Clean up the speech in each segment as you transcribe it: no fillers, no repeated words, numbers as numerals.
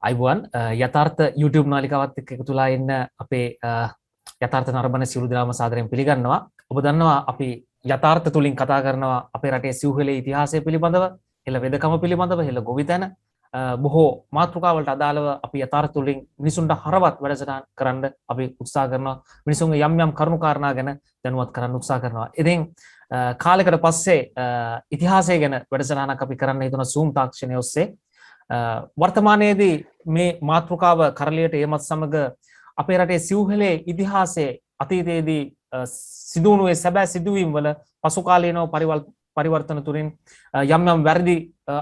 අයිබුවන් යථාර්ථ YouTube නාලිකාවත් එක්ක එකතු වෙලා ඉන්න අපේ යථාර්ථ නරඹන සියලු දෙනාම සාදරයෙන් පිළිගන්නවා. ඔබ දන්නවා අපි යථාර්ථ තුලින් කතා කරනවා අපේ රටේ සිව්හෙලේ ඉතිහාසය පිළිබඳව, හෙළ වෙදකම පිළිබඳව, හෙළ ගොවිතැන බොහෝ මාතෘකාවලට අදාළව අපි යථාර්ථ තුලින් මිනිසුන්ට හරවත් වැඩසටහන් කරන්න අපි උත්සාහ කරනවා. මිනිසුන්ගේ යම් යම් කරුණු කාරණා ගැන දැනුවත් කරන්න උත්සාහ කරනවා. ඉතින් කාලයකට පස්සේ ඉතිහාසය ගැන වැඩසටහනක් අපි කරන්න හිතන Zoom තාක්ෂණය ඔස්සේ වර්තමානයේදී මේ මාතෘකාව කරලියට ඒමත් සමග අපේ රටේ සිව්හෙලේ ඉතිහාසයේ අතීතයේදී සිදු වුණේ සැබෑ සිදුවීම් වල පසු කාලීනව පරිවර්තන තුලින් යම් යම් වැරදි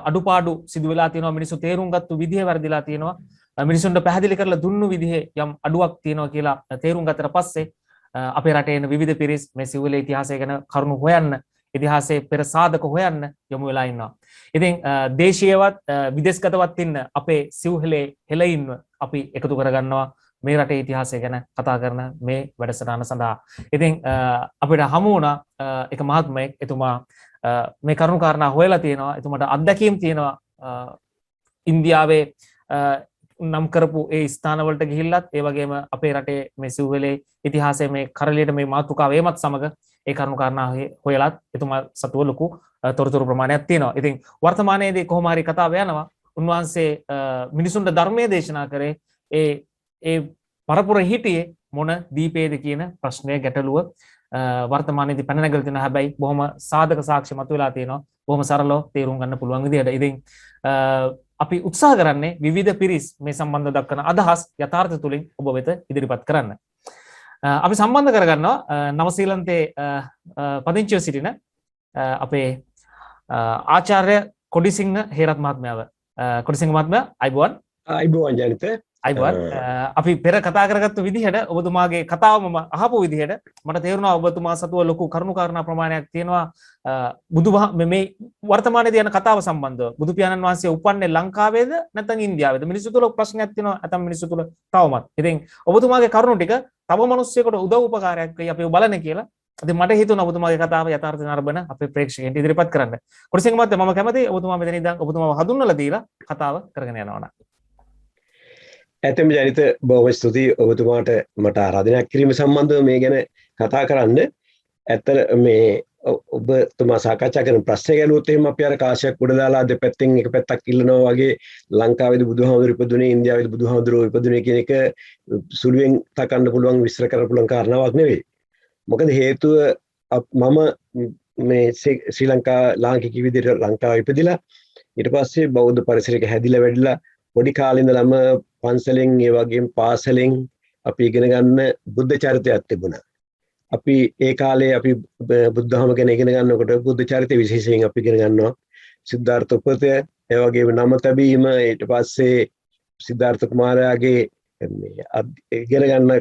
අඩුපාඩු සිදු වෙලා තියෙනවා. මිනිස්සු තේරුම් ගත්තු විදිහ වැරදිලා තියෙනවා. මිනිසුන්ට පැහැදිලි කරලා දුන්නු විදිහේ යම් අඩුවක් තියෙනවා කියලා තේරුම් ගත්තට පස්සේ අපේ රටේ ඉන්න විවිධ පිරිස් මේ සිව්හෙලේ ඉතිහාසය ගැන කරුණු හොයන්න, ඉතිහාසයේ පෙර සාධක හොයන්න යොමු වෙලා ඉන්නවා. ඉතින් දේශීයවත් විදේශගතවත් ඉන්න අපේ සිව්හෙලේ හෙළයින්ව අපි එකතු කරගන්නවා මේ රටේ ඉතිහාසය ගැන කතා කරන මේ වැඩසටහන සඳහා. ඉතින් අපිට හමු වුණා එක මහත්මයෙක්. එතුමා මේ කරුණු කාරණා හොයලා තියෙනවා. එතුමාට අත්දැකීම් තියෙනවා ඉන්දියාවේ නම් කරපු ඒ ස්ථානවලට ගිහිල්ලත්, ඒ වගේම අපේ රටේ මේ සිව්හෙලේ ඉතිහාසයේ මේ කරලියට මේ මාතෘකාව එමත් සමග ඒ කරුණු කාරණා හොයලත් එතුමා සතුව ලොකු තොරතුරු ප්‍රමාණයක් තියෙනවා. ඉතින් වර්තමානයේදී කොහොම හරි කතාව යනවා. උන්වහන්සේ මිනිසුන්ට ධර්මයේ දේශනා කරේ ඒ පරපුර හිටියේ මොන දීපේද කියන ප්‍රශ්නය ගැටලුව වර්තමානයේදී පැන නැගලා තියෙනවා. හැබැයි බොහොම සාධක සාක්ෂි මතුවලා තියෙනවා. බොහොම සරලව තේරුම් ගන්න පුළුවන් විදිහට. ඉතින් අපි උත්සාහ කරන්නේ විවිධ පිරිස් මේ සම්බන්ධ දක්වන අදහස් යථාර්ථ තුලින් ඔබ වෙත ඉදිරිපත් කරන්න. අපි සම්බන්ධ කරගන්නවා නවසීලන්තයේ පදිංචිව සිටින අපේ ආචාර්ය කොඩිසිංහ හේරත් මහත්මයාව. කොඩිසිංහ මහත්මයා අයිබෝවන්. අයිබෝවන් ජනිත. අයිබෝවන්. අපි පෙර කතා කරගත්තු විදිහට ඔබතුමාගේ කතාව මම අහපු විදිහට මට තේරුණා ඔබතුමා සතුව ලොකු කරුණු කාරණා ප්‍රමාණයක් තියෙනවා මේ වර්තමානයේදී යන කතාව සම්බන්ධව. බුදු පියාණන් වහන්සේ උපන්නේ ලංකාවේද නැත්නම් ඉන්දියාවේද? මිනිස්සු තුල ප්‍රශ්නයක් තියෙනවා. නැත්නම් මිනිස්සු තුල තවමත්. ඉතින් ඔබතුමාගේ කරුණු ටික තව මිනිස්සුෙකුට උදව් උපකාරයක් වෙයි අපි බලන කියලා. ඉතින් මට හිතුණා ඔබතුමාගේ කතාව යථාර්ථ නරඹන අපේ ප්‍රේක්ෂකයන්ට ඉදිරිපත් කරන්න. කොඩිසිංහ මහත්තයා මම කැමතියි ඔබතුමා මෙතන ඉඳන් ඔබතුමාව හඳුන්වලා දීලා කතාව කරගෙන යනවා නම්. ඇතම ජනිත බොහොම ස්තුතියි ඔබතුමාට මට ආරාධනයක් කිරීම සම්බන්ධව මේ ගැන කතා කරන්න. ඇත්තට මේ ඔබතුමා සාකච්ඡා කරන ප්‍රශ්න ගැනුවොත් එහෙම අපි අර කාශයක් උඩ දාලා දෙපැත්තෙන් එක පැත්තක් ඉල්ලනවා වගේ ලංකාවේදී බුදුහාමුදුරු ඉපදුනේ ඉන්දියාවේදී බුදුහාමුදුරු ඉපදුනේ කියන එක සුළුවෙන් තකන්න පුළුවන් විස්තර කරන්න පුළුවන් කාරණාවක් නෙවෙයි. මොකද හේතුව මම මේ ශ්‍රී ලංකා ලාංකික විදිහට ලංකාවේ ඉපදිලා ඊට පස්සේ බෞද්ධ පරිසරයක හැදිලා වැඩිලා පොඩි කාලේ ඉඳලම පන්සලෙන් ඒ වගේම පාසලෙන් අපි ඉගෙන ගන්න බුද්ධ චරිතයක් තිබුණා. අපි ඒ කාලේ අපි බුද්ධ ධර්ම ගැන ඉගෙන ගන්නකොට බුද්ධ චරිතය විශේෂයෙන් අපි ඉගෙන ගන්නවා. සිද්ධාර්ථ උපතය, ඒ වගේම නම තැබීම, ඊට පස්සේ සිද්ධාර්ථ කුමාරයාගේ මේ ඉගෙන ගන්න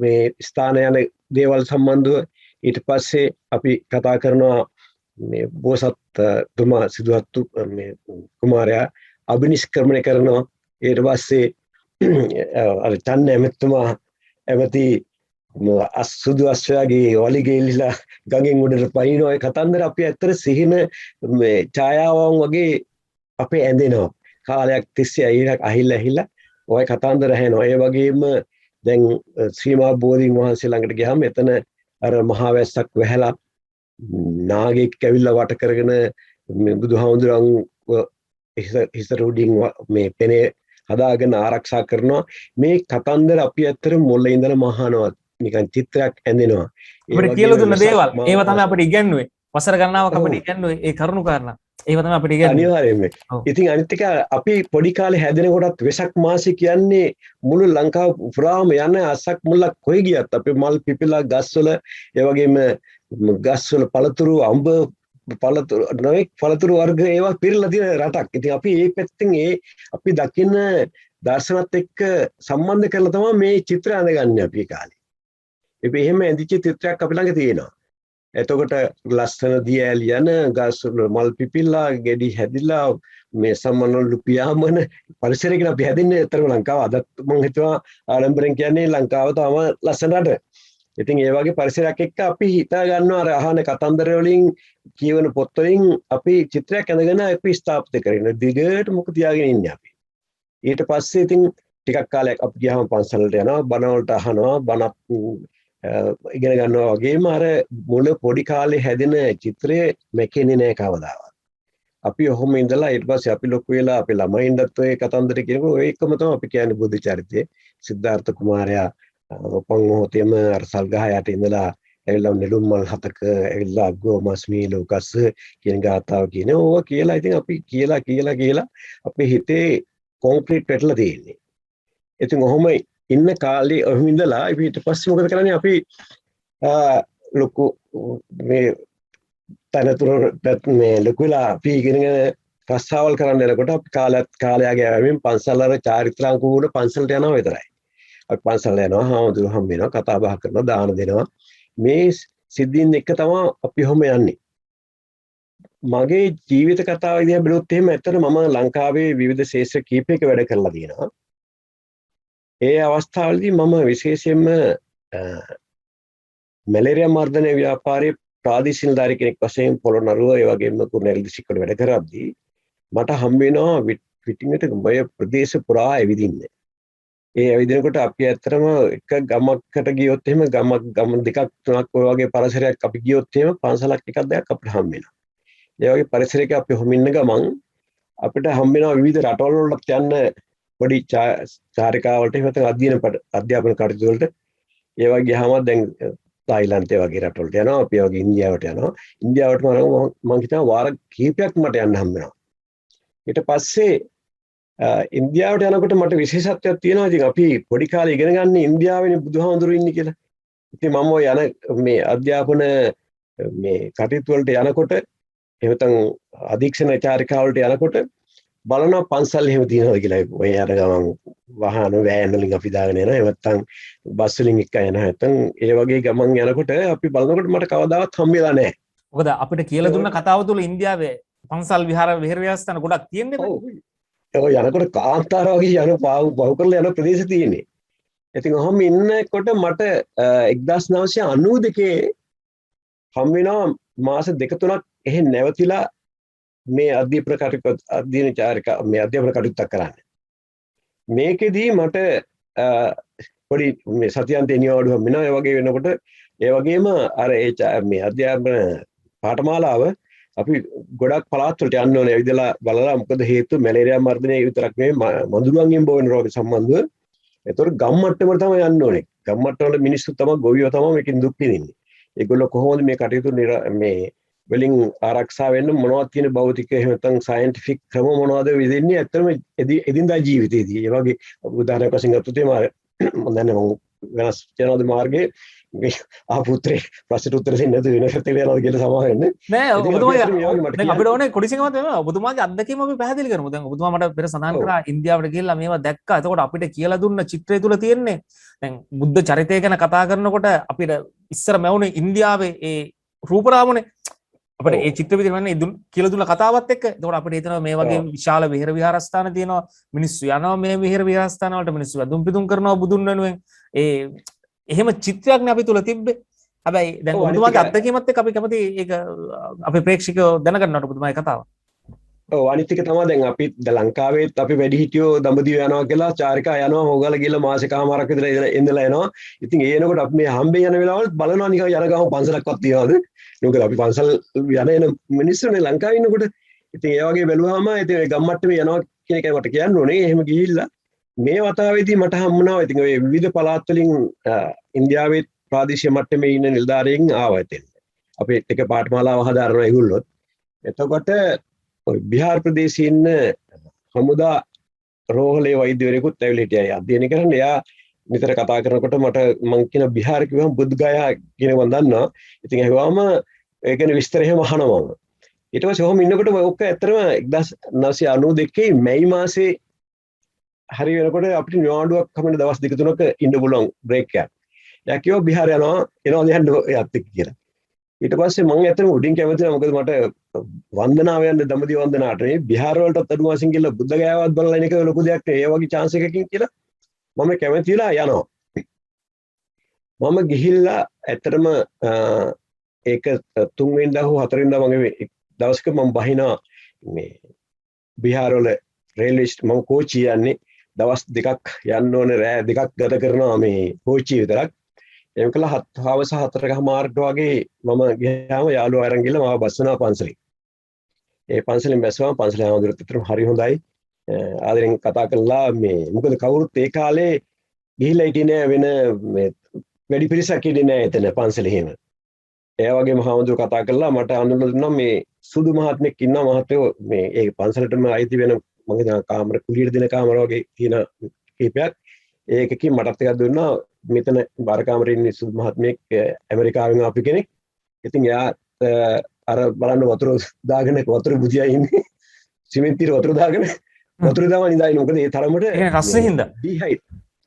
මේ ස්ථාන යන දේවල් සම්බන්ධව ඊට පස්සේ අපි කතා කරනවා මේ බෝසත් තුමා සිද්ධාර්ථ මේ කුමාරයා අභිනිෂ්ක්‍රමණය කරනවා. ඊට පස්සේ අර චන්න ඇමතුමා ඇමති සුදු අශ්වයාගේ වලිගේ ඉල්ලලා ගඟෙන් උඩට පනිනවා. ඒ කතන්දර අපි ඇත්තට සිහින මේ ඡායාවන් වගේ අපේ ඇඳෙනවා. කාලයක් තිස්සේ ඇහිලා ඔය කතන්දර ඇහෙනවා. ඒ වගේම දැන් ශ්‍රීමා බෝධීන් වහන්සේ ළඟට ගියාම එතන අර මහා වැස්සක් වැහැලා නාගෙක් ඇවිල්ලා වට කරගෙන බුදුහාමුදුරන් හිසට උඩින් මේ පෙනේ හදාගෙන ආරක්ෂා කරනවා. මේ කතන්දර අපි ඇත්තට මොළේ ඉඳලා මහානවා. නිකන් චිත්‍රයක් ඇඳෙනවා. අපිට කියලා දුන්න දේවල් ඒව තමයි අපිට ඉගෙනුවේ. වසර ගණනාවක් අපිට ඉගෙනුවේ ඒ කරුණු කාරණා. ඒව තමයි අපිට ඉගෙනුවේ. අනිවාර්යයෙන්ම. ඉතින් අනිත් එක අපි පොඩි කාලේ හැදෙනකොටත් වෙසක් මාසෙ කියන්නේ මුළු ලංකාව පුරාම යන අසක් මුල්ලක් කොයි ගියත් අපි මල් පිපිලා ගස්වල ඒ වගේම ගස්වල පළතුරු අඹ පළතුරු නොයෙක් පළතුරු වර්ග ඒවා පිරලා තියෙන රටක්. ඉතින් අපි මේ පැත්තෙන් අපි දකින්න දර්ශනත් එක්ක සම්බන්ධ කරලා තමයි මේ චිත්‍ර අඳගන්නේ අපි කාලේ. අපි එහෙම ඇඳිච්ච චිත්‍රයක් අපි ළඟ තියෙනවා. එතකොට ලස්සන දියැලි යන ගස් මල් පිපිලා ගෙඩි හැදිලා මේ සම්මනලු පියාඹන පරිසරයකට අපි හැදින්නේ. අතරම ලංකාව අදත් මම හිතුවා ආඩම්බරෙන් කියන්නේ ලංකාව තම ලස්සන රට. ඉතින් ඒ වගේ පරිසරයක් එක්ක අපි හිතා ගන්නවා අර අහන කතන්දර වලින් කියවන පොත් වලින් අපි චිත්‍රයක් ඇඳගෙන අපි ස්ථාපිත කරගෙන දිගට මොකද තියාගෙන ඉන්නේ අපි. ඊට පස්සේ ඉතින් ටිකක් කාලයක් අපි ගියාම පන්සලට යනවා බණ වලට අහනවා බණක් ඉගෙන ගන්නවා වගේම අර මුල පොඩි කාලේ හැදෙන චිත්‍රය මැකෙන්නේ නැහැ කවදාවත්. අපි ඔහොම ඉඳලා ඊට පස්සේ අපි ලොකු වෙලා අපි ළමයින්ටත් ඔය කතන්දර කියනකොට ඔය එකම තමයි අපි කියන්නේ බුද්ධ චරිතය. සිද්ධාර්ථ කුමාරයා පන් මොහොතේම අර සල්ගහ යට ඉඳලා ඇවිල්ලා නෙළුම් මල් හතක ඇවිල්ලා අග්ගෝමස්මී ලෝකස්ස කියන ගාථාව කියන ඕවා කියලා ඉතින් අපි කියලා අපේ හිතේ කොන්ක්‍රීට් වෙట్లా තියෙන්නේ. ඉතින් ඔහොම ඉන්න කාලේ ඔහොම ඉඳලා ඊට පස්සේ මොකද කරන්නේ අපි ලොකු මේ තනතුරට මේ ලොකුලා අපි ඉගෙනගෙන රස්සාවල් කරන්න යනකොට අපි කාලයක් ගෑවෙමින් පන්සල් වල චාරිත්‍රාංක උඩ පන්සලට යනවා විතරයි. අපි පන්සල් යනවා හාමුදුරුවෝ හම්බ වෙනවා කතා බහ කරනවා දාන දෙනවා. මේ සිද්ධීන් එක තමයි අපි ඔහොම යන්නේ. මගේ ජීවිත කතාව විදිහ බැලුවොත් එහෙම ඇත්තට මම ලංකාවේ විවිධ ශේෂ්ත්‍ර කීපයක වැඩ කරලා තියෙනවා. ඒ අවස්ථාවලදී මම විශේෂයෙන්ම මැලේරියා මර්ධන ව්‍යාපාරයේ ප්‍රාදේශීය නිලධාරී කෙනෙක් වශයෙන් පොළොන්නරුව ඒ වගේම කුරුණෑගල දිස්ත්‍රික්කවල වැඩ කරද්දී මට හම්බ වෙනවා පිටින්ට ඔය ප්‍රදේශ පුරා ඇවිදින්න. ඒ ඇවිදිනකොට අපි ඇත්තටම එක ගමකට ගියොත් එහෙම ගම දෙකක් තුනක් ඔය වගේ පරිසරයක් අපි ගියොත් එහෙම පන්සලක් එකක් දෙකක් අපිට හම්බ වෙනවා. ඒ වගේ පරිසරයක අපි හොමින්න ගමන් අපිට හම්බ වෙනවා විවිධ රටවල් වලට යන්න පොඩි චාරිකාවලට එහෙම නැත්නම් අධ්‍යාපන කටයුතු වලට ඒ වගේ ගියාම දැන් තායිලන්තේ වගේ රටවලට යනවා අපි වගේ ඉන්දියාවට යනවා. ඉන්දියාවට මම හිතනවා වාර කිහිපයක් මට යන්න හම්බ වෙනවා. ඊට පස්සේ ඉන්දියාවට යනකොට මට විශේෂත්වයක් තියෙනවා. ඉතින් අපි පොඩි කාලේ ඉගෙන ගන්න ඉන්දියාවේනේ බුදුහාමුදුරු ඉන්නේ කියලා. ඉතින් මම ඔය යන මේ අධ්‍යාපන මේ කටයුතු වලට යනකොට එහෙම නැත්නම් අධීක්ෂණ චාරිකාවලට යනකොට බලනවා පන්සල් එහෙම තියෙනවද කියලා. ඔය අර ගමන් වාහන වෑන් වලින් අපි දාගෙන යනවා. එහෙම නැත්නම් බස් වලින් එක යනවා. නැත්නම් ඒ වගේ ගමන් යනකොට අපි බලනකොට මට කවදාවත් හම්බෙලා නැහැ. මොකද අපිට කියලා දුන්න කතාව තුළ ඉන්දියාවේ පන්සල් විහාර විහාරස්ථාන ගොඩක් තියෙන්නේ. ඔය යනකොට කාන්තාර වගේ යන පහු කරලා යන ප්‍රදේශ තියෙන්නේ. ඉතින් ඔහොම ඉන්නකොට මට 1992 හම් වෙනවා මාස දෙක තුනක් එහෙ නැවතිලා මේ අධ්‍යාපන කටයුත්තක් කරන්න. මේකෙදී මට පොඩි මේ සතියන්තේ නියෝඩු හම් වෙනවා. ඒ වගේ වෙනකොට ඒ වගේම අර මේ අධ්‍යාපන පාඨමාලාව අපි ගොඩක් පළාත් වලට යන්න ඕනේ. ඇවිදලා බලලා මොකද හේතුව මැලේරියා මර්ධනය විතරක් නෙවෙයි මඳුරුවන්ගෙන් බෝවෙන රෝග සම්බන්ධව. ඒතකොට ගම් මට්ටමට තමයි යන්න ඕනේ. ගම් මට්ටම වල මිනිස්සු තමයි ගොවියෝ තමයි මේකෙන් දුක් විඳින්නේ. ඒගොල්ලෝ කොහොමද මේ කටයුතු මේ වලින් ආරක්ෂා වෙන්න මොනවද තියෙන භෞතික එහෙම නැත්නම් සයන්ටිෆික් ක්‍රම මොනවද විදින්නේ ඇත්තටම එදිනදා ජීවිතේදී. ඒ වගේ උදාහරණයක් වශයෙන් ගත්තොත් මම දන්නේ මම වෙනස් යනවාද මාර්ගයේ පුත්‍රේ ප්‍රශ්නට උත්තර දෙන්න නැතුව වෙන පැත්තකට යනවා කියලා සමාවෙන්න නෑ. ඔබතුමා දැන් අපිට ඕනේ කොඩිසිංහ මහත්මයා ඔබතුමාගේ අත්දැකීම අපි පැහැදිලි කරමු. දැන් ඔබතුමා මට පෙර සඳහන් කරා ඉන්දියාවට ගිහිල්ලා මේවා දැක්කා. එතකොට අපිට කියලා දුන්න චිත්‍රය තුල තියෙන්නේ දැන් බුද්ධ චරිතය ගැන කතා කරනකොට අපිට ඉස්සර මැවුනේ ඉන්දියාවේ ඒ රූපරාමනේ. අපිට ඒ චිත්‍ර විදිහට වන්නේ කියලා දුන්න කතාවත් එක්ක. එතකොට අපිට හිතෙනවා මේ වගේ විශාල විහෙර විහාරස්ථාන තියෙනවා. මිනිස්සු යනවා මේ විහෙර විහාරස්ථාන වලට මිනිස්සු වැදුම් පිදුම් කරනවා බුදුන් වෙනුවෙන්. එහෙම චිත්‍රයක් නේ අපි තුල තිබ්බේ. හැබැයි දැන් ඔබතුමාගේ අත්දැකීමත් එක්ක අපි කැමති ඒක අපේ ප්‍රේක්ෂකයෝ දැනගන්නට ඔබතුමාගේ කතාව. ඔව් අනිත් එක තමයි දැන් අපි ලංකාවේත් අපි වැඩි හිටියෝ දඹදිව යනවා කියලා චාරිකා යනවා මොගල ගිහලා මාසෙකමාරක් විතර ඉඳලා එනවා. ඉතින් ඒ එනකොට අපි මේ හම්බෙන් යන වෙලාවල් බලනවා නිකන් යන ගම පන්සලක්වත් තියනවාද? මොකද අපි පන්සල් යන මිනිස්සුනේ ලංකාවේ ඉන්නකොට. ඉතින් ඒ වගේ බැලුවාම ඉතින් ඒ ගම්මට්ටමේ යනවා කියන එකයි මට කියන්න ඕනේ. එහෙම ගිහිල්ලා මේ වතාවේදී මට හම්බුණා. ඉතින් ඔය විවිධ පළාත් වලින් ඉන්දියාවේ ප්‍රාදේශීය මට්ටමේ ඉන්න නිලධාරීන් ආවා ඉතින්. අපේ එක පාඨමාලාව හදාරනවා ඒගොල්ලොත්. එතකොට ඔය බිහාර ප්‍රදේශයේ ඉන්න හමුදා රෝහලේ වෛද්‍යවරයෙකුත් ඇවිල්ලා හිටියා. අධ්‍යයනය කරන්න එයා නිතර කතා කරනකොට මට මං කියන බිහාර කිව්වම බුද්ධගයා කියන මම දන්නවා. ඉතින් ඒවම ඒ ගැන විස්තර එහෙම අහනවා මම. ඊට පස්සේ ඔහොම ඉන්නකොට ඔක්ක ඇත්තටම 1992 මැයි මාසේ හරි වෙනකොට අපිට නිවාඩුවක් කමන දවස් දෙක තුනක ඉන්න පුළුවන් බ්‍රේක් එකක්. එයා කිව්වා බිහාර එනවා දැන් එයාත් එක්ක කියලා. ඊට පස්සේ මම ඇත්තටම උඩින් කැමතිලා මොකද මට වන්දනාව යන්න දඹදිව වන්දනාවට මේ බිහාර වලටත් අඩු වශයෙන් ගිහලා බුද්ධ ගයාවත් බලලා එන එක ලොකු දෙයක් නේ. ඒ වගේ chance එකකින් කියලා මම කැමතිලා යනවා. මම ගිහිල්ලා ඇත්තටම ඒක 3 වෙනිදා හෝ 4 වෙනිදා මගේ දවසක මම බහිනා මේ බිහාර වල රේල්වේ මම කෝච්චිය යන්නේ දවස් දෙකක් යන්න ඕනේ රෑ දෙකක් ගත කරනවා මේ කෝච්චිය විතරක්. එහෙම කළා හවස 4:00 වගේ මම ගියාම යාළුවා අරන් ගිහලා මාව බස්සනවා පන්සලේ. ඒ පන්සලෙන් බැස්සුවම පන්සලේ ආවඳුරත් විතරම හරි හොඳයි. ආදරෙන් කතා කළා මේ මොකද කවුරුත් ඒ කාලේ ගිහිල්ලා හිටියේ නෑ වෙන මේ වැඩි පිරිසක් හිටියේ නෑ එතන පන්සලේ එහෙම. ඒ වගේම හාමුදුරුවෝ කතා කළා මට අඳුනලා දුන්නා මේ සුදු මහත්මයෙක් ඉන්නවා මහත්තයෝ මේ ඒ පන්සලටම අයිති වෙන මම හිතන කාමර කුලියට දෙන කාමර වගේ තියෙන කීපයක් ඒකකින් මටත් එකක් දුන්නා මෙතන බාර කාමරේ ඉන්නේ සුදු මහත්මයෙක් ඇමරිකාවෙන් ආපු කෙනෙක්. ඉතින් එයා අර බලන්න වතුර දාගෙන වතුර බුදියා ඉන්නේ සිමෙන්තියට වතුර දාගෙන වතුර දාගෙන ඉඳලා ඉන්නේ මොකද ඒ තරමට ඒ රස්සේ හින්දා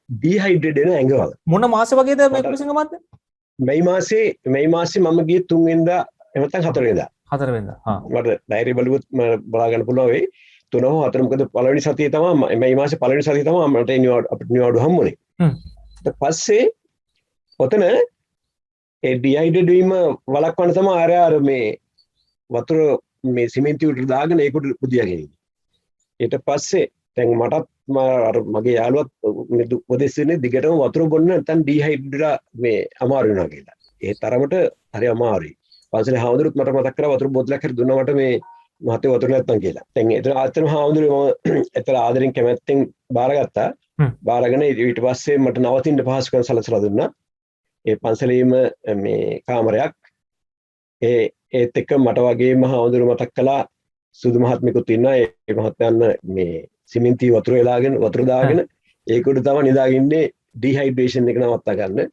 ඩීහයිඩ්‍රේට් වෙන ඇඟවල. මොන මාස වගේද මේ කුලසිංහ මහත්තයා? මේ මාසේ මම ගියේ 3 වෙනිදා එහෙම නැත්නම් 4 වෙනිදා. 4 වෙනිදා. හා. මට ඩයරි බලුවොත් බලා ගන්න පුළුවන් වෙයි. 3 හෝ 4 මොකද පළවෙනි සතියේ තමයි මේ මාසේ පළවෙනි සතියේ තමයි මට අපිට නිවාඩු හම්බුනේ. ඊට පස්සේ ඔතන ඒ ඩිහයිඩ්‍රේට් වීම වළක්වන්න තමයි අර මේ වතුර මේ සිමෙන්ති උඩට දාගෙන ඒකට පුදියාගෙන ඉන්නේ. ඊට පස්සේ දැන් මටත් මගේ යාළුවත් මේ උපදෙස් දෙන්නේ දිගටම වතුර බොන්න නැත්නම් ඩිහයිඩ්‍රේට් මේ අමාරු වෙනවා කියලා. ඒ තරමට හරි අමාරුයි. පස්සේ හාමුදුරුවෝ මට මතක් කරා වතුර බෝතලයක් හරි දුන්නා මට මේ මහත්තයෝ වතුර නැත්තම් කියලා. දැන් ඒතර ආතන හාමුදුරුවෝ මම ඒතර ආදරෙන් කැමැත්තෙන් බාරගත්තා. බාරගෙන ඊට පස්සේ මට නවතින්න පහසුකම් සලසලා දුන්නා. ඒ පන්සලේම මේ කාමරයක් ඒත් එක්ක මට වගේම හාමුදුරුවෝ මතක් කළා සුදු මහත්මයෙකුත් ඉන්නවා. ඒ මහත්යන් මේ සිමෙන්ති වතුර එලාගෙන වතුර දාගෙන ඒකට තමයි නිදාගෙන ඉන්නේ ඩිහයිඩ්‍රේෂන් එක නවත්තා ගන්න.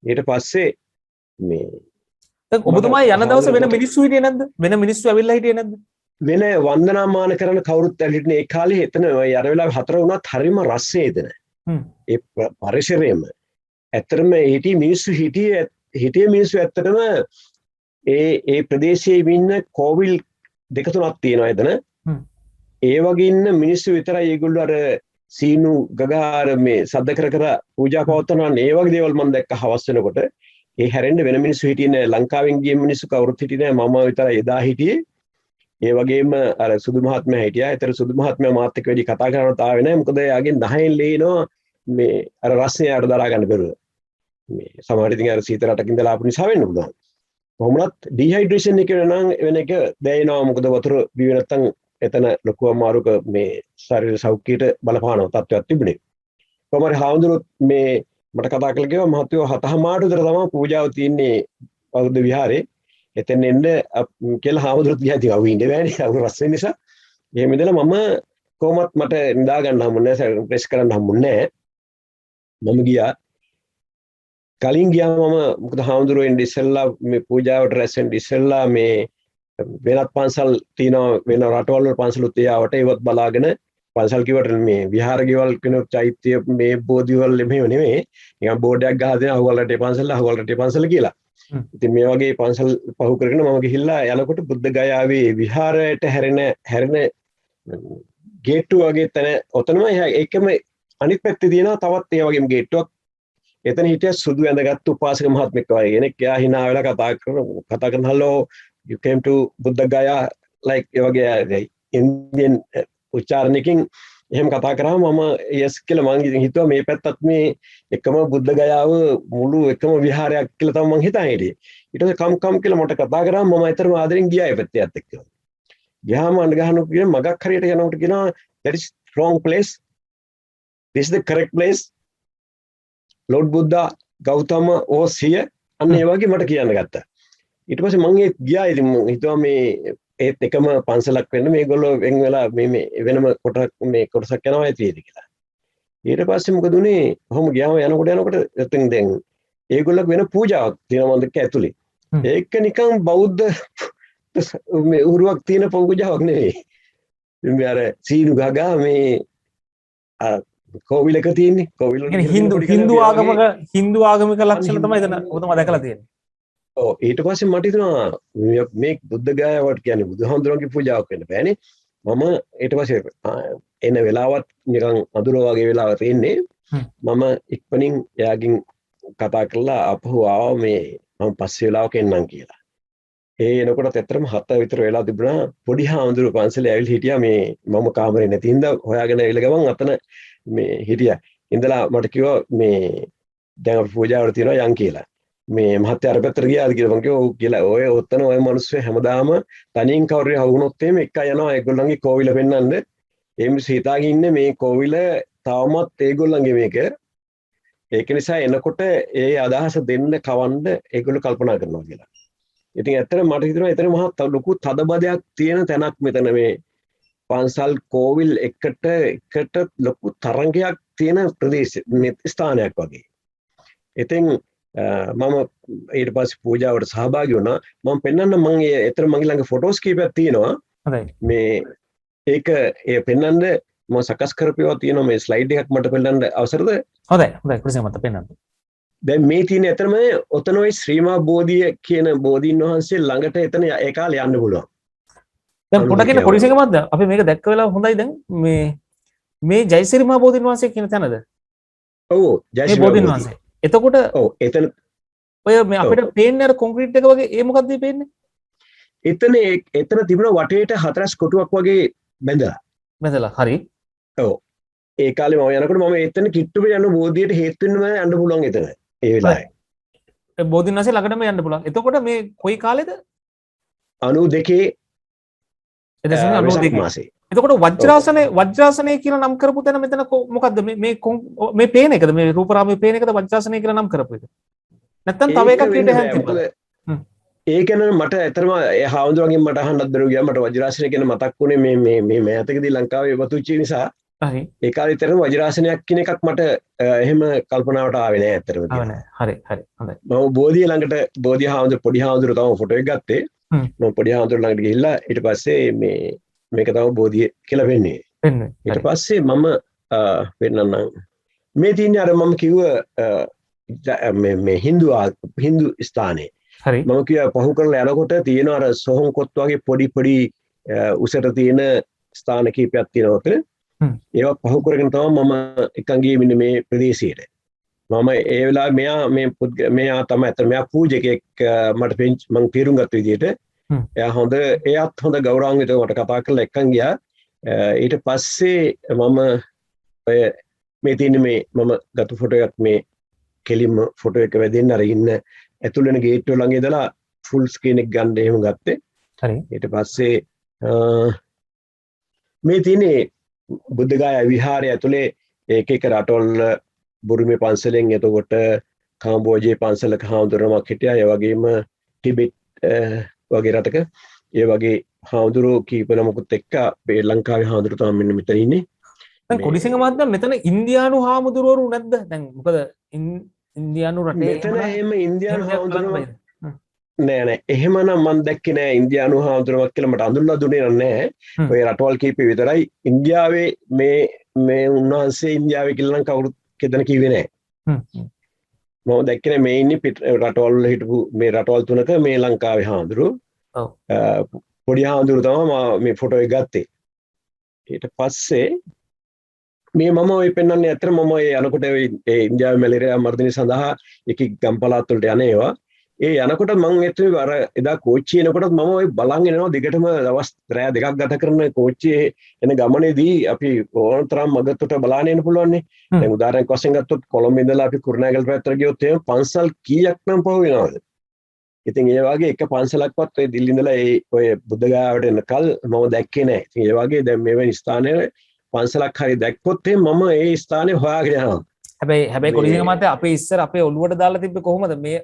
ඊට පස්සේ මේ දැන් ඔබතුමා යන දවසේ වෙන මිනිස්සු හිටියේ නැද්ද? වෙන මිනිස්සු ඇවිල්ලා හිටියේ නැද්ද? වෙන වන්දනාමාන කරන කවුරුත් ඇවිල්ලා ඒ කාලේ එතන ඔය අර වෙලාවේ 4 වුණත් හරිම රස්සේ එතන. ඒ පරිසරයේම ඇත්තටම හිටියේ මිනිස්සු ඇත්තටම ඒ ප්‍රදේශයේ ඉන්න කෝවිල් දෙක තුනක් තියෙනවා එතන. ඒ වගේ ඉන්න මිනිස්සු විතරයි ඒගොල්ලෝ අර සීනු ගගාර මේ සද්ද කර කර පූජා පවත්වනවා. ඒ වගේ දේවල් මම දැක්ක හවස් වෙනකොට. ඒ හැරෙන්න වෙන මිනිස්සු හිටියේ නෑ. ලංකාවෙන් ගිය මිනිස්සු කවුරුත් හිටියේ නෑ. මම විතරයි එදා හිටියේ. ඒ වගේම අර සුදු මහත්මයා හිටියා. ඒතර සුදු මහත්මයා මාත් එක්ක වැඩි කතා කරන්නත් ආවේ නෑ. මොකද එයාගෙන් 10න් ලේනවා මේ අර රස්නේ යාට දරා ගන්න බැරුව. මේ සමහර ඉතින් අර සීත රටක ඉඳලා ආපු නිසා වෙන්න පුළුවන්. කොහොමවත් ඩිහයිඩ්‍රේෂන් එක වෙන එක දැනෙනවා. මොකද වතුර බිව්වේ නැත්තම් එතන ලොකු අමාරුක මේ ශරීර සෞඛ්‍යයට බලපාන තත්ත්වයක් තිබුණේ. කොහොම හරි හාමුදුරුවෝ මේ මට කතා කළා කිව්වා මහත්තයෝ 7:00 විතර තමයි පූජාව තියෙන්නේ බෞද්ධ විහාරේ. එතෙන් එන්න කියලා හාමුදුරුවෝ ගියා. ඉතින් අපි ඉන්නේ බෑනේ. අපි රස් වෙන නිසා. එහෙම ඉඳලා මම කොහොමත් මට නිදා ගන්න හම්බුනේ නැහැ. ප්‍රෙස් කරන්න හම්බුනේ නැහැ. මම ගියා. කලින් ගියාම මම මොකද හාමුදුරුවෝ එන්නේ ඉස්සෙල්ලා මේ පූජාවට රැස් වෙන්න ඉස්සෙල්ලා මේ වෙනත් පන්සල් තියෙනවා වෙන රටවල් වල පන්සලුත් ඒවට ඒවත් බලාගෙන පන්සල් කිව්වට මේ විහාර ගෙවල් කියන චෛත්‍ය මේ බෝධිවල මෙහෙම නෙමෙයි නිකන් බෝඩ් එකක් ගහලා දෙනවා අහවල් රටේ පන්සල අහවල් රටේ පන්සල කියලා. ඉතින් මේ වගේ පන්සල් පහු කරගෙන මම ගිහිල්ලා යනකොට බුද්ධ ගයාවේ විහාරයට හැරෙන ගේට්ටු වගේ තැන ඔතනම ඒකම අනිත් පැත්තේ තියෙනවා තවත් ඒ වගේම ගේට්ටුවක්. එතන හිටිය සුදු ඇඳගත්තු උපාසක මහත්මෙක් වගේ කෙනෙක්. එයා hina වෙලා කතා කරන hello you came to Buddha Gaya like ඒ වගේ ඉන්දියන් උච්චාරණයකින් එහෙම කතා කරාම මම yes කියලා මං හිතුවා මේ පැත්තත් මේ එකම බුද්ධ ගයාව මුළු එකම විහාරයක් කියලා තමයි මං හිතා හිටියේ. ඊට පස්සේ කම් කියලා මට කතා කරාම මම ඇත්තටම ආදරෙන් ගියා ඒ පැත්තට එක්ක. ගියාම අඬ ගහන කියන මගක් හරියට යනකොට කියනවා that is wrong place, this is the correct place, Lord Buddha Gautama was here. අන්න ඒ වගේ මට කියන්න ගත්තා. ඊට පස්සේ මම ඒ ගියා. ඉතින් මම හිතුවා මේ ඒත් එකම පන්සලක් වෙන්න මේගොල්ලෝ වෙන් වෙලා මේ වෙනම කොටසක් යනවා ඇතිද කියලා. ඊට පස්සේ මොකද උනේ? කොහොම ගියාම යනකොට එතෙන් දැන් ඒගොල්ලෝ වෙන පූජාවක් තියෙනවා මම දැක්ක ඇතුලේ. ඒක නිකන් බෞද්ධ මේ උරුවක් තියෙන පූජාවක් නෙවෙයි. මේ අර සීනු ගගා මේ කෝවිලක තියෙන්නේ. කෝවිල හින්දු ආගමික ලක්ෂණ තමයි එතන ඔතම දැකලා තියෙන්නේ. ඔව් ඊට පස්සේ මට හිතෙනවා මේ බුද්ධ ගයාවට කියන්නේ බුදුහාමුදුරන්ගේ පූජාවක් වෙන්න බෑනේ. මම ඊට පස්සේ එන වෙලාවත් නිකන් අඳුර වගේ වෙලාවක් තියෙන්නේ. මම ඉක්මනින් එයාගෙන් කතා කරලා අපහු ආවා මේ මම පස්සේ වෙලාවක එන්නම් කියලා. ඒ එනකොට ඇත්තටම 7 විතර වෙලා තිබුණා. පොඩි හාමුදුරුවෝ පන්සලේ ඇවිල්ලා හිටියා. මේ මම කාමරේ නැති හින්දා හොයාගෙන ඇවිල්ලා ගමන් අතන මේ හිටියා. ඉඳලා මට කිව්වා මේ දැන් අපි පූජාවට තියනවා යන් කියලා. මේ මහත්තයා අර පැත්තට ගියාද කියලා මම කිව්වා ඔව් කියලා. ඔය ඔතන ඔය මිනිස්සු හැමදාම තනියෙන් කවුරු හරි වුණොත් එහෙම එකයි යනවා ඒගොල්ලන්ගේ කෝවිල පෙන්වන්න. ඒ මිනිස්සු හිතාගෙන ඉන්නේ මේ කෝවිල තවමත් ඒගොල්ලන්ගේ මේක. ඒක නිසා එනකොට ඒ අදහස දෙන්න කවන්න ඒගොල්ලෝ කල්පනා කරනවා කියලා. ඉතින් ඇත්තට මට හිතෙනවා එතන මහා ලොකු තදබදයක් තියෙන තැනක් මෙතන මේ පන්සල් කෝවිල් එකට ලොකු තරංගයක් තියෙන ප්‍රදේශ ස්ථානයක් වගේ. ඉතින් මම ඊට පස්සේ පූජාවට සහභාගී වුණා. මම පෙන්වන්න මම එතන මගේ ළඟ ෆොටෝස් කීපයක් තියෙනවා. හොඳයි. මේ ඒක ඒ පෙන්වන්න මම සකස් කරපේවා තියෙනවා මේ ස්ලයිඩ් එකක් මට පෙන්නන්න අවසරද? හොඳයි කුරුසිංහ මහත්තයා පෙන්නන්න. දැන් මේ තියෙන ඇතරම ඔතන ওই ශ්‍රීමා බෝධිය කියන බෝධීන් වහන්සේ ළඟට එතන ඒ කාලේ යන්න පුළුවන්. දැන් පොඩකින් කුරුසිංහ මහත්තයා අපි මේක දැක්ක වෙලාව හොඳයි. දැන් මේ ජයසිරි මහ බෝධීන් වහන්සේ කියන තැනද? ඔව් ජයසිරි බෝධීන් වහන්සේ. එතකොට ඔව් එතන ඔය මේ අපිට පේන්නේ අර කොන්ක්‍රීට් එක වගේ ඒ මොකක්ද මේ පේන්නේ? එතන තිබුණ වටේට හතරස් කොටුවක් වගේ බැඳලා හරි. ඔව් ඒ කාලේ මම යනකොට මම එතන කිට්ටුම යන බෝධියට හේතු වෙන්නම යන්න පුළුවන් එතන ඒ වෙලාවේ. ඒ බෝධීන් වහන්සේ ළඟටම යන්න පුළුවන්. එතකොට මේ කොයි කාලෙද? 92 92 මාසේ. එතකොට වජ්‍රාසනය කියලා නම් කරපු තැන මෙතන මොකද්ද මේ පේන එකද මේ රූපරාමයේ පේන එකද වජ්‍රාසනය කියලා නම් කරපු එක? නැත්තම් තව එකක් ඊට හැන් තිබ්බද? ඒක නම් මට ඇත්තටම ඒ හාමුදුරුවන්ගෙන් මට අහන්නත් බැරුව ගියා. මට වජ්‍රාසනය කියන මතක් වුණේ මේ මෑතකදී ලංකාවේ වතුච්චි නිසා. හරි. ඒ කාලේ තරම වජ්‍රාසනයක් කියන එකක් මට එහෙම කල්පනාවට ආවේ නෑ ඇත්තටම. හරි හොඳයි. මම බෝධිය ළඟට පොඩි හාමුදුරුවෝ තමයි ෆොටෝ එක ගත්තේ. මම පොඩි හාමුදුරුවෝ ළඟට ගිහිල්ලා ඊට පස්සේ මේක තමයි බෝධිය කියලා වෙන්නේ. ඊට පස්සේ මම වෙනනම් මේ තියන්නේ අර මම කිව්ව මේ හින්දු ස්ථානේ. හරි. මම කිව්වා පහු කරලා යනකොට තියෙන අර සොහොන් කොත් වගේ පොඩි උසට තියෙන ස්ථාන කීපයක් තියෙනවා උතන. ඒවා පහු කරගෙන තමයි මම එකන් ගියේ මෙන්න මේ ප්‍රදේශයට. මම ඒ වෙලාවේ මෙයා තමයි අතන මෙයා පූජකෙක් මට මම තීරුම් ගත්ත විදිහට එයා එයාත් හොඳ ගෞරවාන්විතව මට කතා කරලා එකන් ගියා. ඊට පස්සේ මම ඔය මේ තියෙන මම ගත්ත ෆොටෝ එකක් මේ කෙලින්ම ෆොටෝ එක වැදෙන්න අර ඉන්න ඇතුළේ වෙන ගේට්ටුව ළඟ ඉඳලා ෆුල් ස්ක්‍රීන් එක ගන්න එහෙම ගත්තේ. හරි. ඊට පස්සේ මේ තියෙන්නේ බුද්ධගයා විහාරය ඇතුලේ එක රටවල් බුරුමේ පන්සලෙන් එතකොට කාම්බෝජයේ පන්සලක හාමුදුරුවමක් හිටියා. ඒ වගේම ටිබෙට් වගේ රටක ඒ වගේ හාමුදුරුවෝ කීප නමකුත් එක්ක මේ ලංකාවේ හාමුදුරුවෝ තමයි මෙන්න මෙතන ඉන්නේ. දැන් කුඩිසිංහ මහත්මයා මෙතන ඉන්දියානු හාමුදුරුවරු නැද්ද? දැන් මොකද ඉන්දියානු රටේ මෙතන එහෙම ඉන්දියානු හාමුදුරුවෝ නෑ එහෙමනම් මම දැක්කේ නෑ ඉන්දියානු හාමුදුරුවෝ කියලා මට අඳුල්ලා දුන්නේ නෑ. ඔය රටවල් කීපෙ විතරයි ඉන්දියාවේ මේ උන්වහන්සේ ඉන්දියාවේ කියලා නම් කවුරුත් කෙදන කිව්වේ නෑ. මම දැක්කේ නෑ මේ ඉන්නේ රටවල් වල හිටපු මේ රටවල් තුනක මේ ලංකාවේ හාමුදුරුවෝ. ඔව්. පොඩි හාමුදුරුවෝ තමයි මේ ෆොටෝ එක ගත්තේ. ඊට පස්සේ මම ඔය පෙන්වන්නේ අතර මම ඒ යනකොට ඒ ඉන්දියාවේ මැලේරියා මර්ධනය සඳහා එක ගම්පලාත් වලට යන ඒවා. ඒ යනකොට මම අර එදා කෝච්චිය එනකොටත් මම ඔය බලන් එනවා දිගටම දවස් රෑ දෙකක් ගත කරන කෝච්චියේ එන ගමනේදී අපි ඕන තරම් මගතට බලාගෙන එන්න පුළුවන් නේ. දැන් උදාහරණයක් වශයෙන් ගත්තොත් කොළඹ ඉඳලා අපි කුරුණෑගල පැත්තට ගියොත් එහෙම පන්සල් කීයක් නම් පහු වෙනවද? ඉතින් ඒ වගේ එක පන්සලක්වත් ඔය දිල්ලි ඉඳලා ඔය බුද්ධගයාවට එනකල් මම දැක්කේ නැහැ. ඉතින් ඒ වගේ දැන් මෙවැනි ස්ථානයේ පන්සලක් හරි දැක්කොත් මම ඒ ස්ථානේ හොයාගෙන යනවා. හැබැයි කුඩිසිංහ මහත්තයා අපේ ඉස්සර අපේ ඔළුවට දාලා තිබ්බේ කොහොමද මේ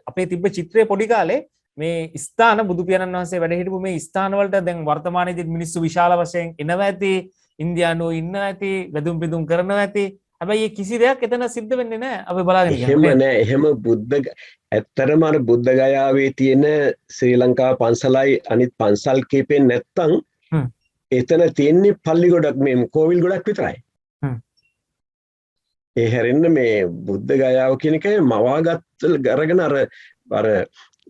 අපේ තිබ්බ චිත්‍රය පොඩි කාලේ මේ ස්ථාන බුදු පියාණන් වහන්සේ වැඩ හිටපු මේ ස්ථාන වලට දැන් වර්තමානයේදී මිනිස්සු විශාල වශයෙන් එනවා ඇති ඉන්දියානු ඉන්නවා ඇති වැදුම් පිදුම් කරනවා ඇති. හැබැයි කිසි දෙයක් එතන සිද්ධ වෙන්නේ නැහැ. අපි බලාගෙන ඉන්නේ. එහෙම නෑ. එහෙම ඇත්තරම අර බුද්ධගයාවේ තියෙන ශ්‍රී ලංකා පන්සලයි අනිත් පන්සල් කීපෙන් නැත්තම් එතන තියෙන්නේ පල්ලි ගොඩක් මේ කෝවිල් ගොඩක් විතරයි. ඒ හැරෙන්න මේ බුද්ධගයාව කියන එක මවාගත් අරගෙන අර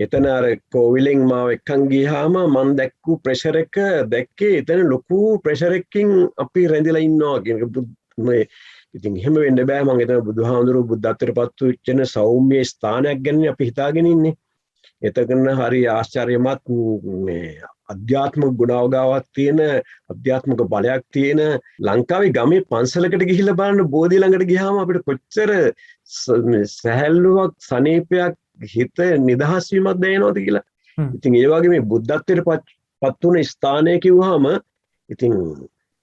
එතන අර කෝවිලෙන් මාව එක්කන් ගියාම මම දැක්කු ප්‍රෙෂර් එක දැක්කේ එතන ලොකු ප්‍රෙෂර් එකකින් අපි රැඳිලා ඉන්නවා කියන එක. ඉතින් එහෙම වෙන්න බෑ. මම එතන බුදුහාමුදුරුවෝ බුද්ධත්වයට පත් වෙච්ච සෞම්‍ය ස්ථානයක් ගැන අපි හිතාගෙන ඉන්නේ. එතකන හරි ආශ්චර්යමත් මේ අධ්‍යාත්මික ගුණාවගාවක් තියෙන අධ්‍යාත්මික බලයක් තියෙන ලංකාවේ ගමේ පන්සලකට ගිහිල්ලා බලන්න බෝධිය ළඟට ගියාම අපිට කොච්චර සැහැල්ලුවක් සනීපයක් හිත නිදහස් වීමක් දැනෙනවද කියලා. ඉතින් ඒ වගේ මේ බුද්ධත්වයට පත් වුණ ස්ථානය කිව්වහම ඉතින්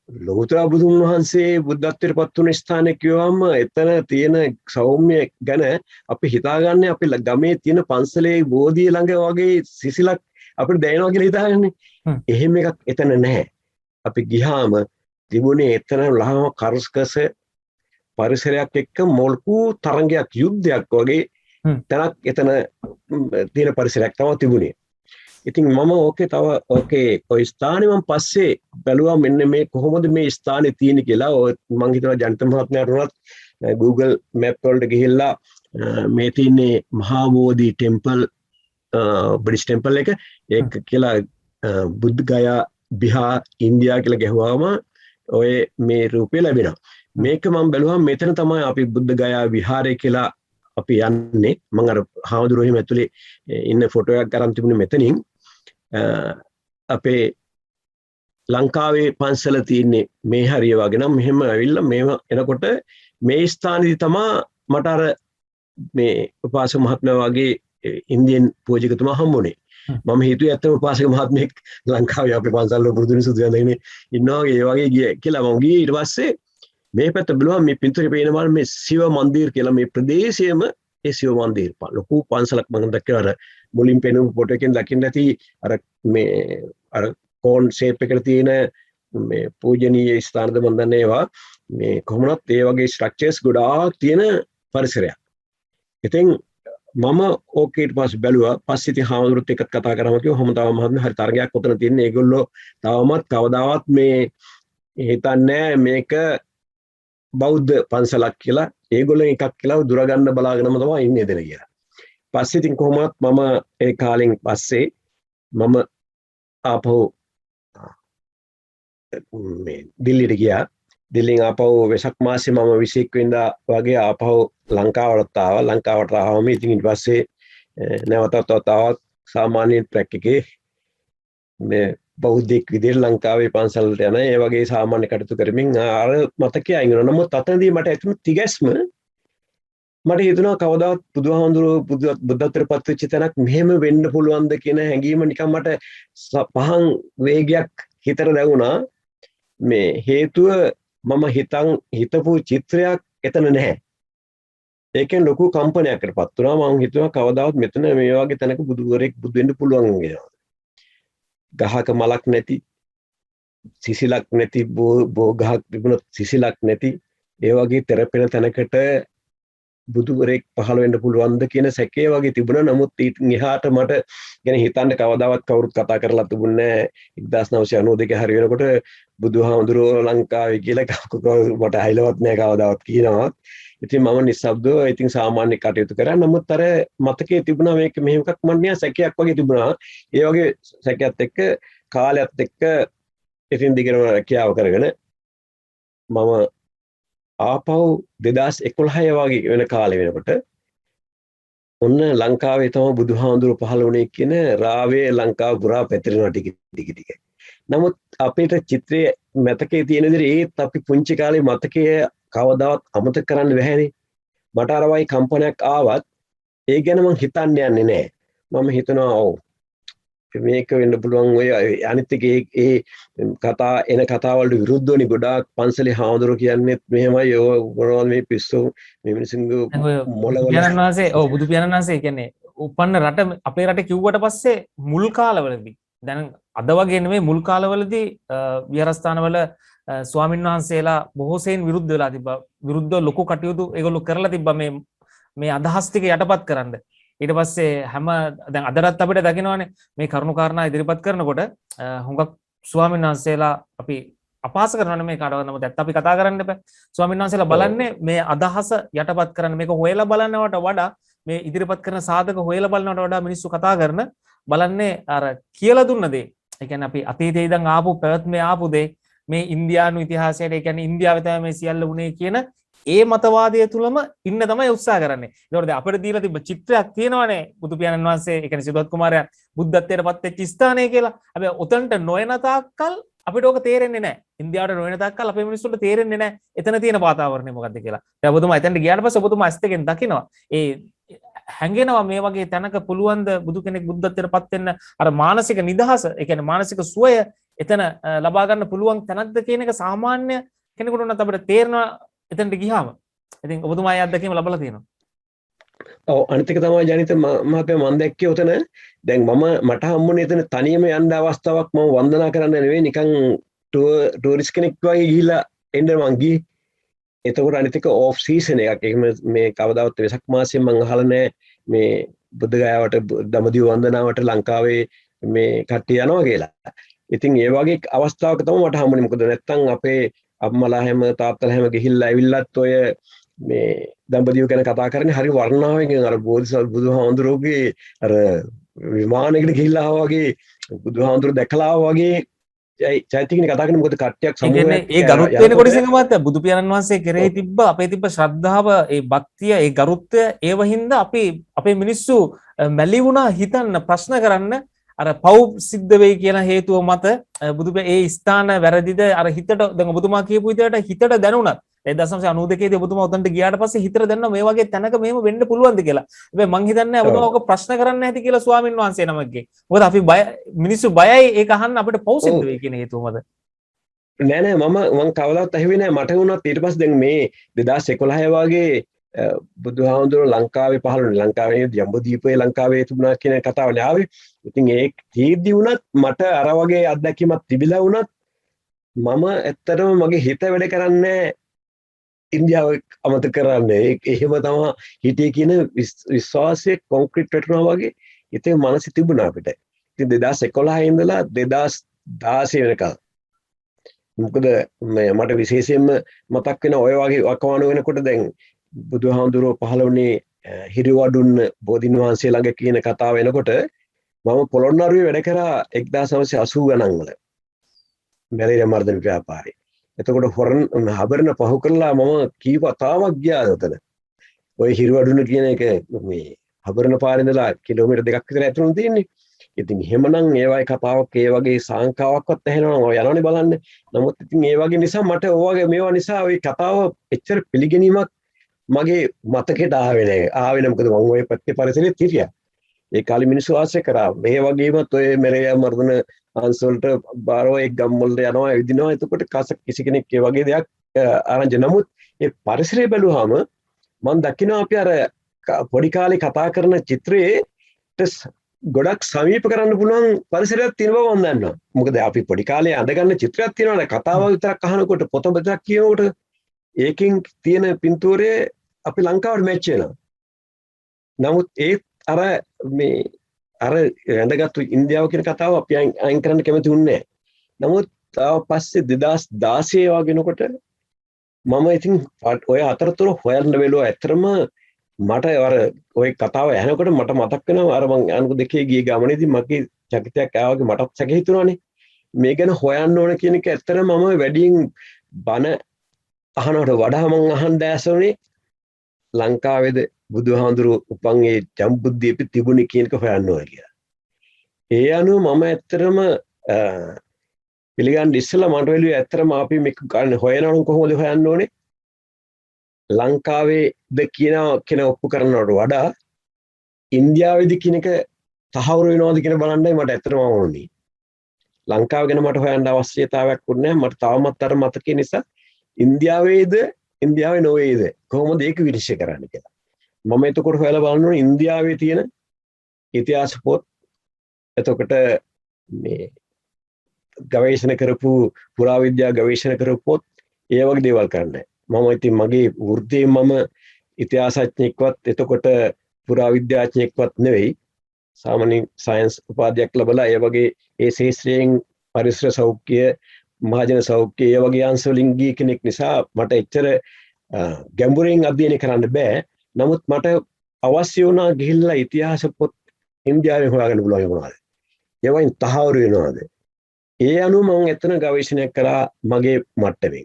ලෝතර බුදුන් වහන්සේ බුද්ධත්වයට පත් වුණ ස්ථානය කිව්වම එතන තියෙන සෞම්‍ය ගැන අපි හිතාගන්නේ අපි ගමේ තියෙන පන්සලේ බෝධිය ළඟ වගේ සිසිලක් අපිට දැනෙනවා කියලා හිතාගන්නේ. එහෙම එකක් එතන නැහැ. අපි ගියාම තිබුණේ එතන ලහම කර්ස්කස පරිසරයක් එක්ක මොල්කු තරංගයක් යුද්ධයක් වගේ තැනක් එතන තියෙන පරිසරයක් තමයි තිබුණේ. ඉතින් මම ඔය ස්ථානේ මම පස්සේ බැලුවා මෙන්න මේ කොහොමද මේ ස්ථානේ තියෙන්නේ කියලා. මම හිතනවා ජනිත මහත්මයාට උනත් Google map වලට ගිහිල්ලා මේ තියෙන්නේ Maha Bodhi temple British temple එක ඒක කියලා බුද්ධ ගයා බිහාර් ඉන්දියා කියලා ගැහුවාම ඔය මේ රූපය ලැබෙනවා. මේක මම බැලුවා මෙතන තමයි අපි බුද්ධ ගයා විහාරය කියලා අපි යන්නේ. මම අර හාමුදුරුවෝ හිම ඇතුලේ ඉන්න ෆොටෝ එකක් අරන් තිබුණේ මෙතනින්. අපේ ලංකාවේ පන්සල තියෙන්නේ මේ හරිය වගේ නම් මෙහෙම ඇවිල්ලා මේව එනකොට මේ ස්ථානයේදී තමයි මට අර මේ උපාසක මහත්මයා වගේ ඉන්දියන් පූජකතුමා හම්බුනේ. මම හිතුවේ ඇත්තම උපාසක මහත්මයෙක් ලංකාවේ අපේ පන්සල් වල පුරුදුනේ සුදු වෙනගෙන ඉන්නවා ඒ වගේ ගියේ කියලා මම ගියේ. ඊට පස්සේ මේ පැත්ත බලුවා මේ පින්තූරේ පේනවා මේ ශිව මන්දිර කියලා මේ ප්‍රදේශයේම ඒ ශිව මන්දිර ලොකු පන්සලක් මම දැක්කේ. අර මුලින් පෙනුම් ෆොටෝ එකෙන් දකින්න ඇති අර කෝන් ෂේප් එකට තියෙන මේ පූජනීය ස්ථානද මම දන්නේ ඒවා මේ කොහොමවත් ඒ වගේ ස්ට්‍රක්චර්ස් ගොඩාක් තියෙන පරිසරයක්. ඉතින් මම ඕකේ ඊට පස්සේ බැලුවා. පස්සේ ඉතින් හාමුදුරුවොත් එක්කත් කතා කරාම කිව්වා කොහොම තව මහත්මයා හරි තරගයක් උතන තියෙන්නේ. ඒගොල්ලෝ තවමත් කවදාවත් මේ හිතන්නේ මේක බෞද්ධ පන්සලක් කියලා. ඒගොල්ලෝ එකක් කියලා දුරගන්න බලාගෙනම තමයි ඉන්නේ එතන කියලා. පස්සේ ඉතින් කොහොමවත් මම ඒ කාලෙන් පස්සේ මම ආපහු මේ දිල්ලියට ගියා. දිල්ලියෙන් ආපහු වෙසක් මාසේ මම 21 වෙනිදා වගේ ආපහු ලංකාවට ආවා. ලංකාවට ආවම ඉතින් ඊට පස්සේ නැවතත් සාමාන්‍ය ට්‍රැක් එකේ මේ බෞද්ධික විදිහට ලංකාවේ පන්සලට යන ඒ වගේ සාමාන්‍ය කටයුතු කරමින් අර මතකයේ අයින් වෙනවා. නමුත් අතනදී මට ඇතුළු තිගැස්ම මට හිතුණා කවදාවත් බුදුහාමුදුරුවෝ බුද්ධත්වයට පත් වෙච්ච තැනක් මෙහෙම වෙන්න පුළුවන්ද කියන හැඟීම නිකන් මට පහන් වේගයක් හිතට දැනුණා. මේ හේතුව මම හිතපු චිත්‍රයක් එතන නැහැ. ඒකෙන් ලොකු කම්පනයකටපත් වුණා. මම හිතුවා කවදාවත් මෙතන මේ වගේ තැනක බුදුවරයෙක් බුදු වෙන්න පුළුවන් කියලා. ගහක මලක් නැති, සිසිලක් නැති, බෝ ගහක් තිබුණත් සිසිලක් නැති ඒ වගේ තෙරපෙන තැනකට බුදුවරයෙක් පහළ වෙන්න පුළුවන්ද කියන සැකේ වගේ තිබුණා. නමුත් ඊටින් එහාට මට ගැන හිතන්න කවදාවත් කවුරුත් කතා කරලා තිබුණේ නැහැ. 1992 හරි වෙනකොට බුදුහාමුදුරුවෝ ලංකාවේ කියලා මට අයිලවත් නැහැ කවදාවත් කියනවා. ඉතින් මම නිස්සබ්දව ඉතින් සාමාන්‍ය කටයුතු කරා. නමුත් අර මතකයේ තිබුණා මේක මෙහෙම එකක් මන්නේ සැකයක් වගේ තිබුණා. ඒ වගේ සැකයත් එක්ක කාලයත් එක්ක ඉතින් දිගටම රැකියාව කරගෙන මම ආපහු 2011 වගේ වෙන කාලේ වෙනකොට ඔන්න ලංකාවේ තමයි බුදුහාමුදුරුවෝ පහළ වුණේ කියන රාවේ ලංකාව පුරා පැතිරෙනවා ටික. නමුත් අපේට චිත්‍රයේ මතකයේ තියෙන විදිහට ඒත් අපි පුංචි කාලේ මතකයේ කවදාවත් අමතක කරන්න බැහැනේ. මට අර වගේ කම්පනයක් ආවත් ඒ ගැන මම හිතන්න යන්නේ නැහැ. මම හිතනවා මේක වෙන්න පුළුවන්. ඔය අනිත් එක ඒ කතා වලට විරුද්ධවනේ ගොඩාක් පන්සලේ හාමුදුරුවෝ කියන්නේත් මෙහෙමයි මොනවද මේ පිස්සු මේ මිනිස්සුන්ගේ මොළවල පියාණන්වහන්සේ බුදු පියාණන්වහන්සේ කියන්නේ උපන්න රට අපේ රටේ කිව්වට පස්සේ මුල් කාලවලදී දැන් අද වගේ නෙමෙයි මුල් කාලවලදී විහාරස්ථානවල ස්වාමීන් වහන්සේලා බොහෝ සෙයින් විරුද්ධ වෙලා තිබ්බා. විරුද්ධ ලොකු කටයුතු ඒගොල්ලෝ කරලා තිබ්බා මේ අදහස් ටික යටපත් කරන්න. ඊට පස්සේ දැන් අදටත් අපිට දකිනවානේ මේ කරුණු කාරණා ඉදිරිපත් කරනකොට හුඟක් ස්වාමීන් වහන්සේලා අපි අපහාස කරනවානේ මේ කාටවත්. නමුත් ඇත්ත අපි කතා කරන්න එපා. ස්වාමීන් වහන්සේලා බලන්නේ මේ අදහස යටපත් කරන්න, මේක හොයලා බලනවට වඩා මේ ඉදිරිපත් කරන සාධක හොයලා බලනවට වඩා මිනිස්සු කතා කරන බලන්නේ අර කියලා දුන්න දේ. ඒ කියන්නේ අපි අතීතයේ ඉඳන් ආපු පැවැත්මේ ආපු දේ මේ ඉන්දියානු ඉතිහාසයට, ඒ කියන්නේ ඉන්දියාවේ තමයි මේ සියල්ල වුණේ කියන ඒ මතවාදය තුලම ඉන්න තමයි උත්සාහ කරන්නේ. ඒකෝට දැන් අපිට දීලා තිබ්බ චිත්‍රයක් තියෙනවානේ බුදු පියාණන් වහන්සේ ඒ කියන්නේ සිද්ධාර්ථ කුමාරයා බුද්ධත්වයට පත් වෙච්ච ස්ථානය කියලා. හැබැයි උතන්ට නොයන තාක්කල් අපිට ඕක තේරෙන්නේ නැහැ. ඉන්දියාවට නොයන තාක්කල් අපේ මිනිස්සුන්ට තේරෙන්නේ නැහැ. එතන තියෙන වාතාවරණය මොකද්ද කියලා. දැන් ඔබතුමා එතනට ගියාට පස්සේ ඔබතුමා ඇස් දෙකෙන් දකිනවා. ඒ හැංගෙනවා මේ වගේ තැනක පුළුවන් ද බුදු කෙනෙක් බුද්ධත්වයට පත් වෙන්න අර මානසික නිදහස, ඒ කියන්නේ මානසික සුවය එතන ලබා ගන්න පුළුවන් තැනක්ද කියන එක සාමාන්‍ය කෙනෙකුට උනත් අපිට තේරෙනවා එතනට ගියාම. ඉතින් ඔබතුමා ඒ අත්දැකීම ලබලා තියෙනවා. ඔව් අනිත් එක තමයි ජනිත මහත්මයා මම දැක්කේ උතන දැන් මට හම්බුනේ එතන තනියම යන්න අවස්ථාවක් මම වන්දනා කරන්න නෙවෙයි නිකන් ටූරිස්ට් කෙනෙක් වගේ ගිහිල්ලා එන්න මං ගියේ. එතකොට අනිත් එක ඕෆ් සීසන් එකක්. එහෙම මේ කවදාවත් වෙසක් මාසයෙන් මං අහලා නැහැ මේ බුද්ධගයාවට දඹදිව වන්දනාවට ලංකාවේ මේ කට්ටිය යනවා කියලා. ඉතින් ඒ වගේ අවස්ථාවක තමයි මට හම්බුනේ. මොකද නැත්තම් අපේ අම්මලා හැම තාත්තලා හැම ගිහිල්ලා ඇවිල්ලත් ඔය මේ දඹදිව ගැන කතා කරන්නේ හරි වර්ණාවෙන් අර බෝධිසත්ව බුදුහාමුදුරුවෝගේ අර විමානයකට ගිහිල්ලා ආවා වගේ බුදුහාමුදුරුවෝ දැකලා වගේ චෛත්‍යකින් කතා කරන්නේ. මොකද කට්ටියක් සමූහයක් ඒ ගරුත්වයෙන් කොටසින් මාත් බුදු පියාණන් වහන්සේ කෙරෙහි තිබ්බ අපේ තිබ්බ ශ්‍රද්ධාව, ඒ භක්තිය, ඒ ගරුත්වය ඒව හින්දා අපේ මිනිස්සු මැලි වුණා හිතන්න ප්‍රශ්න කරන්න අර පව් සිද්ධ වෙයි කියන හේතුව මත ඒ ස්ථාන වැරදිද අර හිතට දැන් ඔබතුමා කියපු විදිහට හිතට දැනුණත් 1992 දී ඔබතුමා උතන්ට ගියාට පස්සේ හිතට දැනෙනවා මේ වගේ තැනක මෙහෙම වෙන්න පුළුවන්ද කියලා. හැබැයි මං හිතන්නේ ඔබතුමා ඔක ප්‍රශ්න කරන්න නැති කියලා ස්වාමින් වහන්සේ නමක්ගේ. මොකද අපි මිනිස්සු බයයි ඒක අහන්න අපිට පව් සිද්ධ වෙයි කියන හේතුව මත. නෑ මම කවදාවත් ඇහුවේ නෑ. මට වුණත් ඊට පස්සේ දැන් මේ 2011 වගේ බුදුහාමුදුරුවෝ ලංකාවේ පහළ වුණේ. ලංකාවේ ජම්බුදීපයේ ලංකාවේ තිබුණා කියන කතාවනේ ආවේ. ඉතින් ඒ තීර්දි වුණත් මට අර වගේ අත්දැකීමක් තිබිලා වුණත් මම ඇත්තටම මගේ හිත වැඩ කරන්නේ ඉන්දියාව අමතක කරන්නේ. එහෙම තමයි හිතේ කියන විශ්වාසයේ කොන්ක්‍රීට් වැටුණා වගේ හිතේ මනස තිබුණා අපිට. ඉතින් 2011 ඉඳලා 2016 වෙනකල් මොකද මට විශේෂයෙන්ම මතක් වෙන ඔය වගේ වකවානු වෙනකොට දැන් බුදුහාමුදුරුවෝ පහළ වුණේ හිරිවඩුන්න බෝධින් වහන්සේ ළඟ කියන කතාව වෙනකොට මම පොළොන්නරුවේ වැඩ කරා 1980 ගණන් වල මැලේරියා මර්ධන ව්‍යාපාරේ. එතකොට හොරන් හබරන පහු කරලා මම කීප වතාවක් ගියා උතන. ඔය හිරිවඩුන්න කියන එක මේ හබරන පාරේ ඉඳලා කිලෝමීටර් 2ක් විතර ඇතුළේ තියෙන්නේ. ඉතින් එහෙමනම් ඒ වගේ කතාවක් ඒ වගේ සාංකාවක්වත් ඇහෙනවා ඔය යනවනේ බලන්න. නමුත් ඉතින් ඒ වගේ නිසා මට ඔයගේ මේවා නිසා ওই කතාව එච්චර පිළිගැනීමක් මගේ මතකෙට ආවේ නැහැ. ආවේ නැහැ මොකද මම ওই පැත්තේ පරිසරෙත් හිටියා. ඒ කාලේ මිනිස්සු ආශ්‍රය කරා. මේ වගේමත් ඔය මෙරේ මර්ධන අංශවලට බාරව එක් ගම් වලට යනවා එදිනවා. එතකොට කිසි කෙනෙක් ඒ වගේ දෙයක් ආරංචි. නමුත් ඒ පරිසරය බැලුවාම මම දකිනවා අපි අර පොඩි කාලේ කතා කරන චිත්‍රයේ ගොඩක් සමීප කරන්න පුළුවන් පරිසරයක් තියෙන බව මම දන්නවා. මොකද අපි පොඩි කාලේ අඳගන්න චිත්‍රයක් තියෙනවානේ. කතාව විතරක් අහනකොට පොත විතරක් කියනකොට ඒකෙන් තියෙන පින්තූරයේ අපි ලංකාවට මැච් වෙනවා. නමුත් ඒ අර මේ අර රැඳගත්තු ඉන්දියාව කියන කතාව අපි අයින් කරන්න කැමති වුණේ නැහැ. නමුත් තාම පස්සේ 2016 වගේනකොට මම ඉතින් ඔය අතරතුර හොයන්න බැලුවා. ඇත්තටම මට අර ඔය කතාව ඇහෙනකොට මට මතක් වෙනවා අර මං අනුක දෙකේ ගිය ගමනේදී මගේ චකිතයක් ආවගේ මටත් සැක හිතුණානේ. මේ ගැන හොයන්න ඕන කියන එක ඇත්තටම මම වැඩියෙන් බන අහනවට වඩා මං අහන්න දැසුනේ ලංකාවේද බුදුහාඳුරු උපන් ඒ ජම්බුද්දීපේ තිබුණේ කියන එක හොයන්න ඕන කියලා. ඒ අනුව මම ඇත්තටම පිළිගන්න ඉස්සෙල්ලා මට වෙලුවේ ඇත්තටම අපි මේක ගන්න හොයනවනම් කොහොමද හොයන්න ඕනේ? ලංකාවේද කියන ඔප්පු කරනවට වඩා ඉන්දියාවේද කියන එක තහවුරු වෙනවද කියන බලන්නයි මට ඇත්තටම ඕනේ. ලංකාව ගැන මට හොයන්න අවශ්‍යතාවයක් වුණේ නැහැ. මට තාමත් අර මතකේ නිසා ඉන්දියාවේද ඉන්දියාවේ නොවේද කොහොමද ඒක විනිශ්චය කරන්න කියලා. මම එතකොට හොයලා බලනවා ඉන්දියාවේ තියෙන ඉතිහාස පොත් එතකොට මේ ගවේෂණ කරපු පුරාවිද්‍යා ගවේෂණ කරපු පොත් ඒ වගේ දේවල් කරන්න. මම ඉතින් මගේ වෘත්තියෙන් මම ඉතිහාසඥයෙක්වත් එතකොට පුරාවිද්‍යාඥයෙක්වත් නෙවෙයි. සාමාන්‍ය සයන්ස් උපාධියක් ලැබලා ඒ වගේ ඒ ශාස්ත්‍රයෙන් පරිසර සෞඛ්‍ය මහජන සෞඛ්‍ය ඒ වගේ අංශ වලින් ගිය කෙනෙක් නිසා මට එච්චර ගැඹුරින් අධ්‍යයනය කරන්න බෑ. නමුත් මට අවශ්‍ය වුණා ගිහිල්ලා ඉතිහාස පොත් ඉන්දියාවේ හොයාගන්න පුළුවන් වුණාද? ඒවයින් තහවුරු වෙනවාද? ඒ අනුව මම එතන ගවේෂණයක් කරා මගේ මට්ටමේ.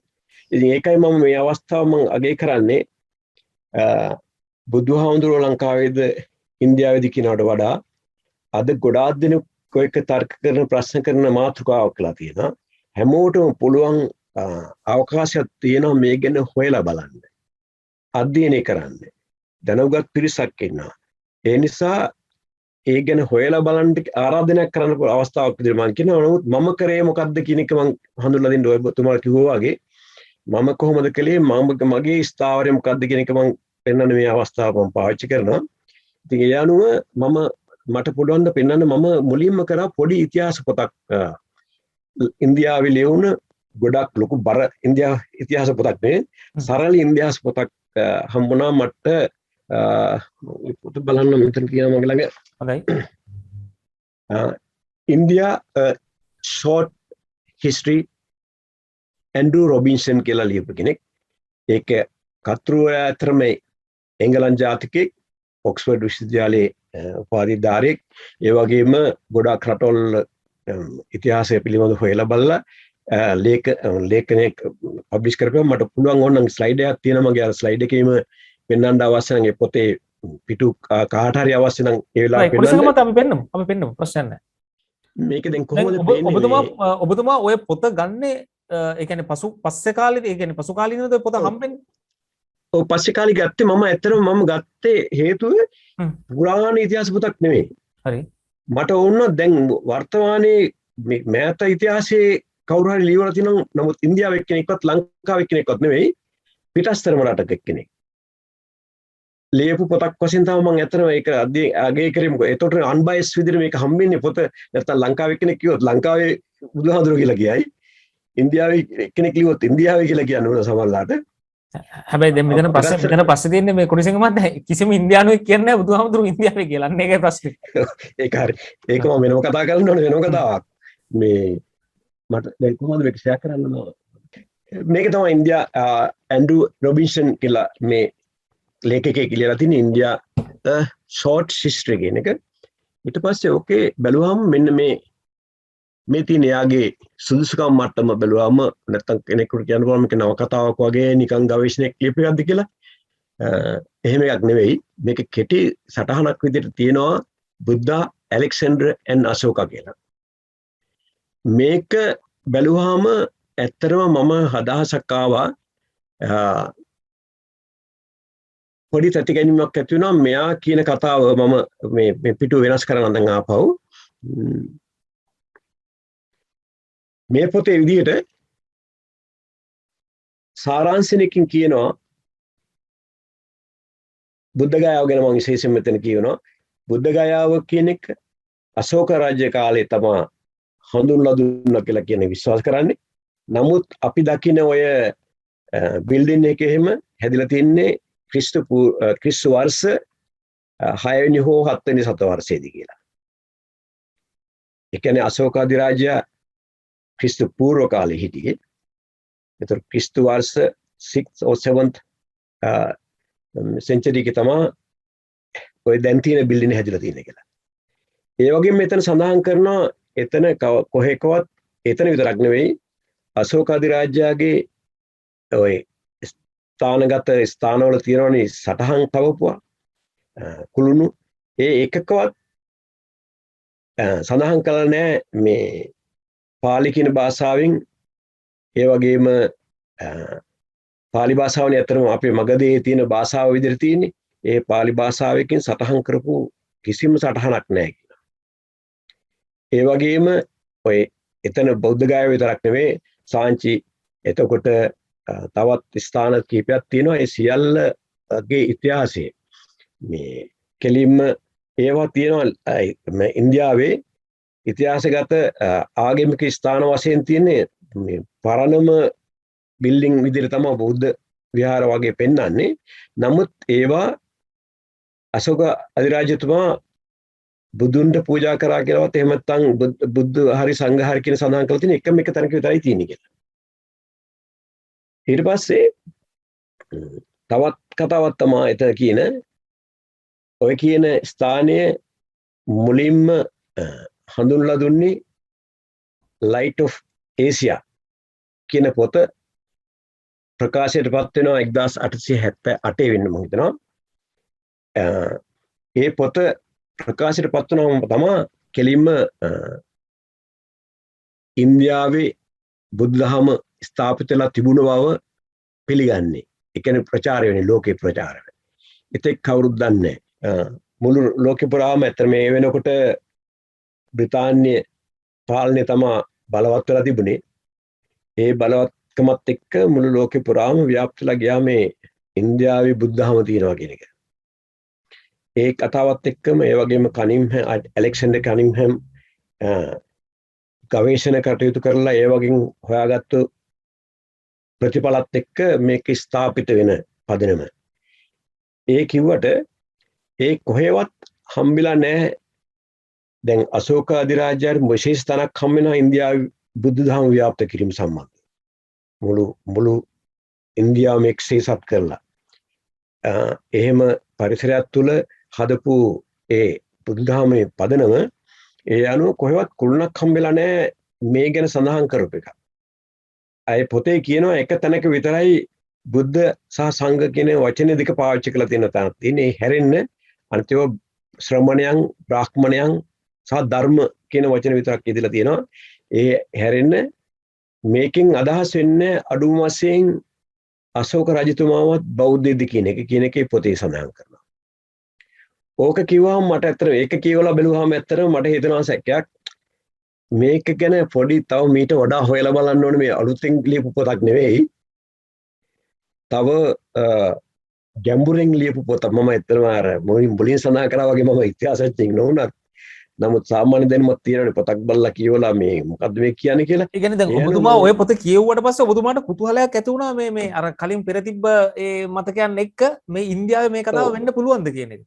ඉතින් ඒකයි මම මේ අවස්ථාව මම අගය කරන්නේ බුදුහාමුදුරුවෝ ලංකාවේද ඉන්දියාවේද කියනවට වඩා අද ගොඩාක් දෙනෙක් එක්ක තර්ක කරන ප්‍රශ්න කරන මාතෘකාවක් කළා තියෙනවා. හැමෝටම පුළුවන් අවකාශයක් තියෙනවා මේ ගැන හොයලා බලන්න. අධ්‍යයනය කරන්න. දැනුගත් පිරිසක් ඉන්නවා. ඒ නිසා ඒ ගැන හොයලා බලන්න ආරාධනයක් කරන්න අවස්ථාවක් විදිහට මම කියනවා. නමුත් මම කරේ මොකද්ද කියන එක මම හඳුන්වලා දෙන්න ඔබතුමාලා කිව්වා වගේ මම කොහොමද කළේ මගේ ස්ථාවරය මොකද්ද කියන එක මම පෙන්වන්න මේ අවස්ථාව මම පාවිච්චි කරනවා. ඉතින් ඒ අනුව මට පුළුවන් ද පෙන්වන්න මම මුලින්ම කරා පොඩි ඉතිහාස පොතක් ඉන්දියාවේ ලියවුන ගොඩක් ලොකු බර ඉතිහාස පොතක් නේ සරල ඉතිහාස පොතක් හම්බුණා මට පොත බලන්න මෙතන තියෙනවා මගේ ළඟ. හොඳයි. India a short history Andrew Robinson කියලා ලියපු කෙනෙක්. ඒක කතෘ අතරම එංගලන්ත ජාතිකයෙක් ඔක්ස්ෆර්ඩ් විශ්වවිද්‍යාලයේ උපාධිධාරියෙක්. ඒ වගේම ගොඩාක් රටවල් ඉතිහාසය පිළිබඳව හොයලා බලලා ලේඛනයක් පබ්ලිෂ් කරපුවා. මට පුළුවන් ඕනනම් ස්ලයිඩ් එකක් තියෙනවා මගේ අර ස්ලයිඩ් එකේම පෙන්වන්න අවශ්‍ය නම් ඒ පොතේ පිටු කාට හරි අවශ්‍ය නම් ඒ වෙලාවට පෙන්වන්න. අපි පෙන්නමු ප්‍රශ්න නැහැ. මේක දැන් කොහොමද පෙන්නේ? ඔබතුමා ඔය පොත ගන්නේ ඒ කියන්නේ පස්සේ කාලේ ඒ කියන්නේ පසු කාලිනද ඔය පොත හම්බෙන්නේ? ඔව් පස්සේ කාලේ ගත්තේ මම ඇත්තටම මම ගත්තේ හේතුව පුරාණ ඉතිහාස පොතක් නෙමෙයි. හරි. මට ඕන දැන් වර්තමානයේ මේ මෑත ඉතිහාසයේ කවුරු හරි ලියවලා තිනවා නමුත් ඉන්දියාවේ කෙනෙක්වත් ලංකාවේ කෙනෙක්වත් නෙමෙයි පිටස්තරම රටක එක්කෙනෙක්. ලියපු පොතක් වශයෙන් තමයි මම ඇත්තටම ඒක අගය කරේ. මොකද ඒතකොට අන්බයස් විදිහට මේක හම්බෙන්නේ පොත නැත්තම් ලංකාවේ කෙනෙක් කිව්වොත් ලංකාවේ බුදුහාමුදුරුවෝ කියලා කියයි. ඉන්දියාවේ කෙනෙක් ලියුවොත් ඉන්දියාවේ කියලා කියන්න ඕන සමහරලාට. හැබැයි දැන් මෙතන පස්සේ තියෙන්නේ මේ කුණිසිංහ මහත්තයා කිසිම ඉන්දියානුවෙක් කියන්නේ නැහැ බුදුහාමුදුරුවෝ ඉන්දියාවේ කියලා. අන්න ඒකයි ප්‍රශ්නේ. ඒක හරි. ඒක මම වෙනම කතා කරන්න ඕනේ වෙනම කතාවක්. මේ මට දැන් කොහොමද මේක ෂෙයා කරන්න ඕන? මේක තමයි ඉන්දියා ඇන්ඩ්‍රූ රොබින්සන් කියලා මේ ලේඛකයෙක් කියලා තියෙන ඉන්දියා ෂෝට් හිස්ටරි කියන එක. ඊට පස්සේ ඕකේ බැලුවාම මෙන්න මේ තියෙන යාගේ සුදුසුකම් මට්ටම බැලුවාම නැත්තම් කෙනෙකුට කියන්න පුළුවන් මේක නව කතාවක් වගේ නිකන් ගවේෂණයක් ලියපු එකක්ද කියලා. එහෙම එකක් නෙවෙයි. මේක කෙටි සටහනක් විදිහට තියෙනවා බුද්ධා ඇලෙක්සැන්ඩර් ඇන් අශෝකා කියලා. මේක බැලුවාම ඇත්තටම මම අදහසක් ආවා පොඩි තැතිගැනීමක් ඇති වුණා මෙයා කියන කතාව මම මේ පිටු වෙනස් කරන්න දැන් ආපහු මේ පොතේ විදිහට සාරාංශණයකින් කියනවා බුද්ධ ගයාව ගැන මම විශේෂයෙන් මෙතන කියනවා බුද්ධ ගයාව කියන එක අශෝක රාජ්‍ය කාලේ තමයි හඳුන්වලා දුන්නා කියලා කියන විශ්වාස කරන්නේ. නමුත් අපි දකින ඔය බිල්ඩින් එකේ එහෙම හැදිලා තින්නේ ක්‍රිස්තු වර්ෂ 6 වෙනි හෝ 7 වෙනි සතවර්ෂයේදී කියලා. ඒ කියන්නේ අශෝක අධිරාජ්‍යයා ක්‍රිස්තු පූර්ව කාලේ හිටියේ. ඒතර ක්‍රිස්තු වර්ෂ 6th or 7th century එකේ තමයි ඔය දැන් තියෙන බිල්ඩින් හැදිලා තියෙන්නේ කියලා. ඒ වගේම මෙතන සඳහන් කරනවා එතන කොහෙකවත් එතන විතරක් නෙවෙයි අශෝක අධිරාජ්‍යයාගේ ඔය ස්ථානගත ස්ථානවල තියෙනවනේ සටහන් තවපුවා කුළුණු ඒ එකකවත් සඳහන් කළා නෑ මේ පාලි කියන භාෂාවෙන් ඒ වගේම පාලි භාෂාවනේ අතරම අපේ මගධයේ තියෙන භාෂාව විදිහට තියෙන්නේ ඒ පාලි භාෂාවකින් සටහන් කරපු කිසිම සටහනක් නෑ කියලා. ඒ වගේම ඔය එතන බෞද්ධ ගායව විතරක් නෙවෙයි සාංචි එතකොට තවත් ස්ථාන කීපයක් තියෙනවා ඒ සියල්ලගේ ඉතිහාසය මේ කෙලින්ම ඒවා තියෙනවා ඉන්දියාවේ ඉතිහාසගත ආගමික ස්ථාන වශයෙන් තියෙන්නේ මේ පරණම බිල්ඩින් විදිහට තමයි බෞද්ධ විහාර වගේ පෙන්වන්නේ. නමුත් ඒවා අශෝක අධිරාජ්‍යතුමා බුදුන්ට පූජා කරා කියලාවත් එහෙම නැත්නම් බුද්ධ හරි සංඝ හරි කියන සඳහන් කරලා තියෙන එකම එක තැනක විතරයි තියෙන්නේ කියලා. ඊට පස්සේ තවත් කතාවක් තමයි එතන කියන ඔය කියන ස්ථානයේ මුලින්ම හඳුන්වලා දුන්නේ ලයිට් ඔෆ් ඒසියා කියන පොත ප්‍රකාශයට පත් වෙනවා 1878 වෙන්න මම හිතනවා. ඒ පොත ප්‍රකාශයට පත් වුණාම තමයි කෙලින්ම ඉන්දියාවේ බුද්ධ ධර්ම ස්ථාපිත වෙලා තිබුණ බව පිළිගන්නේ. ඒ කියන්නේ ප්‍රචාරය වෙන්නේ ලෝකේ ප්‍රචාරය. ඒතෙක් කවුරුත් දන්නේ නැහැ. මුළු ලෝකේ පුරාම ඇත්තට මේ වෙනකොට බ්‍රිතාන්‍ය පාලනය තමයි බලවත් වෙලා තිබුණේ. ඒ බලවත්කමත් එක්ක මුළු ලෝකේ පුරාම ව්‍යාප්තලා ගියා මේ ඉන්දියාවේ බුද්ධ ධර්ම තියෙනවා කියන එක. ඒ කතාවත් එක්කම ඒ වගේම ඇලෙක්සැන්ඩර් කනින්හම් ගවේෂණ කටයුතු කරලා ඒ වගේ හොයාගත්තු ප්‍රතිඵලත් එක්ක මේක ස්ථාපිත වෙන පදනම. ඒ කිව්වට ඒ කොහෙවත් හම්බෙලා නැහැ. දැන් අශෝක අධිරාජ්‍යයට විශේෂ තැනක් හම් වෙනවා ඉන්දියාවේ බුද්ධ ධර්ම ව්‍යාප්ත කිරීම සම්බන්ධ. මුළු ඉන්දියාවම එක්සේසත් කරලා. එහෙම පරිසරයක් තුළ හදපු ඒ බුද්ධ ධර්මයේ පදනම ඒ අනුව කොහෙවත් කුළුණක් හම්බෙලා නැහැ මේ ගැන සඳහන් කරපු එක. අය පොතේ කියනවා එක තැනක විතරයි බුද්ධ සහ සංඝ කියන වචන දෙක පාවිච්චි කරලා තියෙන තැනක් තියෙන. ඒ හැරෙන්න අනිතව ශ්‍රමණයන්, බ්‍රාහ්මණයන් සහ ධර්ම කියන වචන විතරක් ඉදලා තියෙනවා. ඒ හැරෙන්න මේකෙන් අදහස් වෙන්නේ අඩුම වශයෙන් අශෝක රජතුමාවත් බෞද්ධයද කියන එකේ පොතේ සඳහන් කරනවා. ඕක කිව්වම මට ඇත්තට ඒක කියවලා බැලුවාම ඇත්තටම මට හිතෙනවා සැකයක් මේක ගැන පොඩි තව මීට වඩා හොයලා බලන්න ඕනේ. මේ අලුතෙන් ලියපු පොතක් නෙවෙයි. තව ගැඹුරින් ලියපු පොතක්. මම ඇත්තටම අර මුලින් සඳහන් කරා වගේ මම ඉතිහාසඥයෙක් නොවුණත් නමුත් සාමාන්‍ය දැනුමක් තියෙනනේ පොතක් බලලා කියවලා මේ මොකද්ද මේ කියන්නේ කියලා. ඒ කියන්නේ දැන් ඔබතුමා ඔය පොත කියවුවට පස්සේ ඔබතුමාට කුතුහලයක් ඇති වුණා මේ අර කලින් පෙර තිබ්බ ඒ මතකයන් එක්ක මේ ඉන්දියාවේ මේ කතාව වෙන්න පුළුවන්ද කියන එක.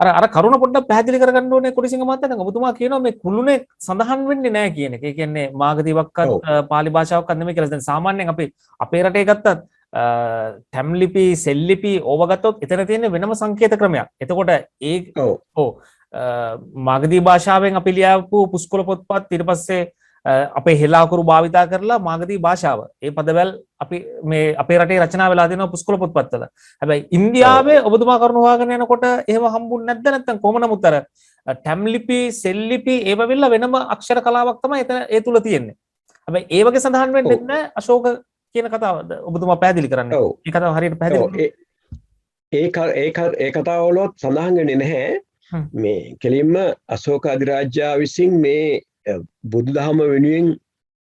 අර කරුණ පොඩ්ඩක් පැහැදිලි කරගන්න ඕනේ කොටිසිංහ මහත්තයා. දැන් ඔබතුමා කියනවා මේ කුළුණේ සඳහන් වෙන්නේ නැහැ කියන එක. ඒ කියන්නේ මාගධීවක්වත් පාලි භාෂාවක්වත් නෙමෙයි කියලා. දැන් සාමාන්‍යයෙන් අපේ රටේ ගත්තත් තැම්ලිපි සෙල්ලිපි ඕව ගත්තොත් එතන තියෙන වෙනම සංකේත ක්‍රමයක්. එතකොට මාගධී භාෂාවෙන් අපි ලියපු පුස්කොළ පොත්පත් ඊට පස්සේ අපේ හෙළාකුරු භාවිතා කරලා මාගධී භාෂාව ඒ පදවැල් අපි මේ අපේ රටේ රචනා වෙලා තියෙනවා පුස්කොළ පොත්පත්වල. හැබැයි ඉන්දියාවේ ඔබතුමා කරුණු හොයාගෙන යනකොට එහෙම හම්බුන්නේ නැද්ද? නැත්නම් කොහොම නමුත් අර ටැම්ලිපි සෙල්ලිපි ඒව වෙලා වෙනම අක්ෂර කලාවක් තමයි එතන ඒ තුල තියෙන්නේ. හැබැයි ඒ වගේ සඳහන් වෙන්නේ නැහැ අශෝක කියන කතාව. ඔබතුමා පැහැදිලි කරන්න. මේ කතාව හරියට පැහැදිලි. ඒ කතාව වලත් සඳහන් වෙන්නේ නැහැ. මේ කෙලින්ම අශෝක අධිරාජ්‍යයා විසින් මේ බුදු දහම වෙනුවෙන්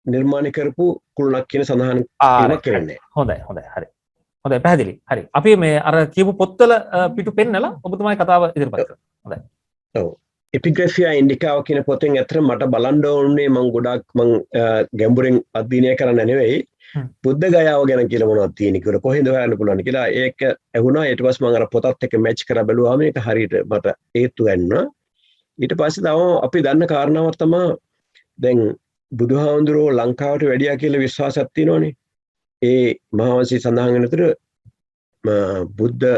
නිර්මාණය කරපු කුළුණක් කියන සඳහන් වීමක් කරන්නේ. හොඳයි හරි. හොඳයි පැහැදිලි. හරි. අපි මේ අර කියපු පොත්වල පිටු පෙන්නලා ඔබතුමායි කතාව ඉදිරිපත් කරමු. හොඳයි. ඔව්. එපිග්‍රැෆියා ඉන්ඩිකාව කියන පොතෙන් ඇත්තට මට බලන්න ඕනේ මම ගොඩක් ගැඹුරින් අධ්‍යයනය කරන්න නෙවෙයි. බුද්ධ ගයාව ගැන කියලා මොනවද තියෙන්නේ කියලා කොහෙන්ද හොයන්න පුළුවන් කියලා ඒක ඇහුණා. ඊට පස්සේ මම අර පොතත් එක්ක මැච් කරලා බැලුවාම ඒක හරියට මට හේතු ගන්නවා. ඊට පස්සේ තව අපි දන්න කාරණාවක් තමයි දැන් බුදුහාමුදුරුවෝ ලංකාවට වැඩියා කියලා විශ්වාසයක් තියෙනවනේ. ඒ මහාවංශයේ සඳහන් වෙන විතර බුද්ධ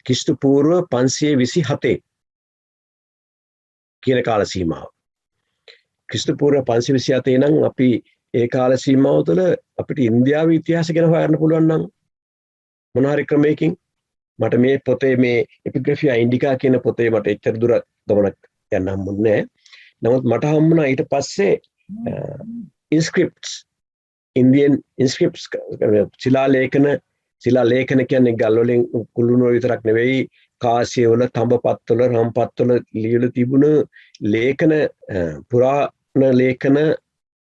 ක්‍රිස්තු පූර්ව 527 කියන කාල සීමාව. ක්‍රිස්තු පූර්ව 527 නම් අපි ඒ කාල සීමාව තුළ අපිට ඉන්දියාවේ ඉතිහාසය ගැන හොයන්න පුළුවන් නම් මොන හරි ක්‍රමයකින් මට මේ පොතේ මේ එපිග්‍රැෆියා ඉන්ඩිකා කියන පොතේ මට එච්චර දුර ගමනක් යන්න හම්බුනේ නැහැ. නමුත් මට හම්බුණා ඊට පස්සේ ඉන්ස්ක්‍රිප්ට්ස් ඉන්දියන් ඉන්ස්ක්‍රිප්ට්ස් ශිලා ලේඛන කියන්නේ ගල් වලින් කුළුණු විතරක් නෙවෙයි කාසියවල තඹපත්වල රම්පත්වල ලියලා තිබුණ ලේඛන පුරාණ ලේඛන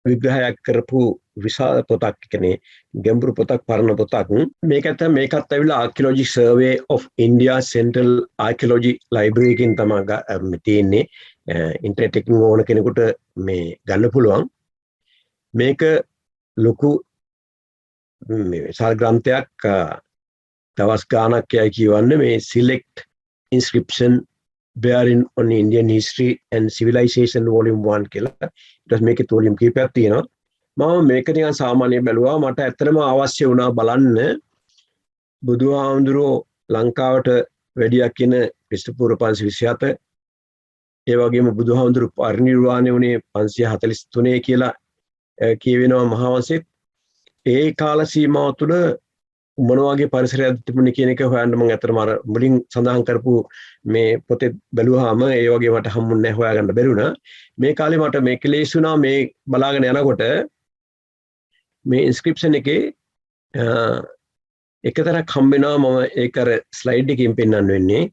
විග්‍රහයක් කරපු විශාල පොතක් කියන්නේ ගැඹුරු පොතක් පරණ පොතක්. මේකත් ඇවිල්ලා archaeology survey of India central archaeology library එකකින් තමයි තියෙන්නේ. ඉන්ටර්නෙට් එකකින් ඕන කෙනෙකුට මේ ගන්න පුළුවන්. මේක ලොකු විශාල ග්‍රන්ථයක්. දවස් ගානක් යයි කියවන්නේ මේ select inscription bearing on Indian history and civilization volume 1 කියලා. ඊට පස්සේ මේකේ volume කීපයක් තියෙනවා. මම මේක නිකන් සාමාන්‍ය බැලුවා. මට ඇත්තටම අවශ්‍ය වුණා බලන්න බුදුහාමුදුරුවෝ ලංකාවට වැඩියා කියන ක්‍රිස්තු පූර්ව 527 ඒ වගේම බුදුහාමුදුරුවෝ පරිනිර්වාණය වුණේ 543 කියලා කියවෙනවා මහාවංශෙත්. ඒ කාල සීමාව තුළ මොන වගේ පරිසරයක් තිබුණේ කියන එක හොයන්න මම අතරම අර මුලින් සඳහන් කරපු මේ පොතේ බැලුවාම ඒ වගේ මට හම්බුන්නේ නැහැ, හොයාගන්න බැරි වුණා. මේ කාලේ මට මේ කෙලෙස් වුණා මේ බලාගෙන යනකොට මේ ඉන්ස්ක්‍රිප්ෂන් එකේ එකතරක් හම්බ වෙනවා. මම ඒක අර ස්ලයිඩ් එකකින් පෙන්වන්න වෙන්නේ.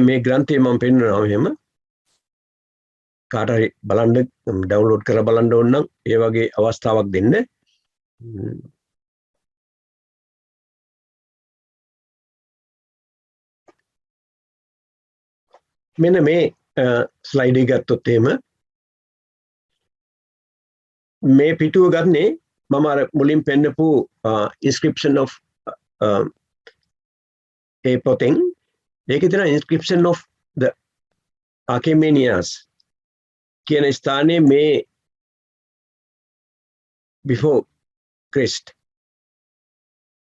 මේ ග්‍රන්ථය මම පෙන්වනවා මෙහෙම. කාට හරි බලන්න ඩවුන්ලෝඩ් කරලා බලන්න ඕන නම් ඒ වගේ අවස්ථාවක් දෙන්න. මෙන්න මේ ස්ලයිඩ් එක ගත්තොත් එහෙම මේ පිටුව ගන්නේ මම අර මුලින් පෙන්නපු inscription of ඒ පොතෙන්. ඒකේ තියෙන inscription of the Achaemenians කියන ස්ථානයේ මේ before Christ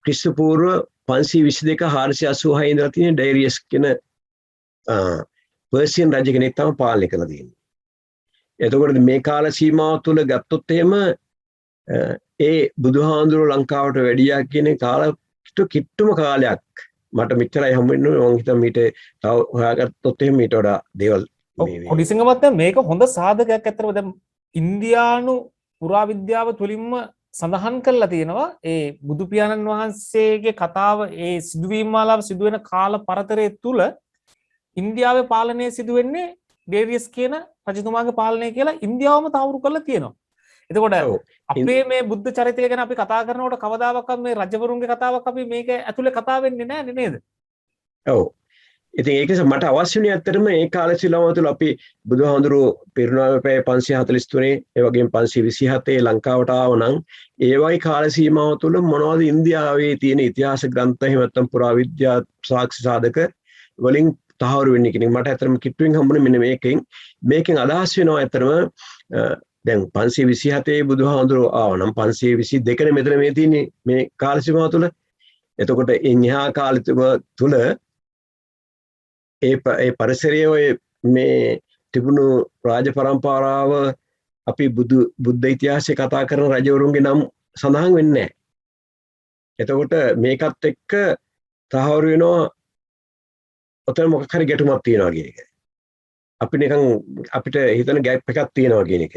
ක්‍රිස්තු පූර්ව 522 486 ඉඳලා තියෙන ඩේරියස් කියන පර්සියන් රජ කෙනෙක් තමයි පාලනය කරලා තියෙන්නේ. එතකොට මේ කාල සීමාව තුළ ගත්තොත් එහෙම ඒ බුදුහාඳුරු ලංකාවට වැඩියා කියන කිට්ටුම කාලයක් මට මෙච්චරයි හම්බ වෙන්නේ. මම හිතන්නේ මීට තව හොයාගත්තොත් එහෙම මීට වඩා දේවල් කොඩිසිංහ මහත්තයා මේක හොඳ සාධකයක්. ඇත්තටම දැන් ඉන්දියානු පුරාවිද්‍යාව තුලින්ම සඳහන් කරලා තියෙනවා ඒ බුදු පියාණන් වහන්සේගේ කතාව ඒ සිදුවීම් මාලාව සිදුවෙන කාල පරතරය තුල ඉන්දියාවේ පාලනය සිදුවෙන්නේ ඩේරියස් කියන රජතුමාගේ පාලනය කියලා ඉන්දියාවම තහවුරු කරලා තියෙනවා. එතකොට අපේ මේ බුද්ධ චරිතය ගැන අපි කතා කරනකොට කවදාවත් මේ රජවරුන්ගේ කතාවක් අපි මේක ඇතුලේ කතා වෙන්නේ නැහැ නේද? ඔව්. ඉතින් ඒක නිසා මට අවශ්‍ය වුණේ ඇත්තටම ඒ කාල සීමාව තුළ අපි බුදුහාඳුරෝ පිරුණාමේ පැය 543 ඒ වගේම 527 ලංකාවට ආව නම් ඒ වගේ කාල සීමාව තුළ මොනවද ඉන්දියාවේ තියෙන ඉතිහාස ග්‍රන්ථ එහෙම නැත්නම් පුරාවිද්‍යා සාක්ෂි සාධක වලින් තහවුරු වෙන්නේ කියන එක මට ඇත්තටම කිට්ටුවෙන් හම්බුනේ. මෙන්න මේකෙන් අදහස් වෙනවා ඇත්තටම දැන් 527 බුදුහාඳුරෝ ආව නම් 522 නේ මෙතන මේ තියෙන්නේ මේ කාල සීමාව තුළ. එතකොට එහා කාල තුළ ඒ පරිසරයේ ඔය මේ තිබුණු රාජ පරම්පරාව අපි බුද්ධ ඉතිහාසය කතා කරන රජවරුන්ගේ නම් සඳහන් වෙන්නේ නැහැ. එතකොට මේකත් එක්ක තහවුරු වෙනවා ඔතන මොකක් හරි ගැටුමක් තියෙනවා කියන එක. අපිට හිතන ගැප් එකක් තියෙනවා කියන එක.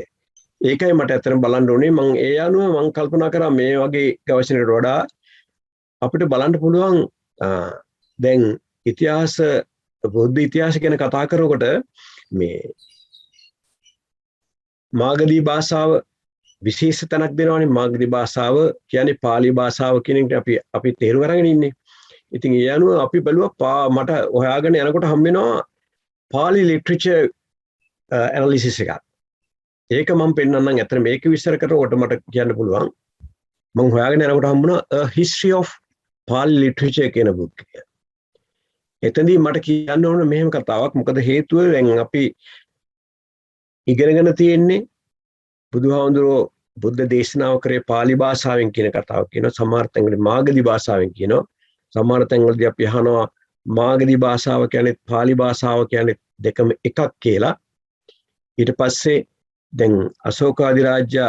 ඒකයි මට ඇත්තටම බලන්න ඕනේ. මම ඒ අනුව මම කල්පනා කරා මේ වගේ ගවේෂණයකට වඩා අපිට බලන්න පුළුවන් දැන් ඉතිහාස බෞද්ධ ඉතිහාස ගැන කතා කරනකොට මේ මාගධී භාෂාව විශේෂ තැනක් දෙනවානේ. මාගධී භාෂාව කියන්නේ පාලි භාෂාව කියන එකට අපි තේරුම් අරගෙන ඉන්නේ. ඉතින් ඒ අනුව අපි බැලුවා මට හොයාගෙන යනකොට හම්බ වෙනවා පාලි ලිටරේචර් ඇනලිසිස් එකක්. ඒක මම පෙන්නන්නම්. ඇත්තට මේක විස්තර කරනකොට මට කියන්න පුළුවන්. මම හොයාගෙන යනකොට හම්බුණා A History of Pali Literature කියන බුක් එක. එතනදී මට කියන්න ඕන මෙහෙම කතාවක්. මොකද හේතුව දැන් අපි ඉගෙනගෙන තියෙන්නේ බුදුහාමුදුරුවෝ බුද්ධ දේශනාව කරේ පාලි භාෂාවෙන් කියන කතාවක් කියනවා. සමහර තැන්වල මාගධි භාෂාවෙන් කියනවා. සමහර තැන්වලදී අපි අහනවා මාගධි භාෂාව කියන්නේ පාලි භාෂාව කියන්නේ දෙකම එකක් කියලා. ඊට පස්සේ දැන් අශෝක අධිරාජ්‍ය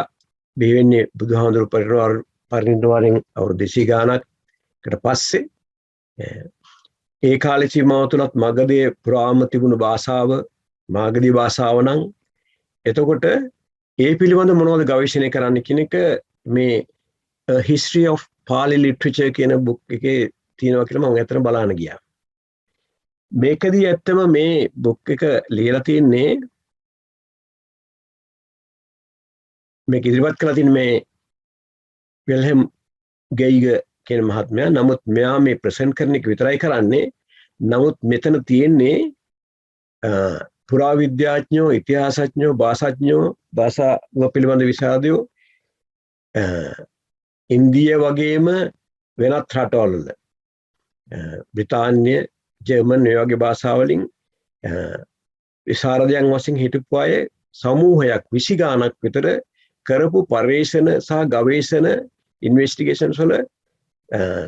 බිහි වෙන්නේ බුදුහාමුදුරුවෝ පරිනිර්වාණයෙන් අවුරුදු 200 ගානකට පස්සේ. ඒ කාලේ සීමාව තුලත් මගධයේ පුරාම තිබුණු භාෂාව මාගධි භාෂාව නම් එතකොට ඒ පිළිබඳ මොනවද ගවේෂණය කරන්න කියන එක මේ History of Pali Literature කියන බුක් එකේ තියෙනවා කියලා මම ඇත්තටම බලන්න ගියා. මේකදී ඇත්තම මේ බුක් එක ලියලා තින්නේ මේක ඉදිරිපත් කරලා තින්නේ මේ විල්හෙම් ගේයිගර් කියන මහත්මයා. නමුත් මෙයා මේ ප්‍රසන්ට් කරන එක විතරයි කරන්නේ. නමුත් මෙතන තියෙන්නේ පුරාවිද්‍යාඥයෝ, ඉතිහාසඥයෝ, භාෂාඥයෝ, භාෂාව පිළිබඳ විශාරදයෝ ඉන්දිය වගේම වෙනත් රටවල් වල බ්‍රිතාන්‍ය, ජර්මන් මේ වගේ භාෂාවලින් විශාරදයන් වශයෙන් හිටපු අය සමූහයක් 20 ගාණක් විතර කරපු පර්යේෂණ සහ ගවේෂණ ඉන්වෙස්ටිගේෂන්ස් වල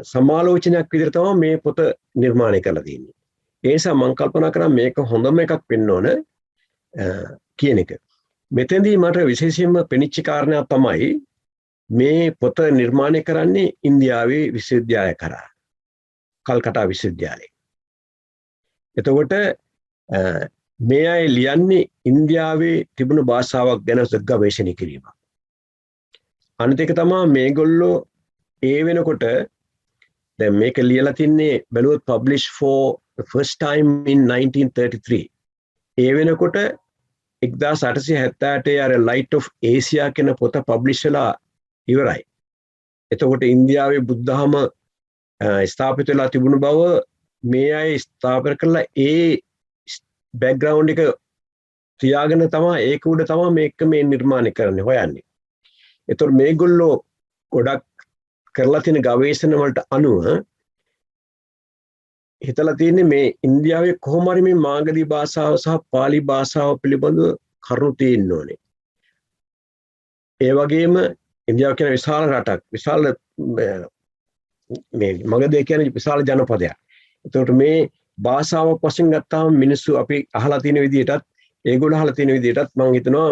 සමාලෝචනයක් විදිහට තමයි මේ පොත නිර්මාණය කරලා තියෙන්නේ. ඒ නිසා මම කල්පනා කරා මේක හොඳම එකක් වෙන්න ඕන කියන එක. මෙතෙන්දී මට විශේෂයෙන්ම පෙනිච්ච කාරණයක් තමයි මේ පොත නිර්මාණය කරන්නේ ඉන්දියාවේ විශ්වවිද්‍යාලය කරා. කල්කටා විශ්වවිද්‍යාලය. එතකොට මේ අය ලියන්නේ ඉන්දියාවේ තිබුණු භාෂාවක් ගැන ගවේෂණය කිරීමක්. අනිත් එක තමයි මේගොල්ලෝ ඒ වෙනකොට දැන් මේක ලියලා තින්නේ බැලුවොත් published for the first time in 1933. ඒ වෙනකොට 1878 අර Light of Asia කියන පොත publish වෙලා ඉවරයි. එතකොට ඉන්දියාවේ බුද්ධ ධර්ම ස්ථාපිත වෙලා තිබුණු බව මේ අය ස්ථාපන කළා ඒ බෑග්ග්‍රවුන්ඩ් එක තියාගෙන තමයි ඒක උඩ තමයි මේක මේ නිර්මාණය කරන්නේ හොයන්නේ. එතකොට මේගොල්ලෝ ගොඩක් කරලා තියෙන ගවේෂණ වලට අනුව හිතලා තියෙන්නේ මේ ඉන්දියාවේ කොහොම හරි මේ මාගධී භාෂාව සහ පාලි භාෂාව පිළිබඳව කරුණු තියෙන්න ඕනේ. ඒ වගේම ඉන්දියාව කියන විශාල රටක් විශාල මේ මගධය කියන්නේ විශාල ජනපදයක්. එතකොට මේ භාෂාවක් වශයෙන් ගත්තාම මිනිස්සු අපි අහලා තියෙන විදිහටත් ඒගොල්ලෝ අහලා තියෙන විදිහටත් මම හිතනවා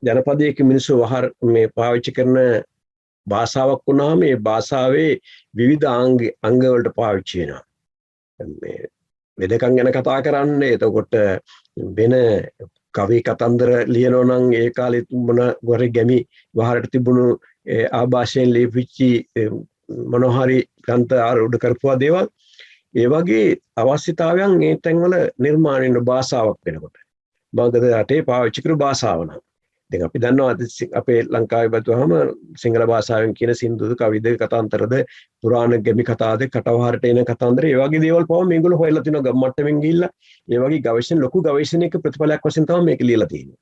ජනපදයක මිනිස්සු මේ පාවිච්චි කරන භාෂාවක් වුණාම මේ භාෂාවේ විවිධ අංග වලට පාවිච්චි වෙනවා. මේ වෙදකම් ගැන කතා කරන්නේ එතකොට වෙන කවි කතන්දර ලියනවා නම් ඒ කාලේ මොන වරේ ගැමි වහරට තිබුණු ආభాෂයෙන් ලියවිච්චි මොනෝහරි ග්‍රන්ථ ආරූඪ කරපුවා දේවල් ඒ වගේ අවශ්‍යතාවයන් ඒ තැන්වල නිර්මාණය වෙන භාෂාවක් වෙනකොට මගධ රටේ පාවිච්චි කරපු භාෂාව නම් දැන් අපි දන්නවා අපේ ලංකාවේ බතුවහම සිංහල භාෂාවෙන් කියන සින්දුද කවිද කතාන්තරද පුරාණ ගැමි කතාද කටවහරට එන කතාන්දර ඒ වගේ දේවල් පවා මේගොල්ලෝ හොයලා තිනවා ගම්මට්ටමින් ගිහිල්ලා ඒ වගේ ගවේෂණ ලොකු ගවේෂණයක ප්‍රතිඵලයක් වශයෙන් තමයි මේක ලියලා තියෙන්නේ.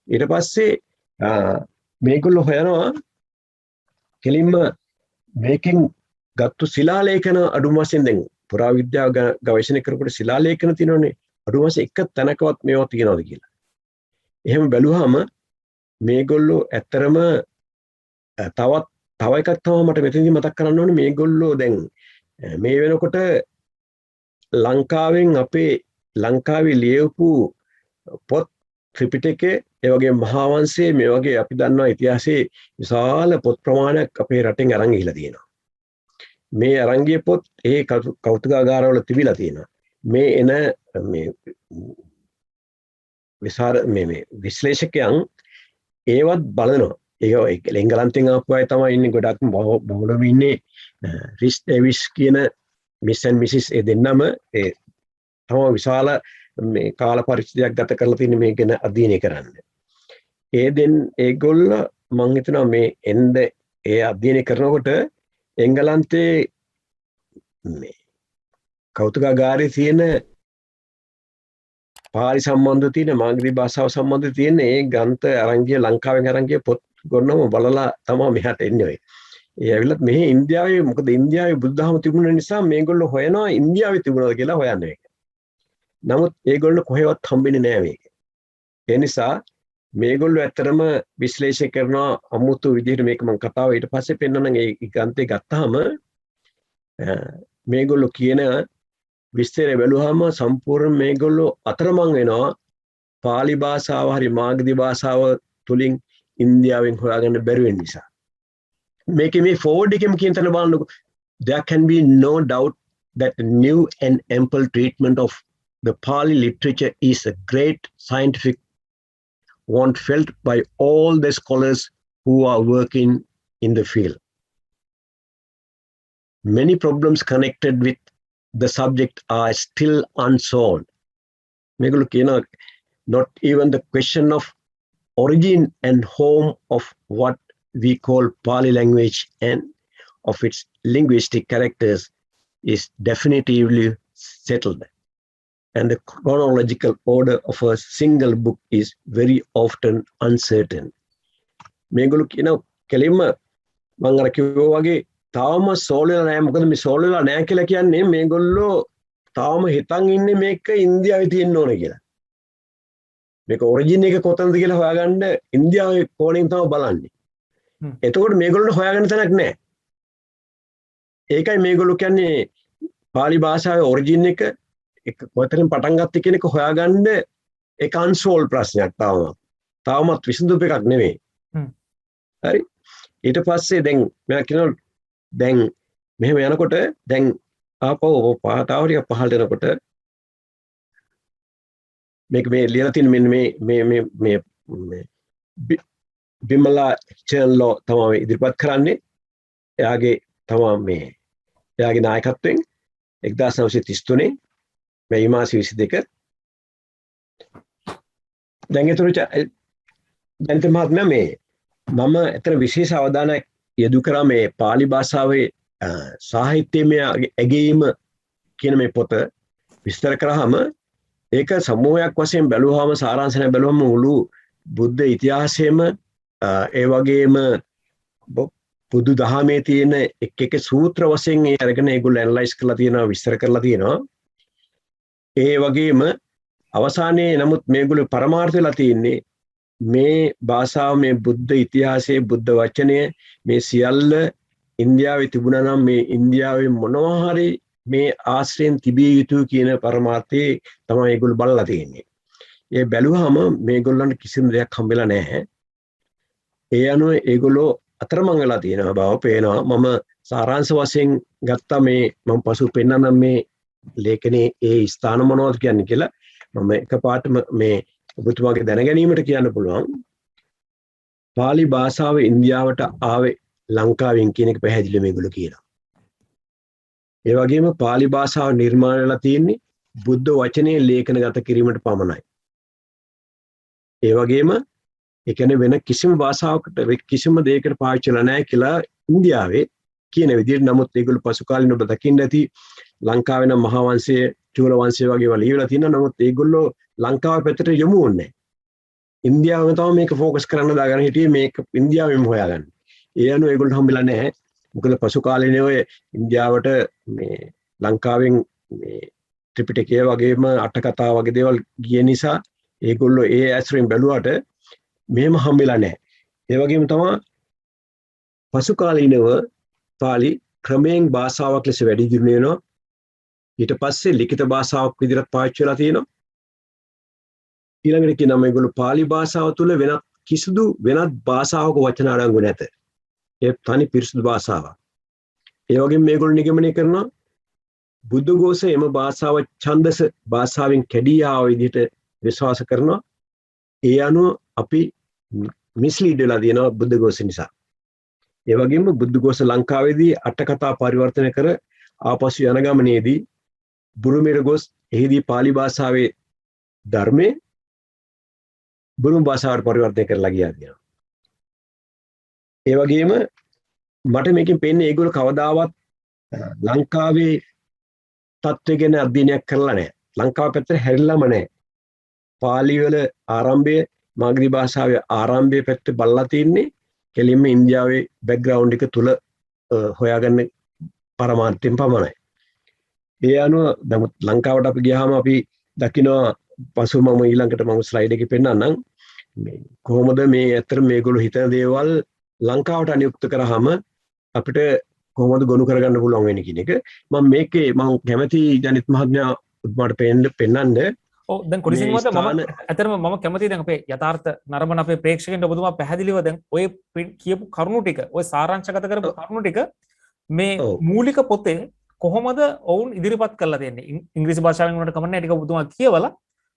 ඊට පස්සේ මේගොල්ලෝ හොයනවා කෙලින්ම මේකෙන් ගත්තු ශිලාලේඛන අඩුම වශයෙන් දැන් පුරාවිද්‍යාව ගවේෂණය කරනකොට ශිලාලේඛන තියෙනවනේ අඩුම වශයෙන් එක තැනකවත් මේවා තියෙනවද කියලා. එහෙම බැලුවාම මේගොල්ලෝ ඇත්තරම තව එකක් තමයි මට මෙතනදී මතක් කරන්න ඕනේ මේගොල්ලෝ දැන් මේ වෙනකොට ලංකාවේ ලියවපු පොත් ත්‍රිපිටකයේ ඒ වගේ මහා වංශයේ මේ වගේ අපි දන්නවා ඉතිහාසයේ විශාල පොත් ප්‍රමාණයක් අපේ රටෙන් අරන් ගිහිලා තියෙනවා. මේ අරන් ගිය පොත් ඒ කෞතුකාගාරවල තිබිලා තියෙනවා. මේ එන මේ මේ විශ්ලේෂකයන් ඒවත් බලනවා. ඒක එංගලන්තෙන් ආපු අය තමයි ඉන්නේ ගොඩක් බොහොම ඉන්නේ රිස් ඩේවිස් කියන මිස් ඇන්ඩ් මිසිස් ඒ දෙන්නම ඒ තමයි විශාල මේ කාල පරිච්ඡේදයක් ගත කරලා තියෙන මේ ගැන අධ්‍යයනය කරන්න. ඒගොල්ල මම හිතනවා මේ ඒ අධ්‍යයනය කරනකොට එංගලන්තේ මේ කෞතුකාගාරයේ තියෙන පාලි සම්බන්ධ තියෙන මාගධී භාෂාව සම්බන්ධ තියෙන ඒ ග්‍රන්ථ අරංගිය ලංකාවෙන් අරංගිය පොත් ගොන්නම බලලා තමයි මෙහාට එන්නේ ඔය. ඒ ඇවිල්ලත් මෙහි ඉන්දියාවේ මොකද ඉන්දියාවේ බුද්ධහම තිබුණ නිසා මේගොල්ලෝ හොයනවා ඉන්දියාවේ තිබුණාද කියලා හොයන්නේ ඒක. නමුත් ඒගොල්ලෝ කොහෙවත් හම්බෙන්නේ නැහැ මේක. ඒ නිසා මේගොල්ලෝ ඇත්තටම විශ්ලේෂණය කරනවා අමුතු විදිහට මේක මම කතාව ඊට පස්සේ පෙන්නනනම් ඒ ග්‍රන්ථය ගත්තාම මේගොල්ලෝ කියන විස්තරය බැලුවාම සම්පූර්ණ මේගොල්ලෝ අතරමං වෙනවා පාලි භාෂාව හරි මාගධී භාෂාව තුලින් ඉන්දියාවෙන් හොයාගන්න බැරි වෙන නිසා. මේකේ මේ forward එකෙම කියන තැන බලන්නකො there can be no doubt that the new and ample treatment of the Pali literature is a great scientific want felt by all the scholars who are working in the field. Many problems connected with the subject are still unsolved. Not even the question of origin and home of what we call Pali language and of its linguistic characters is definitively settled. And the chronological order of a single book is very often uncertain. මේගොල්ලෝ කියන කෙලින්ම මම අර කිව්වා වගේ තාම soul වෙලා නැහැ. මොකද මේ සෝල් වෙලා නැහැ කියලා කියන්නේ මේගොල්ලෝ තාම හිතන් ඉන්නේ මේක ඉන්දියාවේ තියෙන්න ඕන කියලා. මේක ඔරිජින් එක කොතනද කියලා හොයාගන්න ඉන්දියාවේ කෝණයෙන් තමයි බලන්නේ. එතකොට මේගොල්ලෝ හොයාගන්න තැනක් නැහැ. ඒකයි මේගොල්ලෝ කියන්නේ පාලි භාෂාවේ ඔරිජින් එක කොතනින් පටන් ගත්තේ කියන එක හොයාගන්න ඒක අන්සෝල් ප්‍රශ්නයක් තාමත් විසඳුම් එකක් නෙමෙයි. හරි ඊට පස්සේ දැන් මම කියනවා දැන් මෙහෙම යනකොට දැන් ආපහු පාතාව ටික පහළට යනකොට මේක මේ ලියලා තියෙන මෙන්න මේ බිමලා චර්න්ලෝ තමයි ඉදිරිපත් කරන්නේ එයාගේ තමයි මේ එයාගේ නායකත්වයෙන් 1933 මේ මාස 22 දැන් ඒතර ජනිත මහත්මයා මේ මම ඇතර විශේෂ අවධානයක් යොදු කරා මේ පාලි භාෂාවේ සාහිත්‍යමය ඇගීම කියන මේ පොත විස්තර කරාම ඒක සමූහයක් වශයෙන් බැලුවාම සාරාංශය බැලුවම මුළු බුද්ධ ඉතිහාසයේම ඒ වගේම බුදු දහමේ තියෙන එක සූත්‍ර වශයෙන් ඒ අරගෙන ඒගොල්ලෝ ඇනලයිස් කරලා තියෙනවා විස්තර කරලා තියෙනවා ඒ වගේම අවසානයේ නමුත් මේගොල්ලෝ පරමාර්ථ වෙලා තියෙන්නේ මේ භාෂාව මේ බුද්ධ ඉතිහාසයේ බුද්ධ වචනය මේ සියල්ල ඉන්දියාවේ තිබුණා නම් මේ ඉන්දියාවේ මොනවා හරි මේ ආශ්‍රයෙන් තිබිය යුතු කියන පරමාර්ථයේ තමයි ඒගොල්ලෝ බලලා තියෙන්නේ. ඒ බැලුවාම මේගොල්ලන්ට කිසිම දෙයක් හම්බෙලා නැහැ. ඒ අනුව ඒගොල්ලෝ අතරමං වෙලා තියෙන බව පේනවා. මම සාරාංශ වශයෙන් ගත්තා මේ මම පසු පෙන්නනම් මේ ලේඛනයේ ඒ ස්ථාන මොනවද කියන්නේ කියලා මම එකපාරටම මේ ඔබතුමාගේ දැන ගැනීමට කියන්න පුළුවන්. පාලි භාෂාව ඉන්දියාවට ආවේ ලංකාවෙන් කියන එක පැහැදිලිව මේගොල්ලෝ කියනවා. ඒ වගේම පාලි භාෂාව නිර්මාණය වෙලා තියෙන්නේ බුද්ධ වචනේ ලේඛනගත කිරීමට පමණයි. ඒ වගේම ඒ කියන්නේ වෙන කිසිම භාෂාවකට කිසිම දෙයකට පාවිච්චි වෙලා නැහැ කියලා ඉන්දියාවේ කියන විදිහට නමුත් ඒගොල්ලෝ පසු කාලින ඔබ දකින්න ඇති ලංකාවේ නම් මහා වංශයේ චූල වංශය වගේ ඒවා ලියවිලා තියෙනවා. නමුත් ඒගොල්ලෝ ලංකාව පැත්තට යොමු වුණේ නැහැ. ඉන්දියාවෙන් තමයි මේක ફોකස් කරන්න දාගෙන හිටියේ මේක ඉන්දියාවෙන්ම හොයාගන්න. ඒ අනුව ඒගොල්ලෝ හම්බෙලා නැහැ. මොකද පසු කාලේනේ ඔය ඉන්දියාවට මේ ලංකාවෙන් මේ ත්‍රිපිටකය වගේම අට කතා වගේ දේවල් ගිය නිසා ඒගොල්ලෝ ඒ ඇසුරින් බැලුවට මෙහෙම හම්බෙලා නැහැ. ඒ වගේම තමයි පසු කාලීනව පාලි ක්‍රමයෙන් භාෂාවක් ලෙස වැඩි දියුණු වෙනවා. ඊට පස්සේ ලිඛිත භාෂාවක් විදිහට පාවිච්චි වෙලා තියෙනවා. ඊළඟට කියනවා මේගොල්ලෝ පාලි භාෂාව තුළ කිසිදු වෙනත් භාෂාවක වචන අඩංගු නැත. ඒ තනි පිරිසුදු භාෂාවක්. ඒ වගේම මේගොල්ලෝ නිගමනය කරනවා බුද්ධඝෝෂ එම භාෂාව ඡන්දස භාෂාවෙන් කැඩී ආව විදිහට විශ්වාස කරනවා. ඒ අනුව අපි මිස්ලීඩ් වෙලා තියෙනවා බුද්ධඝෝෂ නිසා. ඒ වගේම බුද්ධඝෝෂ ලංකාවේදී අට කතා පරිවර්තන කර ආපසු යන ගමනේදී බුරුමෙට ගොස් එහිදී පාලි භාෂාවේ ධර්මයේ බුරුම් භාෂාවට පරිවර්තනය කරලා ගියා කියනවා. ඒ වගේම මට මේකෙන් පේන්නේ ඒගොල්ලෝ කවදාවත් ලංකාවේ තත්ත්වය ගැන අධ්‍යයනයක් කරලා නැහැ. ලංකාව පැත්තට හැරිලාම නැහැ. පාලි වල ආරම්භය මාගධි භාෂාවේ ආරම්භයේ පැත්ත බලලා තින්නේ කෙලින්ම ඉන්දියාවේ බෑග්ග්‍රවුන්ඩ් එක තුල හොයාගන්න පරමාර්ථයෙන් පමණයි. ඒ අනුව නමුත් ලංකාවට අපි ගියාම අපි දකිනවා පසු මම ඊළඟට මම ස්ලයිඩ් එකේ පෙන්නන්නම් මේ කොහොමද මේ ඇත්තට මේගොල්ලෝ හිතන දේවල් ලංකාවට අනුයුක්ත කරාම අපිට කොහොමද ගොනු කරගන්න පුළුවන් වෙන්නේ කියන එක මම මේකේ මම කැමති ජනිත් මහත්මයා උඩට පෙන්නන්න දැන් කොඩිසිංහ මහත්තයා මම ඇත්තටම මම කැමතියි දැන් අපේ යථාර්ථ නරඹන අපේ ප්‍රේක්ෂකයන්ට ඔබතුමා පැහැදිලිව දැන් ඔය කියපු කරුණු ටික ඔය සාරාංශගත කරපු කරුණු ටික මේ මූලික පොතේ කොහොමද ඔවුන් ඉදිරිපත් කරලා තියෙන්නේ ඉංග්‍රීසි භාෂාවෙන් උනට කමන්නේ ටික ඔබතුමා කියවලා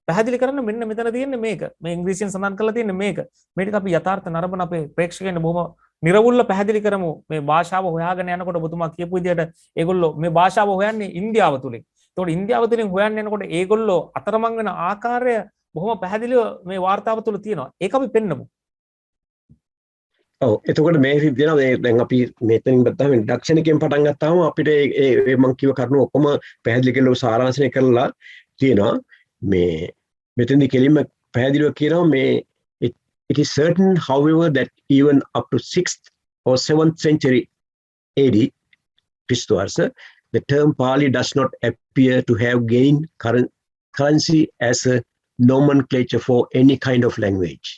පැහැදිලි කරන්න මෙන්න මෙතන තියෙන්නේ මේක මේ ඉංග්‍රීසියෙන් සඳහන් කරලා තියෙන්නේ මේක මේ ටික අපි යථාර්ථ නරඹන අපේ ප්‍රේක්ෂකයන්ට බොහොම නිර්වුල්ව පැහැදිලි කරමු මේ භාෂාව හොයාගෙන යනකොට ඔබතුමා කියපු විදිහට ඒගොල්ලෝ මේ භාෂාව හොයන්නේ ඉන්දියාව තුලින්. ඒතකොට ඉන්දියාව තුලින් හොයන්න යනකොට ඒගොල්ලෝ අතරමං වෙන ආකාරය බොහොම පැහැදිලිව මේ වාර්තාව තුල තියෙනවා. ඒක අපි පෙන්නමු. ඔව් එතකොට මේ විදිහට දැන් අපි මෙතනින් බත්තම ඉන්ඩක්ෂන් එකෙන් පටන් ගත්තාම අපිට ඒ මම කිව්ව කරුණු ඔක්කොම පැහැදිලි කරලා සාරාංශනය කරලා තියෙනවා. මේ මෙතනදී කෙලින්ම පැහැදිලිව කියනවා මේ it is certain however that even up to 6th or 7th century AD Christwarsa the term Pali does not appear to have gained currency as a nomenclature for any kind of language.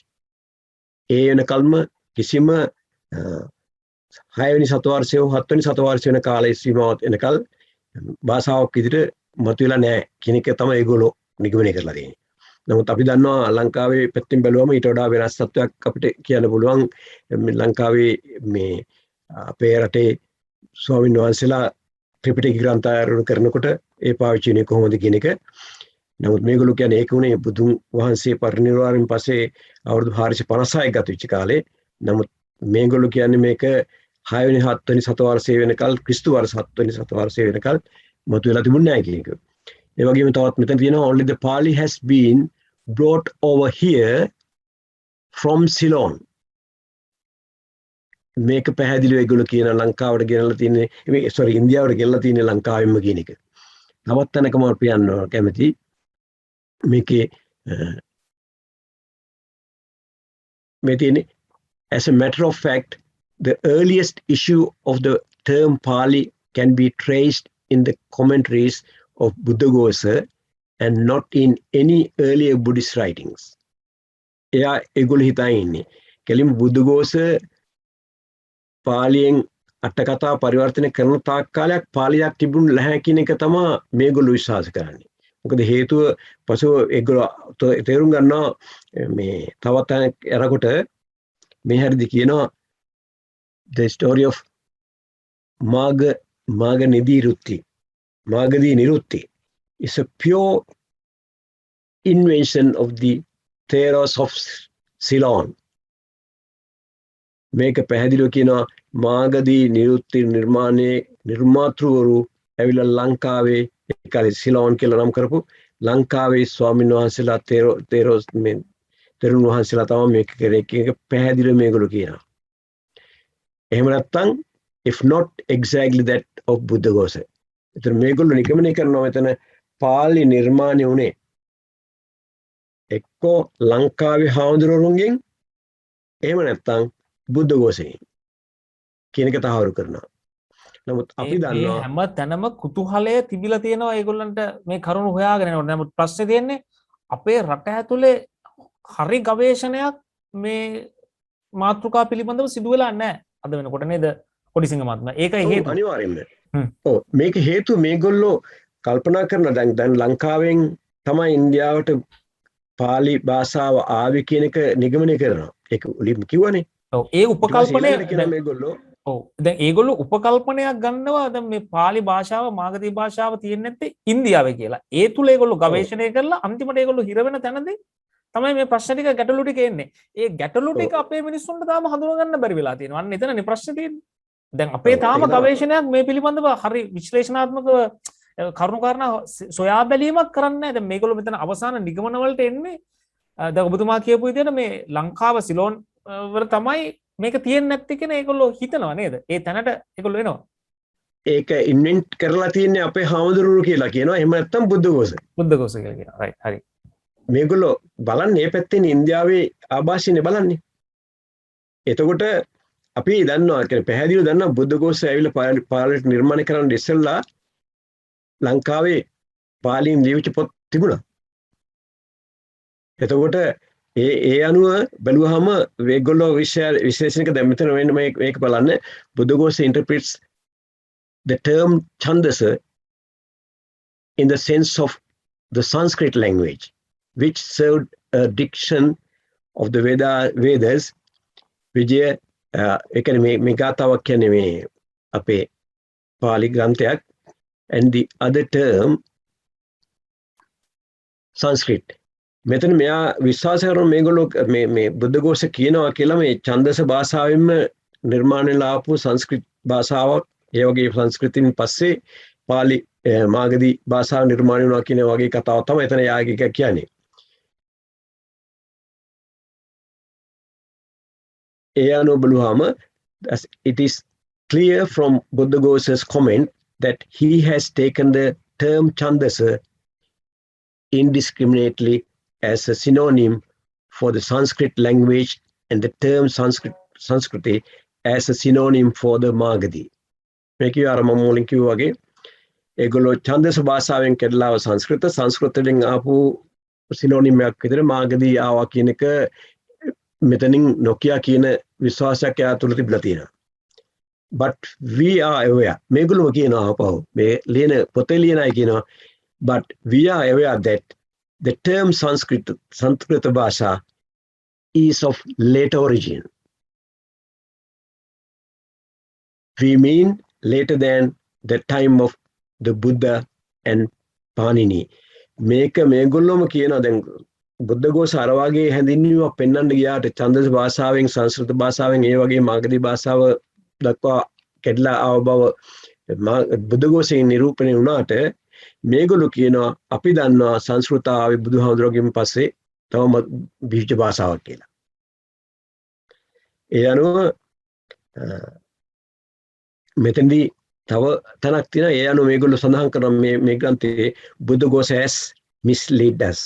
ඒ වෙනකල්ම කිසිම 6 වෙනි සතවර්ෂයේ 7 වෙනි සතවර්ෂයේ වෙන කාලයේ සීමාවත් එනකල් භාෂාවක් විදිහට මතුවලා නැහැ කියන එක තමයි ඒගොල්ලෝ නිගමනය කරලා තියෙන්නේ. නමුත් අපි දන්නවා ලංකාවේ පැත්තෙන් බැලුවම ඊට වඩා වෙනස් තත්ත්වයක් අපිට කියන්න පුළුවන්. ලංකාවේ මේ අපේ රටේ ස්වාමීන් වහන්සේලා ත්‍රිපිටක ග්‍රන්ථ ආරෝහණය කරනකොට ඒ පාවිච්චි වෙන්නේ කොහොමද කියන එක. නමුත් මේගොල්ලෝ කියන්නේ ඒක උනේ බුදුන් වහන්සේ පරිනිර්වාණයෙන් පස්සේ අවුරුදු 456ක් ගත වෙච්ච කාලේ. නමුත් මේගොල්ලෝ කියන්නේ මේක 6 වෙනි 7 වෙනි සතවර්ෂයේ වෙනකල් ක්‍රිස්තු වර්ෂ 7 වෙනි සතවර්ෂයේ වෙනකල් මතුවලා තිබුණේ නැහැ කියන එක. ඒ වගේම තවත් මෙතන තියෙනවා only the Pali has been brought over here from Ceylon. මේක පැහැදිලිව ඒගොල්ලෝ කියන ලංකාවට ගෙනල්ලා තියෙන්නේ මේ sorry ඉන්දියාවට ගෙනල්ලා තියෙන්නේ ලංකාවෙන්ම කියන එක. තවත් තැනකම අපි යනවා කැමති මේකේ මේ තියෙන්නේ as a matter of fact the earliest issue of the term Pali can be traced in the commentaries of Buddhaghosa and not in any earlier Buddhist writings. එයා ඒගොල්ලෝ හිතා ඉන්නේ කෙලින්ම බුද්ධඝෝෂ පාලියෙන් අටකතා පරිවර්තනය කරන තාක් කාලයක් පාලියක් තිබුණ නැහැ කියන එක තමයි මේගොල්ලෝ විශ්වාස කරන්නේ. මොකද හේතුව පසුව ඒගොල්ලෝ තේරුම් ගන්නවා මේ තවත් එනකොට මේ හැරිදි කියනවා the story of Magadi Nirutti is a pure invention of the Theros of Ceylon. මේක පැහැදිලිව කියනවා මාගදී නිරුත්ති නිර්මාතෘවරු ඇවිල්ලා ලංකාවේ ඒ කාලේ සිලෝන් කියලා නම් කරපු ලංකාවේ ස්වාමීන් වහන්සේලා තේරෝස් මේ තෙරුන් වහන්සේලා තමයි මේක කරේ කියන එක පැහැදිලිව මේගොල්ලෝ කියනවා. එහෙම නැත්නම් if not exactly that of Buddhaghosa. ඒතර මේගොල්ලෝ නිගමනය කරනවා මෙතන පාලි නිර්මාණය උනේ එක්කෝ ලංකාවේ හාමුදුරුවරුන්ගෙන් එහෙම නැත්නම් බුද්ධඝෝෂයෙන් කියන එක තහවුරු කරනවා. නමුත් අපි දන්නවා හැම තැනම කුතුහලය තිබිලා තියෙනවා ඒගොල්ලන්ට මේ කරුණු හොයාගෙන යනකොට. නමුත් ප්‍රශ්නේ තියෙන්නේ අපේ රට ඇතුලේ හරි ගවේෂණයක් මේ මාතෘකා පිළිබඳව සිදු වෙලා නැහැ අද වෙනකොට නේද කොඩිසිංහ මහත්මයා. ඒකයි හේතුව. අනිවාර්යෙන්ම. ඔව් මේක හේතුව මේගොල්ලෝ කල්පනා කරන දැන් ලංකාවෙන් තමයි ඉන්දියාවට පාලි භාෂාව ආවේ කියන එක නිගමනය කරනවා. ඒක උලින් කිව්වනේ. ඔව් ඒ උපකල්පනය දැන් ඒගොල්ලෝ උපකල්පනයක් ගන්නවා දැන් මේ පාලි භාෂාව මාගධී භාෂාව තියෙන්නේ නැත්තේ ඉන්දියාවේ කියලා. ඒ තුල ඒගොල්ලෝ ගවේෂණය කරලා අන්තිමට ඒගොල්ලෝ හිර වෙන තැනදී තමයි මේ ප්‍රශ්න ටික ගැටලු ටික එන්නේ. ඒ ගැටලු ටික අපේ මිනිස්සුන්ට තාම හඳුනා ගන්න බැරි වෙලා තියෙනවා. අන්න එතනනේ ප්‍රශ්නේ තියෙන්නේ. දැන් අපේ තාම ගවේෂණයක් මේ පිළිබඳව හරි විශ්ලේෂණාත්මකව කරුණු කාරණා සොයා බැලීමක් කරන්නේ නැහැ. දැන් මේගොල්ලෝ මෙතන අවසාන නිගමන වලට එන්නේ දැන් ඔබතුමා කියපු විදිහට මේ ලංකාව සිලෝන් වල තමයි මේක තියෙන්නේ නැත්තේ කියන ඒගොල්ලෝ හිතනවා නේද? ඒ තැනට ඒගොල්ලෝ එනවා. ඒක ඉන්වෙන්ට් කරලා තියෙන්නේ අපේ හාමුදුරුවෝ කියලා කියනවා. එහෙම නැත්නම් බුද්ධඝෝෂ. බුද්ධඝෝෂ කියලා කියනවා. රයිට් හරි. මේගොල්ලෝ බලන්නේ මේ පැත්තෙන් ඉන්දියාවේ ආభాෂයනේ බලන්නේ. එතකොට අපි දන්නවා කියන්නේ පැහැදිලිව දන්නවා බුද්ධඝෝෂ ඇවිල්ලා පාලියට නිර්මාණය කරන්න ඉස්සෙල්ලා ලංකාවේ පාලියෙන් ලියවිච්ච පොත් තිබුණා. එතකොට ඒ අනුව බැලුවහම මේගොල්ලෝ විශේෂණක දැන් මෙතන වෙන මේක බලන්න Buddhaghosa interprets the term Chandasa in the sense of the Sanskrit language which served a diction of the Vedas විජය ඒ කියන්නේ මේ ගාතාවක් කියන්නේ මේ අපේ Pali ග්‍රන්ථයක් and the other term Sanskrit. මෙතන මෙයා විශ්වාස කරන මේගොල්ලෝ මේ බුද්ධඝෝෂ කියනවා කියලා මේ ඡන්දස භාෂාවෙන්ම නිර්මාණය ලාපු සංස්කෘත භාෂාවක් ඒ වගේ සංස්කෘතින් පස්සේ පාලි මාගධී භාෂාව නිර්මාණය වුණා කියන වගේ කතාවක් තමයි එතන යාගික කියන්නේ. ඒ අනුව බලුවාම it is clear from Buddhaghosa's comment that he has taken the term Chandasa indiscriminately as a synonym for the Sanskrit language and the term Sanskriti as a synonym for the Magadhi. මේක ආරම මුලින් කිව්වා වගේ ඒගොල්ලෝ ඡන්දස භාෂාවෙන් කැඩලාව සංස්කෘතයෙන් ආපු සිනොනිම් එකක් විතර මාගදී ආවා කියන එක මෙතනින් නොකියා කියන විශ්වාසයක් එයා තුල තිබිලා තියෙනවා. but we are aware මේගොල්ලෝ කියනවා අපව මේ ලියන පොතේ ලියන අය කියනවා but we are aware that the term Sanskrit Bhasha is of late origin. We mean later than the time of the Buddha and Panini. මේගොල්ලොම කියනවා දැන් බුද්ධඝෝෂ අර වගේ හැඳින්වීමක් පෙන්වන්න ගියාට ඡන්දස භාෂාවෙන් සංස්කෘත භාෂාවෙන් ඒ වගේ මාගධී භාෂාව දක්වා කැඩලා ආව බව බුද්ධඝෝෂයෙන් නිරූපණය වුණාට මේගොල්ලෝ කියනවා අපි දන්නවා සංස්කෘත ආවේ බුදුහාමුදුරුවෝගෙන් පස්සේ තවම බීජ භාෂාවක් කියලා. ඒ අනුව මෙතෙන්දී තව තැනක් තියෙනවා ඒ අනුව මේගොල්ලෝ සඳහන් කරන මේ ග්‍රන්ථයේ Buddhaghosa has misled us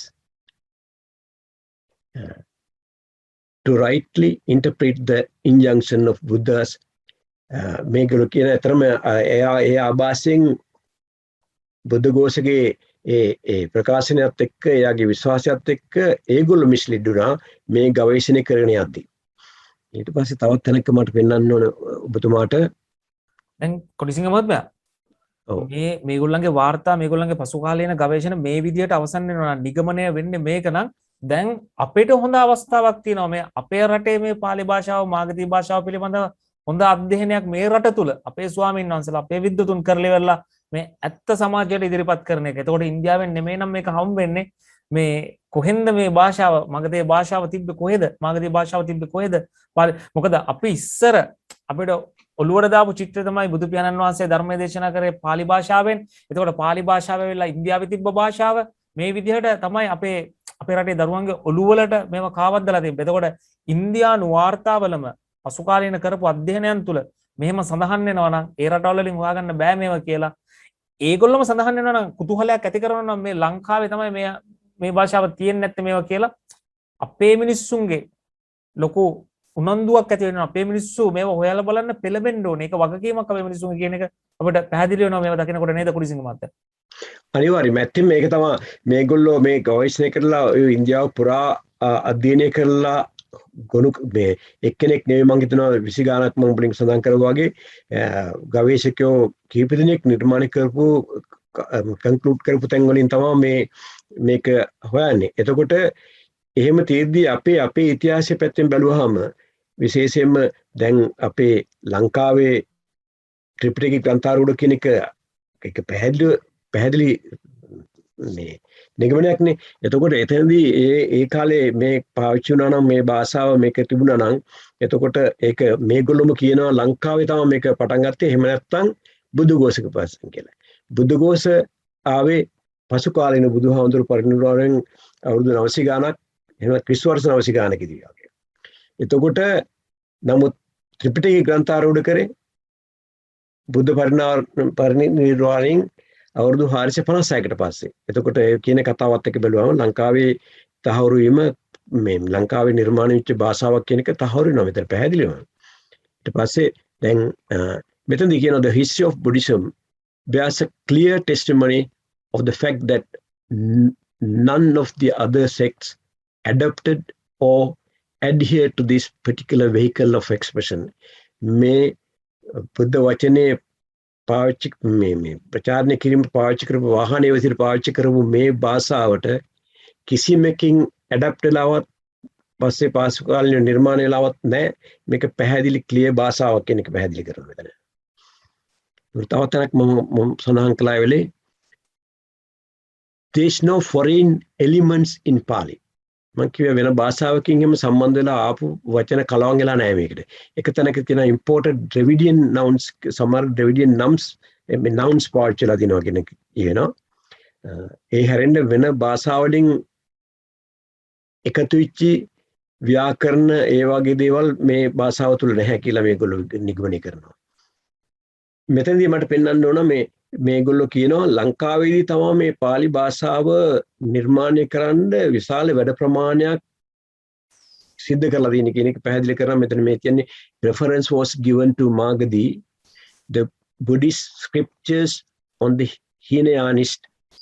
to rightly interpret the injunction of Buddhas. මේගොල්ලෝ කියන අතරම ඒ ආభాසයෙන් බුද්ධඝෝෂගේ ඒ ප්‍රකාශනයත් එක්ක එයාගේ විශ්වාසයත් එක්ක ඒගොල්ලෝ මිස්ලිඩ් වුණා මේ ගවේෂණය කරගෙන යද්දී. ඊට පස්සේ තවත් තැනක මට පෙන්වන්න ඕන ඔබතුමාට දැන් කොටිසිංහ මහත්මයා මේගොල්ලන්ගේ වාර්තා මේගොල්ලන්ගේ පසුකාලීන ගවේෂණ මේ විදිහට අවසන් වෙනවා නම් නිගමනය වෙන්නේ මේක නම් දැන් අපිට හොඳ අවස්ථාවක් තියෙනවා මේ අපේ රටේ මේ පාලි භාෂාව මාගධී භාෂාව පිළිබඳව හොඳ අධ්‍යයනයක් මේ රට තුල අපේ ස්වාමීන් වහන්සේලා අපේ විද්වතුන් කරලා ඉවරලා මේ ඇත්ත සමාජයට ඉදිරිපත් කරන එක. එතකොට ඉන්දියාවෙන් නෙමෙයි නම් මේක හම් වෙන්නේ මේ කොහෙන්ද මේ භාෂාව මගධේ භාෂාව තිබ්බේ කොහෙද මාගධී භාෂාව තිබ්බේ කොහෙද මොකද අපි ඉස්සර අපිට ඔළුවට දාපු චිත්‍රය තමයි බුදු පියාණන් වහන්සේ ධර්මයේ දේශනා කරේ පාලි භාෂාවෙන්. එතකොට පාලි භාෂාව වෙලා ඉන්දියාවේ තිබ්බ භාෂාව මේ විදිහට තමයි අපේ රටේ දරුවන්ගේ ඔළුවලට මේව කාවද්දලා තිබ්බේ. එතකොට ඉන්දියානු වාර්තාවලම පසුකාලීන කරපු අධ්‍යයනයන් තුල මෙහෙම සඳහන් වෙනවා නම් ඒ රටවල වලින් හොයාගන්න බෑ මේව කියලා. ඒගොල්ලොම සඳහන් වෙනවා නම් කුතුහලයක් ඇති කරනවා නම් මේ ලංකාවේ තමයි මේ භාෂාව තියෙන්නේ නැත්තේ මේව කියලා අපේ මිනිස්සුන්ගේ ලොකු උනන්දුවක් ඇති වෙනවා. අපේ මිනිස්සු මේව හොයලා බලන්න පෙළඹෙන්න ඕනේ. ඒක වගකීමක් අපේ මිනිස්සුන්ගේ කියන එක අපිට පැහැදිලි වෙනවා මේව දකිනකොට නේද කුඩිසිංහ මහත්තයා? අනිවාර්යයෙන්ම ඇත්තම මේක තමයි මේගොල්ලෝ මේ ගවේෂණය කරලා ඉන්දියාව පුරා අධ්‍යයනය කරලා ගොනු මේ එක්කෙනෙක් නෙවෙයි මම හිතනවා 20 ගාණක් මම මුලින් සඳහන් කරා වගේ ගවේෂකයෝ කීප දෙනෙක් නිර්මාණය කරපු කන්ක්ලූඩ් කරපු තැන් වලින් තමයි මේක හොයන්නේ. එතකොට එහෙම තියෙද්දි අපේ ඉතිහාසය පැත්තෙන් බැලුවාම විශේෂයෙන්ම දැන් අපේ ලංකාවේ ත්‍රිපිටක ග්‍රන්ථාරූඪ කියන එක පැහැදිලි මේ නිගමනයක්නේ. එතකොට එතනදී ඒ කාලේ මේ පාවිච්චි වුණා නම් මේ භාෂාව මේක තිබුණා නම් එතකොට ඒක මේගොල්ලොම කියනවා ලංකාවේ තමයි මේක පටන් ගත්තේ. එහෙම නැත්නම් බුදුඝෝෂක පස්සෙන් කියලා. බුදුඝෝෂ ආවේ පසු කාලීන බුදුහාමුදුරු පරිනිර්වාණයෙන් අවුරුදු 900 ගාණක් එහෙම ක්‍රිස්තු වර්ෂ 900 ගාණකදී වගේ. එතකොට නමුත් ත්‍රිපිටක ග්‍රන්ථාරූඪ කරේ බුද්ධ පරිනිර්වාණයෙන් අවුරුදු 456කට පස්සේ. එතකොට ඒ කියන කතාවත් එක්ක බැලුවම ලංකාවේ තහවුරු වීම මේ ලංකාවේ නිර්මාණය වෙච්ච භාෂාවක් කියන එක තහවුරු වෙනවා මෙතන පැහැදිලිවම. ඊට පස්සේ දැන් මෙතනදී කියනවා the history of Buddhism bears a clear testimony of the fact that none of the other sects adopted or adhered to this particular vehicle of expression. මේ බුද්ධ වචනේ පාවිච්චි මේ ප්‍රචාරණය කිරීම පාවිච්චි කරපු වාහනේ විදිහට පාවිච්චි කරපු මේ භාෂාවට කිසිමකින් ඇඩැප්ට් වෙලාවත් පස්සේ පාසු කාලීන නිර්මාණය වෙලාවත් නැහැ. මේක පැහැදිලි ක්ලියර් භාෂාවක් කියන එක පැහැදිලි කරනවා මෙතන. තව තැනක් මම සඳහන් කළා වෙලේ there is no foreign elements in Pali. මම කියුවේ වෙන භාෂාවකින් එහෙම සම්බන්ධ වෙලා ආපු වචන කලවම් වෙලා නැහැ මේකට. එක තැනක තියෙන imported Dravidian nouns සමහර Dravidian nouns පාවිච්චිලා දිනවා කියන කියනවා. ඒ හැරෙන්න වෙන භාෂාවලින් එකතු වෙච්ච ව්‍යාකරණ ඒ වගේ දේවල් මේ භාෂාව තුල නැහැ කියලා මේගොල්ලෝ නිගමනය කරනවා. මෙතනදී මට පෙන්වන්න ඕන මේගොල්ලෝ කියනවා ලංකාවේදී තමයි මේ පාලි භාෂාව නිර්මාණය කරන්න විශාල වැඩ ප්‍රමාණයක් සිද්ධ කරලා තියෙන කියන එක පැහැදිලි කරනවා. මෙතන මේ කියන්නේ reference was given to Magadhi, the Buddhist scriptures on the Hinayanist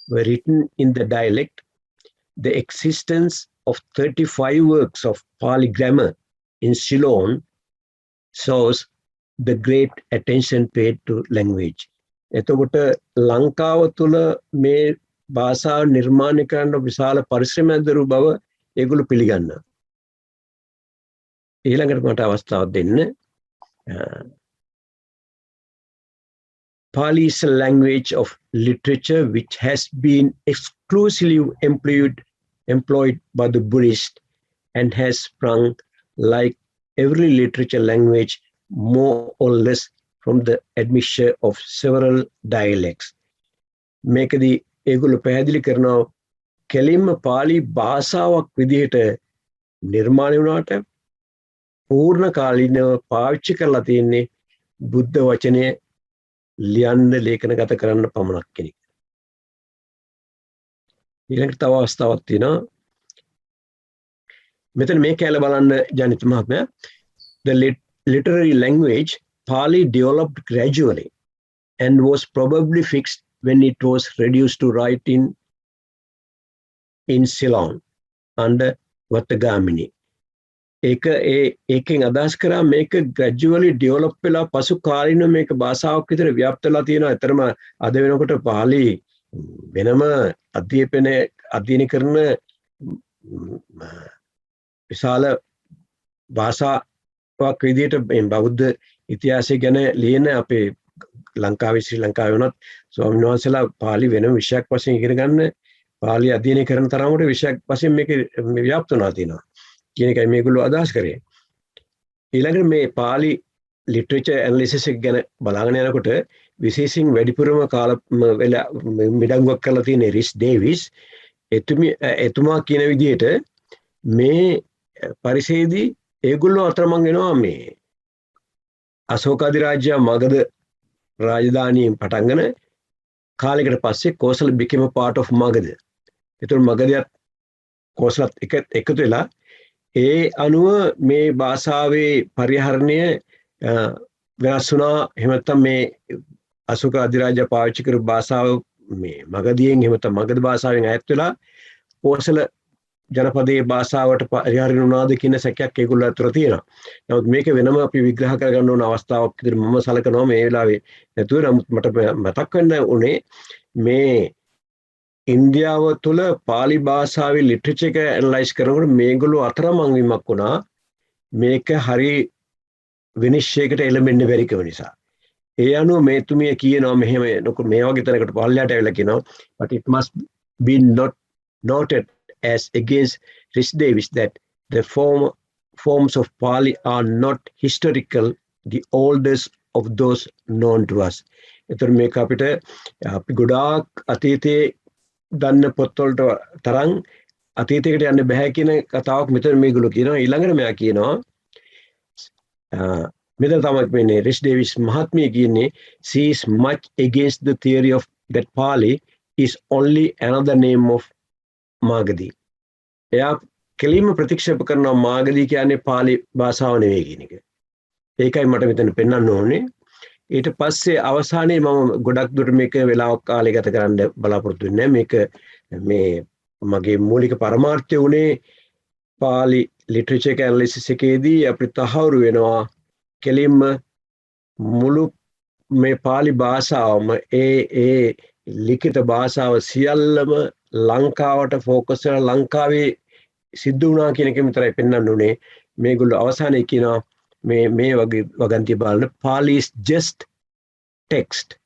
were written in the dialect. The existence of 35 works of Pali grammar in Ceylon shows the great attention paid to language. එතකොට ලංකාව තුළ මේ භාෂාව නිර්මාණය කරන්න විශාල පරිශ්‍රමයක් දරු බව ඒගොල්ලෝ පිළිගන්නවා. ඊළඟට මට අවස්ථාවක් දෙන්න. Pali is a language of literature which has been exclusively employed by the Buddhists and has sprung, like every literature language, more or less from the admixture of several dialects. මේකදී ඒගොල්ලෝ පැහැදිලි කරනවා කෙලින්ම පාලි භාෂාවක් විදිහට නිර්මාණය වුණාට පූර්ණ කාලීනව පාවිච්චි කරලා තියෙන්නේ බුද්ධ වචනය ලියන්න ලේඛනගත කරන්න පමණක් කෙනෙක්. ඊළඟට තව අවස්ථාවක් තියෙනවා. මෙතන මේ කැල බලන්න ජනිත මහත්මයා. The literary language Pali developed gradually and was probably fixed when it was reduced to writing in Ceylon under Vatagamini. ඒකෙන් අදහස් කරා මේක gradually develop වෙලා පසු කාලිනව මේක භාෂාවක් විතර ව්‍යාප්ත වෙලා තියෙනවා. ඇත්තටම අද වෙනකොට පාලි වෙනම අධ්‍යයනය කරන විශාල භාෂාවක් විදිහට බෞද්ධ ඉතිහාසය ගැන ලියන අපේ ලංකාවේ ශ්‍රී ලංකාවේ වුණත් ස්වාමීන් වහන්සේලා පාලි වෙනම විෂයක් වශයෙන් ඉගෙන ගන්න පාලි අධ්‍යයනය කරන තරමට විෂයක් වශයෙන් මේක ව්‍යාප්ත වෙනවා තියෙනවා කියන එකයි මේගොල්ලෝ අදහස් කරේ. ඊළඟට මේ පාලි ලිටරේචර් ඇනලිසිස් එක ගැන බලාගෙන යනකොට විශේෂයෙන් වැඩිපුරම කාල වෙලා මිඩංගුවක් කරලා තියෙන රිස් ඩේවිස් එතුමා කියන විදිහට මේ පරිසරයේදී ඒගොල්ලෝ අතරමං වෙනවා මේ අශෝක අධිරාජ්‍ය මගධ රාජධානියෙන් පටන් ගන්න කාලයකට පස්සේ Kosala became a part of Magadha. ඒතකොට මගධයත් කෝසලත් එකතු වෙලා ඒ අනුව මේ භාෂාවේ පරිහරණය වෙනස් වුණා. එහෙම නැත්නම් මේ අශෝක අධිරාජ්‍ය පාවිච්චි කරපු භාෂාව මේ මගධයෙන් එහෙම නැත්නම් මගධ භාෂාවෙන් ඈත් වෙලා කෝසල ජනපදයේ භාෂාවට පරිහරණය වුණාද කියන සැකයක් ඒගොල්ලෝ අතර තියෙනවා. නමුත් මේක වෙනම අපි විග්‍රහ කරගන්න ඕන අවස්ථාවක් විදිහට මම සලකනවා මේ වෙලාවේ. නැතුව නමුත් මට මතක් වෙන්න උනේ මේ ඉන්දියාව තුළ පාලි භාෂාවේ ලිටරේචර් එක ඇනලයිස් කරනකොට මේගොල්ලෝ අතරමං වීමක් වුණා. මේක හරි විනිශ්චයකට එළඹෙන්න බැරිකම නිසා. ඒ අනුව මේතුමිය කියනවා මෙහෙම මේ වගේ තැනකට පල්ලයට ඇවිල්ලා කියනවා but it must be noted as against Rhys Davies that the forms of Pali are not historical, the oldest of those known to us. එතකොට මේක අපිට අපි ගොඩාක් අතීතයේ දන්න පොත්වලට තරම් අතීතයකට යන්න බෑ කියන කතාවක් මෙතන මේගොල්ලෝ කියනවා. ඊළඟට මෙයා කියනවා මෙතන තමයි මේ රිස් ඩේවිස් මහත්මිය කියන්නේ she is much against the theory of that Pali is only another name of Magadhi. එයා කෙලින්ම ප්‍රතික්ෂේප කරනවා මාගධි කියන්නේ පාලි භාෂාව නෙවෙයි කියන එක. ඒකයි මට මෙතන පෙන්වන්න ඕනේ. ඊට පස්සේ අවසානයේ මම ගොඩක් දුරට මේක වෙලාවක් කාලය ගත කරන්න බලාපොරොත්තු වෙන්නේ මේක මේ මගේ මූලික පරමාර්ථය උනේ පාලි ලිටරේචර් ඇනලිසිස් එකේදී අපිට තහවුරු වෙනවා කෙලින්ම මුළු මේ පාලි භාෂාවම ඒ ලිඛිත භාෂාව සියල්ලම ලංකාවට ફોකස් කරලා ලංකාවේ සිද්ධ වුණා කියන එක විතරයි පෙන්වන්න උනේ. මේගොල්ලෝ අවසානයේ කියනවා මේ වගේ වගන්තිය බලන Pali is just text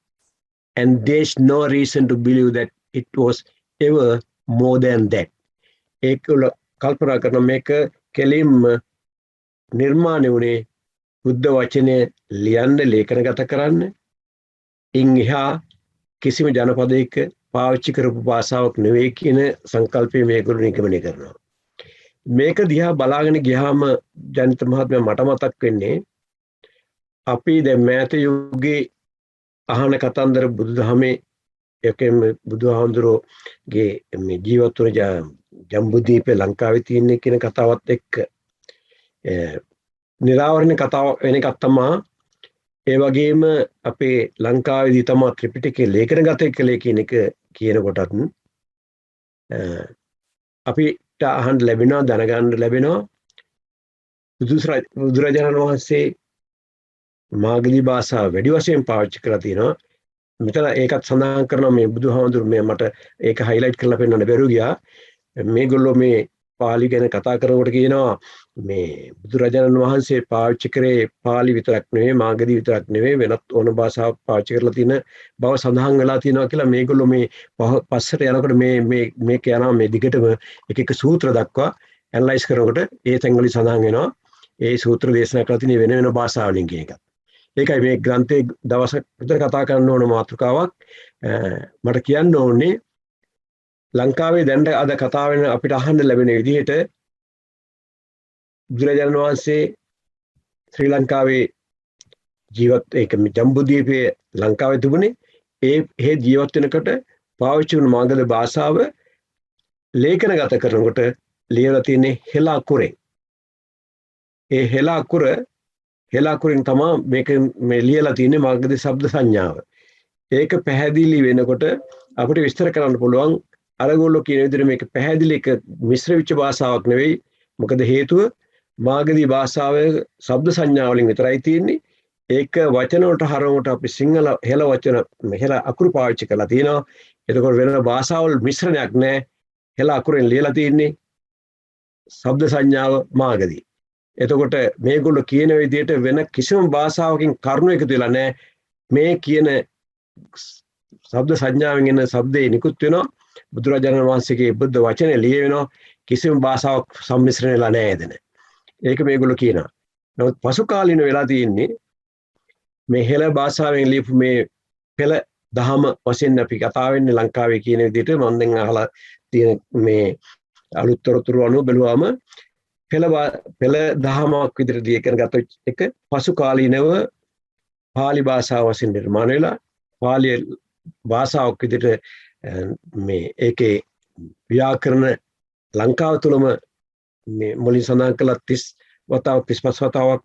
and there's no reason to believe that it was ever more than that. ඒකල කල්පනා කරන මේක කෙලින්ම නිර්මාණය වුණේ බුද්ධ වචනේ ලියන්න ලේඛනගත කරන්න ඉන් එහා කිසිම ජනපදයක පාවිච්චි කරපු භාෂාවක් නෙවෙයි කියන සංකල්පය මේගොල්ලෝ නිගමනය කරනවා. මේක දිහා බලාගෙන ගියාම ජනිත මහත්මයා මට මතක් වෙන්නේ අපි දැන් මෑත යුගයේ අහන කතන්දර බුදුදහමේ එකෙන් බුදුහාමුදුරුවෝගේ මේ ජීවත් වුණ ජම්බුද්වීපේ ලංකාවේ තියෙන කියන කතාවත් එක්ක නිරාවරණ කතාව වෙන එකක් තමයි. ඒ වගේම අපේ ලංකාවේදී තමයි ත්‍රිපිටකයේ ලේඛනගත කළේ කියන එක කියන කොටත් අපිට අහන්න ලැබෙනවා දැනගන්න ලැබෙනවා බුදුරජාණන් වහන්සේ මාගධි භාෂාව වැඩි වශයෙන් පාවිච්චි කරලා තියෙනවා. මෙතන ඒකත් සඳහන් කරනවා මේ බුදුහාමුදුරු මේ මට ඒක highlight කරලා පෙන්නන්න බැරුව ගියා. මේගොල්ලෝ මේ පාලි ගැන කතා කරනකොට කියනවා මේ බුදුරජාණන් වහන්සේ පාවිච්චි කරේ පාලි විතරක් නෙවෙයි මාගධී විතරක් නෙවෙයි වෙනත් ඕන භාෂාවක් පාවිච්චි කරලා තියෙන බව සඳහන් වෙලා තියෙනවා කියලා මේගොල්ලෝ මේ පස්සට යනකොට මේක යනවා මේ දිගටම එක සූත්‍ර දක්වා ඇනලයිස් කරනකොට ඒ තැන්වල සඳහන් වෙනවා ඒ සූත්‍ර දේශනා කරලා තියෙන වෙන භාෂාවලින් කියන එක. ඒකයි මේ ග්‍රන්ථයේ දවසක් විතර කතා කරන්න ඕන මාතෘකාවක්. මට කියන්න ඕනේ ලංකාවේ දැන් අද කතා වෙන අපිට අහන්න ලැබෙන විදිහට බුදුරජාණන් වහන්සේ ශ්‍රී ලංකාවේ ජීවත් ඒක ජම්බුද්වීපයේ ලංකාවේ තිබුණේ ඒ ජීවත් වෙනකොට පාවිච්චි වුණු මාගධ භාෂාව ලේඛනගත කරනකොට ලියලා තියෙන්නේ හෙළ අකුරෙන්. ඒ හෙළ අකුරෙන් තමයි මේක මේ ලියලා තියෙන්නේ මාගධ ශබ්ද සංඥාව. ඒක පැහැදිලි වෙනකොට අපිට විස්තර කරන්න පුළුවන් අරගොල්ලෝ කියන විදිහට මේක පැහැදිලි එක මිශ්‍ර වෙච්ච භාෂාවක් නෙවෙයි. මොකද හේතුව මාගධී භාෂාවේ ශබ්ද සංඥා වලින් විතරයි තියෙන්නේ. ඒක වචන වලට හරවනකොට අපි සිංහල හෙළ වචන හෙළ අකුරු පාවිච්චි කරලා තියෙනවා. එතකොට වෙන භාෂාවල් මිශ්‍රණයක් නැහැ. හෙළ අකුරෙන් ලියලා තියෙන්නේ ශබ්ද සංඥාව මාගධී. එතකොට මේගොල්ලෝ කියන විදිහට වෙන කිසිම භාෂාවකින් කරුණු එකතු වෙලා නැහැ. මේ කියන ශබ්ද සංඥාවෙන් එන ශබ්දේ නිකුත් වෙනවා. බුදුරජාණන් වහන්සේගේ බුද්ධ වචනේ ලිය වෙනවා. කිසිම භාෂාවක් සම්මිශ්‍රණ වෙලා නැහැ එතන. ඒක මේගොල්ලෝ කියනවා. නමුත් පසු කාලින වෙලා තියෙන්නේ මේ හෙළ භාෂාවෙන් ලියපු මේ පෙළ දහම වශයෙන් අපි කතා වෙන්නේ ලංකාවේ කියන විදිහට මම දැන් අහලා තියෙන මේ අලුත් තොරතුරු අනුව බැලුවාම පෙළ දහමක් විදිහට දීකන ගත එක පසු කාලීනව පාලි භාෂාව වශයෙන් නිර්මාණය වෙලා පාලි භාෂාවක් විදිහට මේ ඒකේ ව්‍යාකරණ ලංකාව තුළම මේ මුලින් සඳහන් කළ 30 වතාවක් 35 වතාවක්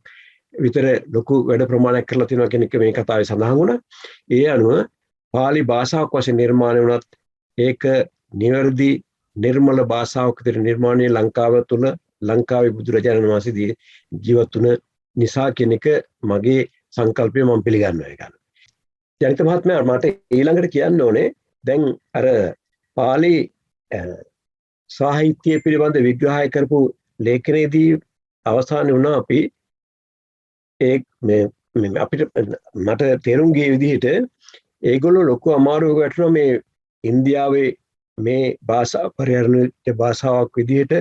විතර ලොකු වැඩ ප්‍රමාණයක් කරලා තියෙනවා කියන එක මේ කතාවේ සඳහන් වුණා. ඒ අනුව පාලි භාෂාවක් වශයෙන් නිර්මාණය වුණත් ඒක නිවැරදි නිර්මල භාෂාවක් විදිහට නිර්මාණය ලංකාව තුළ ලංකාවේ බුදුරජාණන් වහන්සේ ජීවත් වුණ නිසා කියන එක මගේ සංකල්පය මම පිළිගන්නවා ඒක. ජනිත මහත්මයා මට ඊළඟට කියන්න ඕනේ දැන් අර පාලි සාහිත්‍ය පිළිබඳ විග්‍රහය කරපු ලේඛනයේදී අවසානයේ වුණා අපි අපිට මට තේරුම් ගිය විදිහට ඒගොල්ලෝ ලොකු අමාරුවක වැටුණා මේ ඉන්දියාවේ මේ භාෂා පරිහරණය භාෂාවක් විදිහට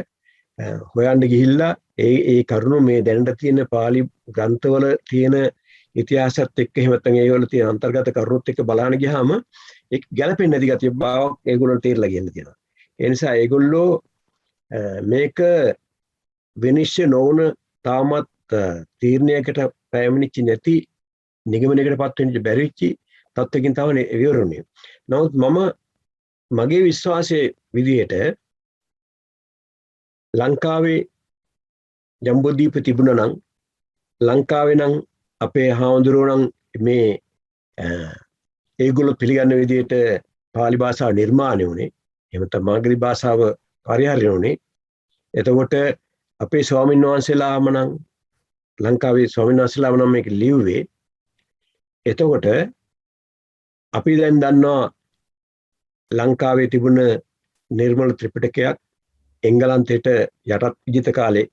හොයන්න ගිහිල්ලා ඒ කරුණු මේ දැනට තියෙන පාලි ග්‍රන්ථවල තියෙන ඉතිහාසත් එක්ක එහෙම නැත්නම් ඒවල තියෙන අන්තර්ගත කරුණුත් එක්ක බලන්න ගියාම ඒක ගැලපෙන්නේ නැති ගතිය බවක් ඒගොල්ලෝ තේරලා ගියලා තියෙනවා. ඒ නිසා ඒගොල්ලෝ මේක විනිශ්චය නොවන තාමත් තීරණයකට පැමිණිච්ච නැති නිගමනයකටපත් වෙන්න බැරිච්ච තත්ත්වකින් තමයි විවරණය. නමුත් මගේ විශ්වාසයේ විදිහට ලංකාවේ ජම්බුද්වීප තිබුණා නම් ලංකාවේ නම් අපේ හාමුදුරුවෝ නම් මේ ඒගොල්ලෝ පිළිගන්න විදිහට පාලි භාෂාව නිර්මාණය වුණේ. එහෙම නැත්නම් මාගධී භාෂාව පරිහරණය වුණේ. එතකොට අපේ ස්වාමීන් වහන්සේලාම නම් ලංකාවේ ස්වාමීන් වහන්සේලාම නම් මේක ලිව්වේ. එතකොට අපි දැන් දන්නවා ලංකාවේ තිබුණ නිර්මල ත්‍රිපිටකයක් එංගලන්තයට යටත් විජිත කාලේ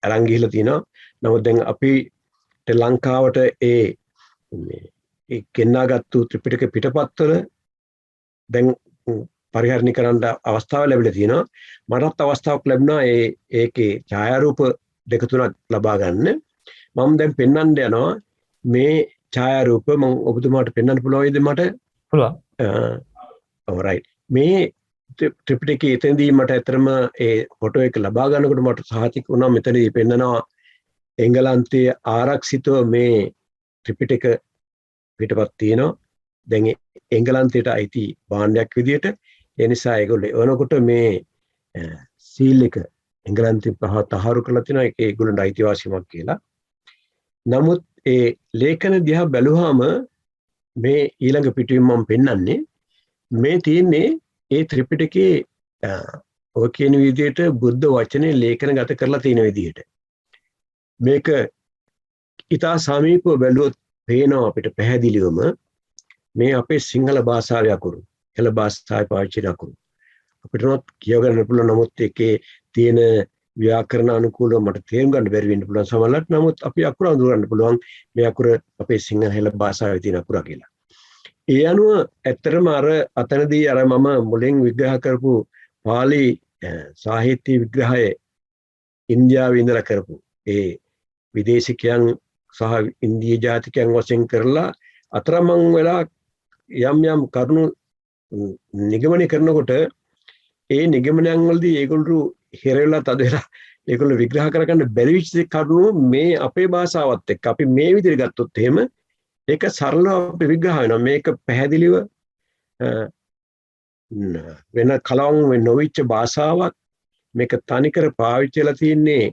අරන් ගිහිලා තිනවා. නමුත් දැන් අපිට ලංකාවට ඒ ගෙන්නාගත්තු ත්‍රිපිටක පිටපත්වල දැන් පරිහරණය කරන්න අවස්ථාව ලැබිලා තියෙනවා. මටත් අවස්ථාවක් ලැබුණා ඒකේ ඡායාරූප දෙක තුනක් ලබා ගන්න. මම දැන් පෙන්වන්න යනවා මේ ඡායාරූප මම ඔබතුමාට පෙන්වන්න පුළුවන්ද මට? පුළුවන්. alright. මේ ත්‍රිපිටකයේ එතනදී මට ඇත්තටම ඒ ෆොටෝ එක ලබා ගන්නකොට මට සහතික වුණා මෙතනදී පෙන්නනවා එංගලන්තයේ ආරක්ෂිතව මේ ත්‍රිපිටක පිටපත් තියෙනවා. දැන් එංගලන්තයට අයිති භාණ්ඩයක් විදියට ඒ නිසා ඒගොල්ලෝ එවනකොට මේ සීල් එක එංගලන්තයෙන් තහවුරු කරලා තිනවා ඒගොල්ලන්ට අයිතිවාසිකමක් කියලා. නමුත් ඒ ලේඛන දිහා බැලුවාම මේ ඊළඟ පිටුවෙන් මම පෙන්වන්නේ මේ තියෙන්නේ ඒ ත්‍රිපිටකයේ ඔය කියන විදිහට බුද්ධ වචනේ ලේඛනගත කරලා තියෙන විදිහට. මේක ඊට සමීපව බැලුවොත් පේනවා අපිට පැහැදිලිවම මේ අපේ සිංහල භාෂාවේ අකුරු හෙළ භාෂාවේ පාවිච්චි කරන අකුරු අපිට උනත් කියව ගන්න පුළුවන් නමුත් ඒකේ තියෙන ව්‍යාකරණ අනුකූලව මට තේරුම් ගන්න බැරි වෙන්න පුළුවන් සමහරවිට නමුත් අපි අකුර අඳුරන්න පුළුවන් මේ අකුර අපේ සිංහල භාෂාවේ තියෙන අකුර කියලා. ඒ අනුව ඇත්තටම අර අතනදී අර මම මුලින් විග්‍රහ කරපු පාලි සාහිත්‍ය විග්‍රහයේ ඉන්දියාවේ ඉඳලා කරපු ඒ විදේශිකයන් සහ ඉන්දිය ජාතිකයන් වශයෙන් කරලා අතරමං වෙලා යම් කරුණු නිගමනය කරනකොට ඒ නිගමනයන් වලදී ඒගොල්ලෝ හිරෙලා තද වෙලා ඒගොල්ලෝ විග්‍රහ කරගන්න බැරි වෙච්ච කරුණු මේ අපේ භාෂාවත් එක්ක අපි මේ විදිහට ගත්තොත් එහෙම ඒක සරලව අපි විග්‍රහ වෙනවා මේක පැහැදිලිව වෙන කලවම් නොවිච්ච භාෂාවක් මේක තනිකර පාවිච්චි කරලා තියෙන්නේ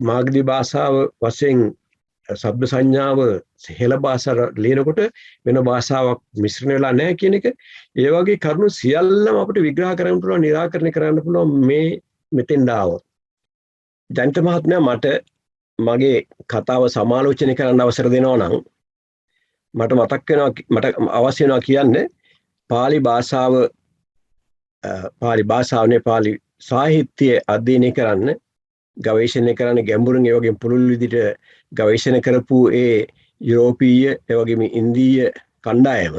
මාගධි භාෂාව වශයෙන් ශබ්ද සංඥාව හෙළ භාෂාවට ලියනකොට වෙන භාෂාවක් මිශ්‍රණ වෙලා නැහැ කියන එක ඒ වගේ කරුණු සියල්ලම අපිට විග්‍රහ කරන්න පුළුවන් निराකරණය කරන්න පුළුවන් මේ මෙතෙන් ආවොත් ජනිත මහත්මයා මට මගේ කතාව සමාලෝචනය කරන්න අවසර දෙනවා නම් මට මතක් වෙනවා මට අවශ්‍ය වෙනවා කියන්නේ පාලි භාෂාවනේ පාලි සාහිත්‍ය අධ්‍යයනය කරන්න ගවේෂණය කරන්න ගැඹුරින් ඒ වගේම පුළුල් විදිහට ගවේෂණය කරපු ඒ යුරෝපීය ඒ වගේම ඉන්දීය කණ්ඩායම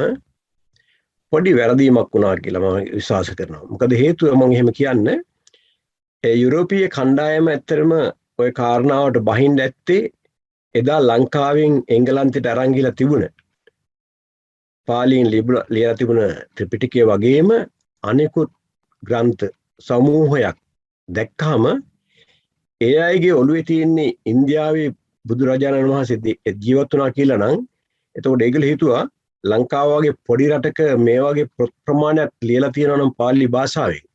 පොඩි වැරදීමක් වුණා කියලා මම විශ්වාස කරනවා. මොකද හේතුව මම එහෙම කියන්නේ ඒ යුරෝපීය කණ්ඩායම ඇත්තටම ওই කාරණාවට බහින්න ඇත්තේ එදා ලංකාවෙන් එංගලන්තයට අරන් ගිහලා තිබුණ පාලියෙන් ලියලා තිබුණ ත්‍රිපිටකය වගේම අනෙකුත් ග්‍රන්ථ සමූහයක් දැක්කම ඒ අයගේ ඔළුවේ තියෙන්නේ ඉන්දියාවේ බුදුරජාණන් වහන්සේ ජීවත් වුණා කියලා නම් එතකොට ඒගොල්ලෝ හිතුවා ලංකාව වගේ පොඩි රටක මේ වගේ ප්‍රමාණයක් ලියලා තියෙනවා නම් පාලි භාෂාවෙන්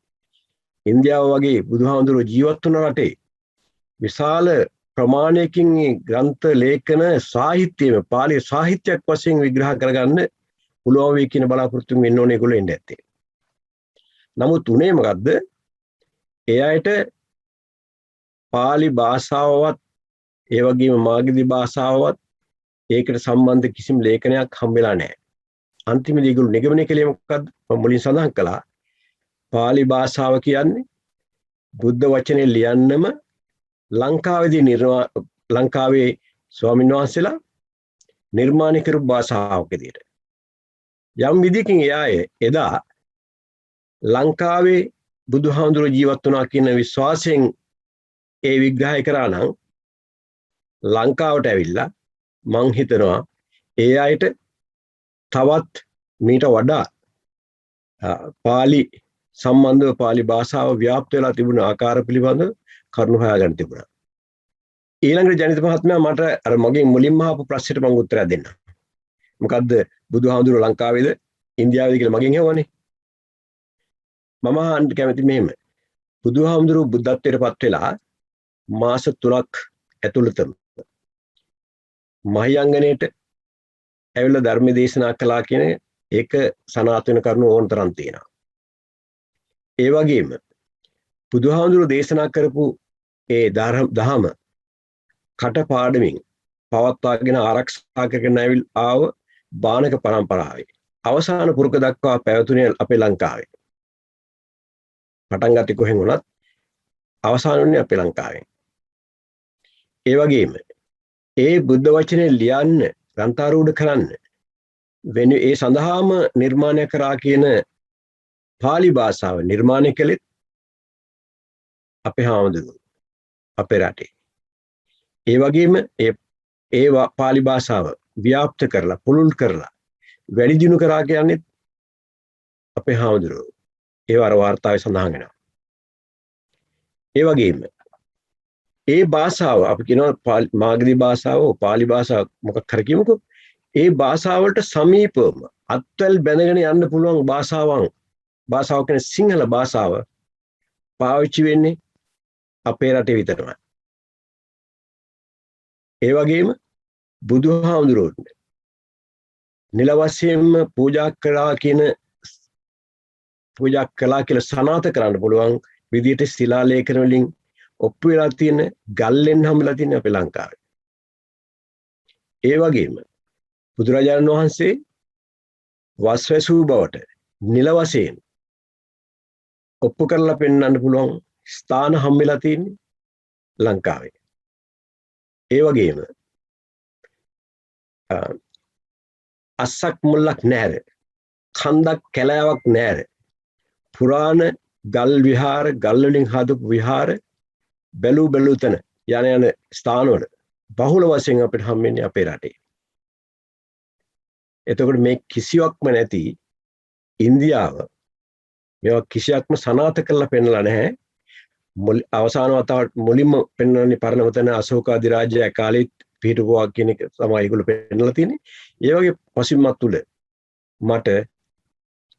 ඉන්දියාව වගේ බුදුහාමුදුරුවෝ ජීවත් වුණ රටේ විශාල ප්‍රමාණයකින් ග්‍රන්ථ ලේඛන සාහිත්‍යම පාලි සාහිත්‍යයක් වශයෙන් විග්‍රහ කරගන්න පුළුවන් වෙයි කියන බලාපොරොත්තුෙන් වෙන්න ඕනේ ඒගොල්ලෝ එන්නේ ඇත්තේ. නමුත් උනේ මොකද්ද? ඒ අයට පාලි භාෂාවවත් ඒ වගේම මාගධි භාෂාවවත් ඒකට සම්බන්ධ කිසිම ලේඛනයක් හම්බෙලා නැහැ. අන්තිමේදී ඒගොල්ලෝ නිගමනය කළේ මොකද්ද? මම මුලින් සඳහන් කළා. පාලි භාෂාව කියන්නේ බුද්ධ වචනේ ලියන්නම ලංකාවේදී ලංකාවේ ස්වාමීන් වහන්සේලා නිර්මාණය කරපු භාෂාවක් විදියට. යම් විදිහකින් එදා ලංකාවේ බුදුහාමුදුරුවෝ ජීවත් වුණා කියන විශ්වාසයෙන් ඒ විග්‍රහය කරා නම් ලංකාවට ඇවිල්ලා මං හිතනවා ඒ අයට තවත් මීට වඩා පාලි සම්බන්ධව පාලි භාෂාව ව්‍යාප්ත වෙලා තිබුණ ආකාර පිළිබඳව කරුණු හොයාගන්න තිබුණා. ඊළඟට ජනිත මහත්මයා මට අර මගෙන් මුලින්ම අහපු ප්‍රශ්නෙට මම උත්තරයක් දෙන්න. මොකද්ද බුදුහාමුදුරුවෝ ලංකාවේද ඉන්දියාවේද කියලා මගෙන් අහුවනේ. මම අහන්න කැමති මෙහෙම. බුදුහාමුදුරුවෝ බුද්ධත්වයට පත් වෙලා මාස 3ක් ඇතුළතම මහියංගනේට ඇවිල්ලා ධර්ම දේශනා කළා කියන ඒක සනාථ වෙන කරුණු ඕන තරම් තියෙනවා. ඒ වගේම බුදුහාමුදුරුවෝ දේශනා කරපු ඒ දහම කටපාඩමින් පවත්වාගෙන ආරක්ෂා කරගෙන ආව බානක පරම්පරාවේ අවසාන පුරුක දක්වා පැවතුනේ අපේ ලංකාවේ. පටන් ගත්තේ කොහෙන් වුණත් අවසාන වුණේ අපේ ලංකාවෙන්. ඒ වගේම ඒ බුද්ධ වචනේ ලියන්න ග්‍රන්ථාරූඪ කරන්න වෙන ඒ සඳහාම නිර්මාණය කරා කියන පාලි භාෂාව නිර්මාණය කළෙත් අපේ හාමුදුරුවෝ අපේ රටේ. ඒ වගේම ඒ පාලි භාෂාව ව්‍යාප්ත කරලා පුළුල් කරලා වැඩි දියුණු කරා කියන්නේ අපේ හාමුදුරුවෝ. ඒව අර වාර්තාවේ සඳහන් වෙනවා. ඒ වගේම ඒ භාෂාව අපි කියනවා මාගධි භාෂාව, පාලි භාෂාව මොකක් හරි කියමුකෝ. ඒ භාෂාවලට සමීපවම අත්වල බැඳගෙන යන්න පුළුවන් භාෂාව කියන්නේ සිංහල භාෂාව පාවිච්චි වෙන්නේ අපේ රටේ විතරමයි. ඒ වගේම බුදුහාමුදුරුවෝ නිල වශයෙන්ම පූජා කළා කියලා සනාථ කරන්න පුළුවන් විදිහට ශිලා ලේඛන වලින් ඔප්පු වෙලා තියෙන ගල්ලෙන් හම්බලා තියෙන අපේ ලංකාවේ. ඒ වගේම බුදුරජාණන් වහන්සේ වස්වැසූ බවට නිල වශයෙන් ඔප්පු කරලා පෙන්වන්න පුළුවන් ස්ථාන හම්බෙලා තියෙන්නේ ලංකාවේ. ඒ වගේම අස්සක් මුල්ලක් නැර, කන්දක් කැලෑවක් නැර, පුරාණ ගල් විහාර, ගල් වලින් හදපු විහාර බැලූ තැන යන ස්ථානවල බහුල වශයෙන් අපිට හම්බෙන්නේ අපේ රටේ. එතකොට මේ කිසිවක්ම නැති ඉන්දියාව මේවා කිසියක්ම සනාථ කරලා පෙන්නලා නැහැ. අවසාන වතාවට මුලින්ම පෙන්වන්නේ පරණම තැන අශෝක අධිරාජ්‍ය කාලෙත් පිහිටුවා කියන එක තමයි ඒගොල්ලෝ පෙන්නලා තියෙන්නේ. ඒ වගේ පසුබිමක් තුල මට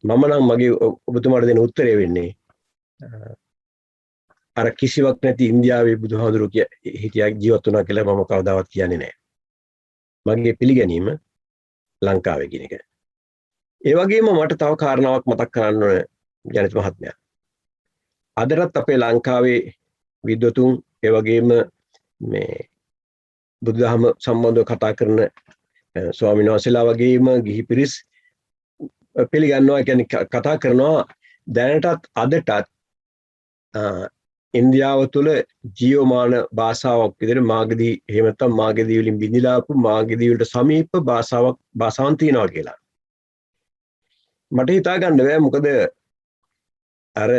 මම නම් මගේ ඔබතුමාට දෙන උත්තරය වෙන්නේ අර කිසිවක් නැති ඉන්දියාවේ බුදුහාමුදුරුවෝ හිටියා ජීවත් වුණා කියලා මම කවදාවත් කියන්නේ නැහැ. මගේ පිළිගැනීම ලංකාවේ කියන එක. ඒ වගේම මට තව කාරණාවක් මතක් කරන්න ඕන ජනිත මහත්මයා. අදටත් අපේ ලංකාවේ විද්වතුන් ඒ වගේම මේ බුදුදහම සම්බන්ධව කතා කරන ස්වාමීන් වහන්සේලා වගේම ගිහි පිරිස් පිළිගන්නවා, කියන්නේ කතා කරනවා දැනටත් අදටත් ඉන්දියාව තුළ ජීවමාන භාෂාවක් විදිහට මාගදී එහෙම නැත්නම් මාගදී වලින් බිඳිලා ආපු මාගදී වලට සමීප භාෂාවන් තියෙනවා කියලා. මට හිතා ගන්න බෑ, මොකද අර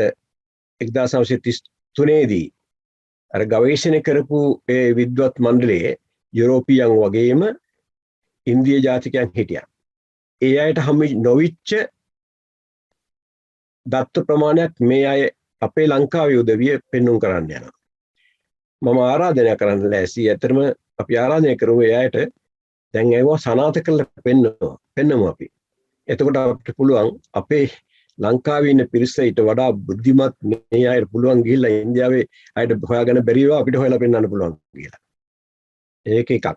1933 දී අර ගවේෂණය කරපු ඒ විද්වත් මණ්ඩලයේ යුරෝපියන් වගේම ඉන්දිය ජාතිකයන් හිටියා. ඒ අයට හම් නොවිච්ච දත්ත ප්‍රමාණයක් මේ අය අපේ ලංකාවේ උදවිය පෙන්눔 කරන්න යනවා. මම ආරාධනය කරන්න ලෑස්ති. ඇත්තටම අපි ආරාධනය කරමු ඒ අයට දැන් ඒවා සනාථ කරලා පෙන්නමු අපි. එතකොට අපිට පුළුවන් අපේ ලංකාවේ ඉන්න පිරිස ඊට වඩා බුද්ධිමත් මේ අයට පුළුවන් ගිහිල්ලා ඉන්දියාවේ අයට හොයාගෙන බැරි ඒවා අපිට හොයලා පෙන්නන්න පුළුවන් කියලා. ඒක එකක්.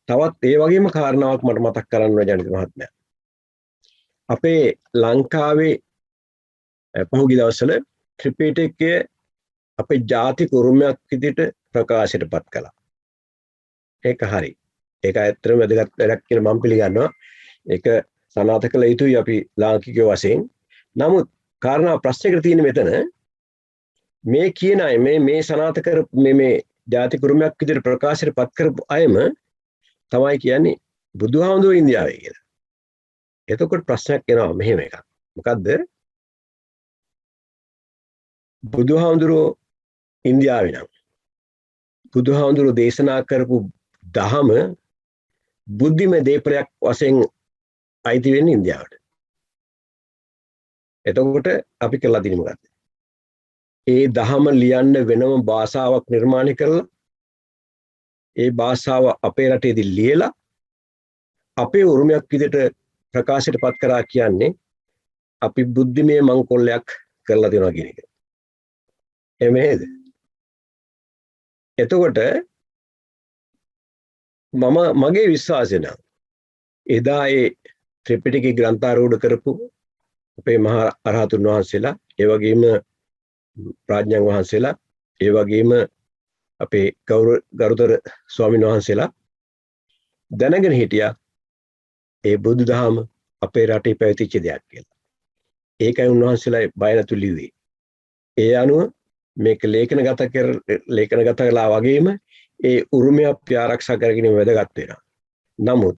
තවත් ඒ වගේම කාරණාවක් මට මතක් කරන්න ජනිත මහත්මයා. අපේ ලංකාවේ පහුගිය දවස්වල ත්‍රිපිටකය අපේ ජාතික උරුමයක් විදිහට ප්‍රකාශයටපත් කළා. ඒක හරි. ඒක ඇත්තටම වැදගත් වැඩක් කියලා මම පිළිගන්නවා. ඒක සනාථ කළ යුතුයි අපි ලාංකිකයෝ වශයෙන්. නමුත් කාරණා ප්‍රශ්නයකට තියෙන මෙතන මේ කියන අය මේ සනාථ කර මේ ජාතික උරුමයක් විදිහට ප්‍රකාශයටපත් කරපු අයම තමයි කියන්නේ බුදුහාමුදුරුවෝ ඉන්දියාවේ කියලා. එතකොට ප්‍රශ්නයක් එනවා මෙහෙම එකක්. මොකද්ද? බුදුහාමුදුරුවෝ ඉන්දියාවේ නම් බුදුහාමුදුරුවෝ දේශනා කරපු දහම බුද්ධිමය දේපලයක් වශයෙන් අයිති වෙන්නේ ඉන්දියාවට. එතකොට අපි කළා දිනු මොකද්ද? ඒ දහම ලියන්න වෙනම භාෂාවක් නිර්මාණය කරලා ඒ භාෂාව අපේ රටේදී ලියලා අපේ උරුමයක් විදිහට ප්‍රකාශයටපත් කරා කියන්නේ අපි බුද්ධිමය මංකොල්ලයක් කරලා තියෙනවා කියන එක. එමේද? එතකොට මගේ විශ්වාසය නම් එදා ඒ ත්‍රිපිටකේ ග්‍රන්ථාරූඪ කරපු අපේ මහා අරහතුන් වහන්සේලා, ඒ වගේම ප්‍රඥාන් වහන්සේලා, ඒ වගේම අපේ ගරුතර ස්වාමීන් වහන්සේලා දැනගෙන හිටියා ඒ බුදුදහම අපේ රටේ පැවතිච්ච දෙයක් කියලා. ඒකයි උන්වහන්සේලා බය නැතු ලිව්වේ. ඒ අනුව මේක ලේඛනගත කළා වගේම ඒ උරුමය අපි ආරක්ෂා කරගෙන වැදගත් වෙනවා. නමුත්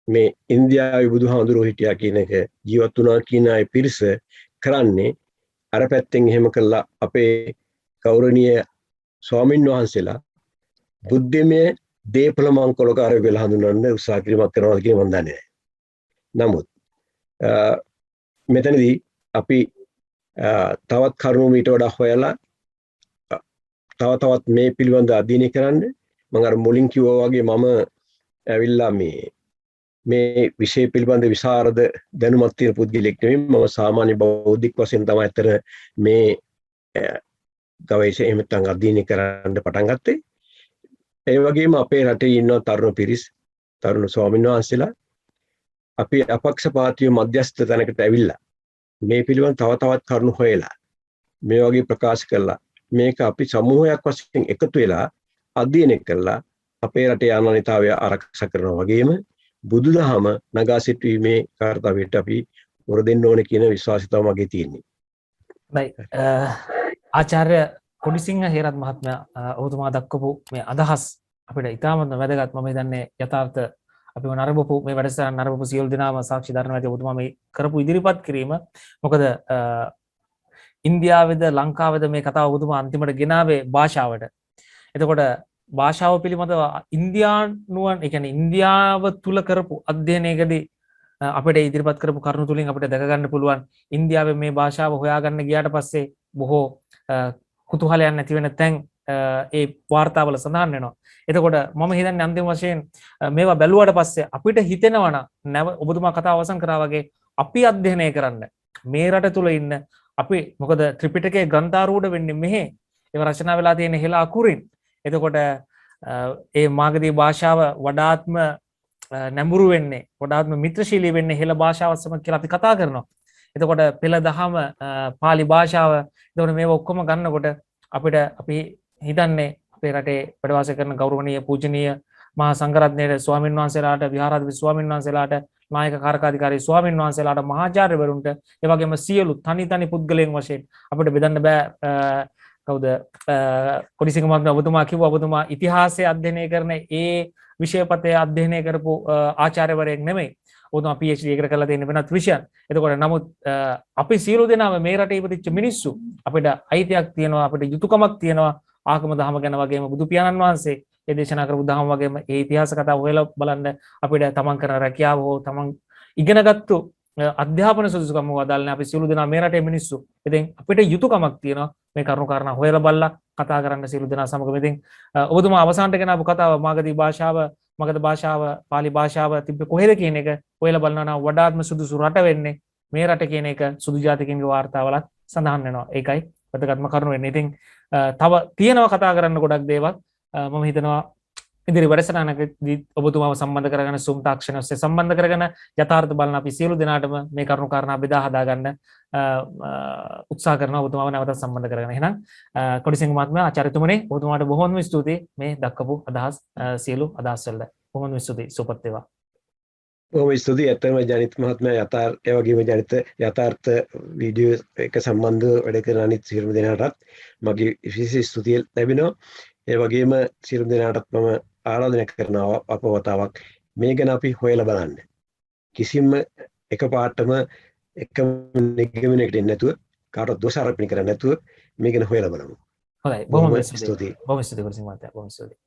මේ ඉන්දියාවේ බුදුහාමුදුරුවෝ හිටියා කියන එක ජීවත් වුණා කියන අය පිරිස කරන්නේ අර පැත්තෙන් එහෙම කළා අපේ ගෞරවනීය ස්වාමීන් වහන්සේලා බුද්ධිමය දේපල මංකොලකාරය කියලා හඳුන්වන්න උත්සාහ කිරීමක් කරනවා කියන මම දන්නේ නැහැ. නමුත් මෙතනදී අපි තවත් කරුණු මීට වඩා හොයලා තවත් මේ පිළිබඳ අධ්‍යයනය කරන්න මම අර මුලින් කිව්වා වගේ මම ඇවිල්ලා මේ විෂය පිළිබඳ විශාරද දැනුමක් තියෙන පුද්ගලෙක් නෙවෙයි. මම සාමාන්‍ය බෞද්ධික වශයෙන් තමයි අතර මේ ගවේෂණය එහෙම නැත්නම් අධ්‍යයනය කරන්න පටන් ගත්තේ. ඒ වගේම අපේ රටේ ඉන්න තරුණ පිරිස්, තරුණ ස්වාමීන් වහන්සේලා අපි අපක්ෂපාතීව මධ්‍යස්ථ තැනකට ඇවිල්ලා මේ පිළිබඳ තවත් කරුණු හොයලා මේ වගේ ප්‍රකාශ කළා. මේක අපි සමූහයක් වශයෙන් එකතු වෙලා අධ්‍යයනය කළා අපේ රටේ ආනන්‍යතාවය ආරක්ෂා කරනවා වගේම බුදුදහම නගා සිටුවීමේ කාර්යයට අපි උර දෙන්න ඕනේ කියන විශ්වාසය තමයි මගේ තියෙන්නේ. ආචාර්ය කොඩිසිංහ හේරත් මහත්මයා ඔබතුමා දක්වපු මේ අදහස් අපිට ඉතාමත් වැදගත්. මම හිතන්නේ යථාර්ථ අපි නරඹපු මේ වැඩසටහන නරඹපු සියලු දෙනාම සාක්ෂි දරනවා ඇති ඔබතුමා මේ කරපු ඉදිරිපත් කිරීම. මොකද ඉන්දියාවේද ලංකාවේද මේ කතාව ඔබතුමා අන්තිමට ගෙනාවේ භාෂාවට. එතකොට භාෂාව පිළිබඳව ඉන්දියානුවන් ඒ කියන්නේ ඉන්දියාව තුල කරපු අධ්‍යයනයකදී අපිට ඉදිරිපත් කරපු කරුණු තුලින් අපිට දැක ගන්න පුළුවන් ඉන්දියාවේ මේ භාෂාව හොයාගන්න ගියාට පස්සේ බොහෝ කුතුහලයක් නැති වෙන තැන් ඒ වාර්තාවල සඳහන් වෙනවා. එතකොට මම හිතන්නේ අන්තිම වශයෙන් මේවා බැලුවාට පස්සේ අපිට හිතෙනවා නම් ඔබතුමා කතාව අවසන් කරා වගේ අපි අධ්‍යයනය කරන්න මේ රට තුල ඉන්න අපි මොකද ත්‍රිපිටකයේ ග්‍රන්ථාරූඪ වෙන්නේ මෙහි ඒව රචනා වෙලා තියෙන හෙළ අකුරින්. එතකොට ඒ මාගදී භාෂාව වඩාත්ම නැඹුරු වෙන්නේ වඩාත්ම මිත්‍රශීලී වෙන්නේ හෙළ භාෂාවත් සමග කියලා අපි කතා කරනවා. එතකොට පෙළ දහම පාලි භාෂාව එතකොට මේව ඔක්කොම ගන්නකොට අපිට අපි හිතන්නේ අපේ රටේ වැඩ වාසය කරන ගෞරවනීය පූජනීය මහා සංඝරත්නයේ ස්වාමින් වහන්සේලාට විහාරාධිපති ස්වාමින් වහන්සේලාට නායක කාර්කාධිකාරී ස්වාමින් වහන්සේලාට මහාචාර්යවරුන්ට ඒ වගේම සියලු තනි පුද්ගලයන් වශයෙන් අපිට බෙදන්න බෑ. කවුද කොඩිසිංහ මහත්මයා ඔබතුමා කිව්වා ඔබතුමා ඉතිහාසය අධ්‍යයනය කරන ඒ විෂයපතේ අධ්‍යයනය කරපු ආචාර්යවරයෙක් නෙමෙයි. ඔබතුමා PhD එකකට කරලා තියෙන වෙනත් විෂයක්. එතකොට නමුත් අපි සියලු දෙනාම මේ රටේ ඉපදිච්ච මිනිස්සු අපිට අයිතියක් තියෙනවා අපිට යුතුයකමක් තියෙනවා ආගම දහම ගැන වගේම බුදු පියාණන් වහන්සේ ඒ දේශනා කරපු දහම වගේම ඒ ඉතිහාස කතා හොයලා බලන්න අපිට තමන් කරන රැකියාව හෝ තමන් ඉගෙනගත්තු අධ්‍යාපන සුදුසුකම් වදාළනේ අපි සියලු දෙනා මේ රටේ මිනිස්සු. ඉතින් අපිට යුතුයකමක් තියෙනවා මේ කරුණු කාරණා හොයලා බලලා කතා කරන්න සියලු දෙනා සමග. ඉතින් ඔබතුමා අවසානට ගෙනාවු කතාව මාගදී භාෂාව මගධ භාෂාව පාලි භාෂාව තිබ්බේ කොහෙද කියන එක හොයලා බලනවා නම් වඩාත්ම සුදුසු රට වෙන්නේ මේ රට කියන එක සුදු ජාතිකින්ගේ වාර්තාවලත් සඳහන් වෙනවා. ඒකයි වැදගත්ම කරුණ වෙන්නේ. ඉතින් තව තියෙනවා කතා කරන්න ගොඩක් දේවල්. මම හිතනවා ඉදිරි වැඩසටහනකදී ඔබතුමාව සම්බන්ධ කරගෙන සූම් තාක්ෂණය ඔස්සේ සම්බන්ධ කරගෙන යථාර්ථ බලන අපි සියලු දෙනාටම මේ කරුණු කාරණා බෙදා හදා ගන්න උත්සාහ කරනවා ඔබතුමාව නැවතත් සම්බන්ධ කරගෙන. එහෙනම් කොඩිසිංහ මහත්මයා ආචාර්යතුමනි ඔබතුමාට බොහොම ස්තුතියි මේ දක්වපු අදහස් සියලු අදහස් වලට. බොහොම ස්තුතියි. සුවපත් වේවා. බොහොම ස්තුතියි. ඇත්තම ජනිත් මහත්මයා ඒ වගේම ජනිත යථාර්ථ වීඩියෝ එක සම්බන්ධව වැඩ කරන අනිත් සියලුම දෙනාටත් මගේ විශේෂ ස්තුතිය ලැබෙනවා. ඒ වගේම සියලුම දෙනාටත් මම ආරාධනා කරනවා අපවතාවක් මේ ගැන අපි හොයලා බලන්න. කිසිම එකපාරටම එකම නිගමනයකට එන්නේ නැතුව කාටවත් දොස් ආරෝපණය කරන්නේ නැතුව මේ ගැන හොයලා බලමු. හොඳයි. බොහොම ස්තුතියි. බොහොම ස්තුතියි කොඩිසිංහ මහත්තයා. බොහොම ස්තුතියි.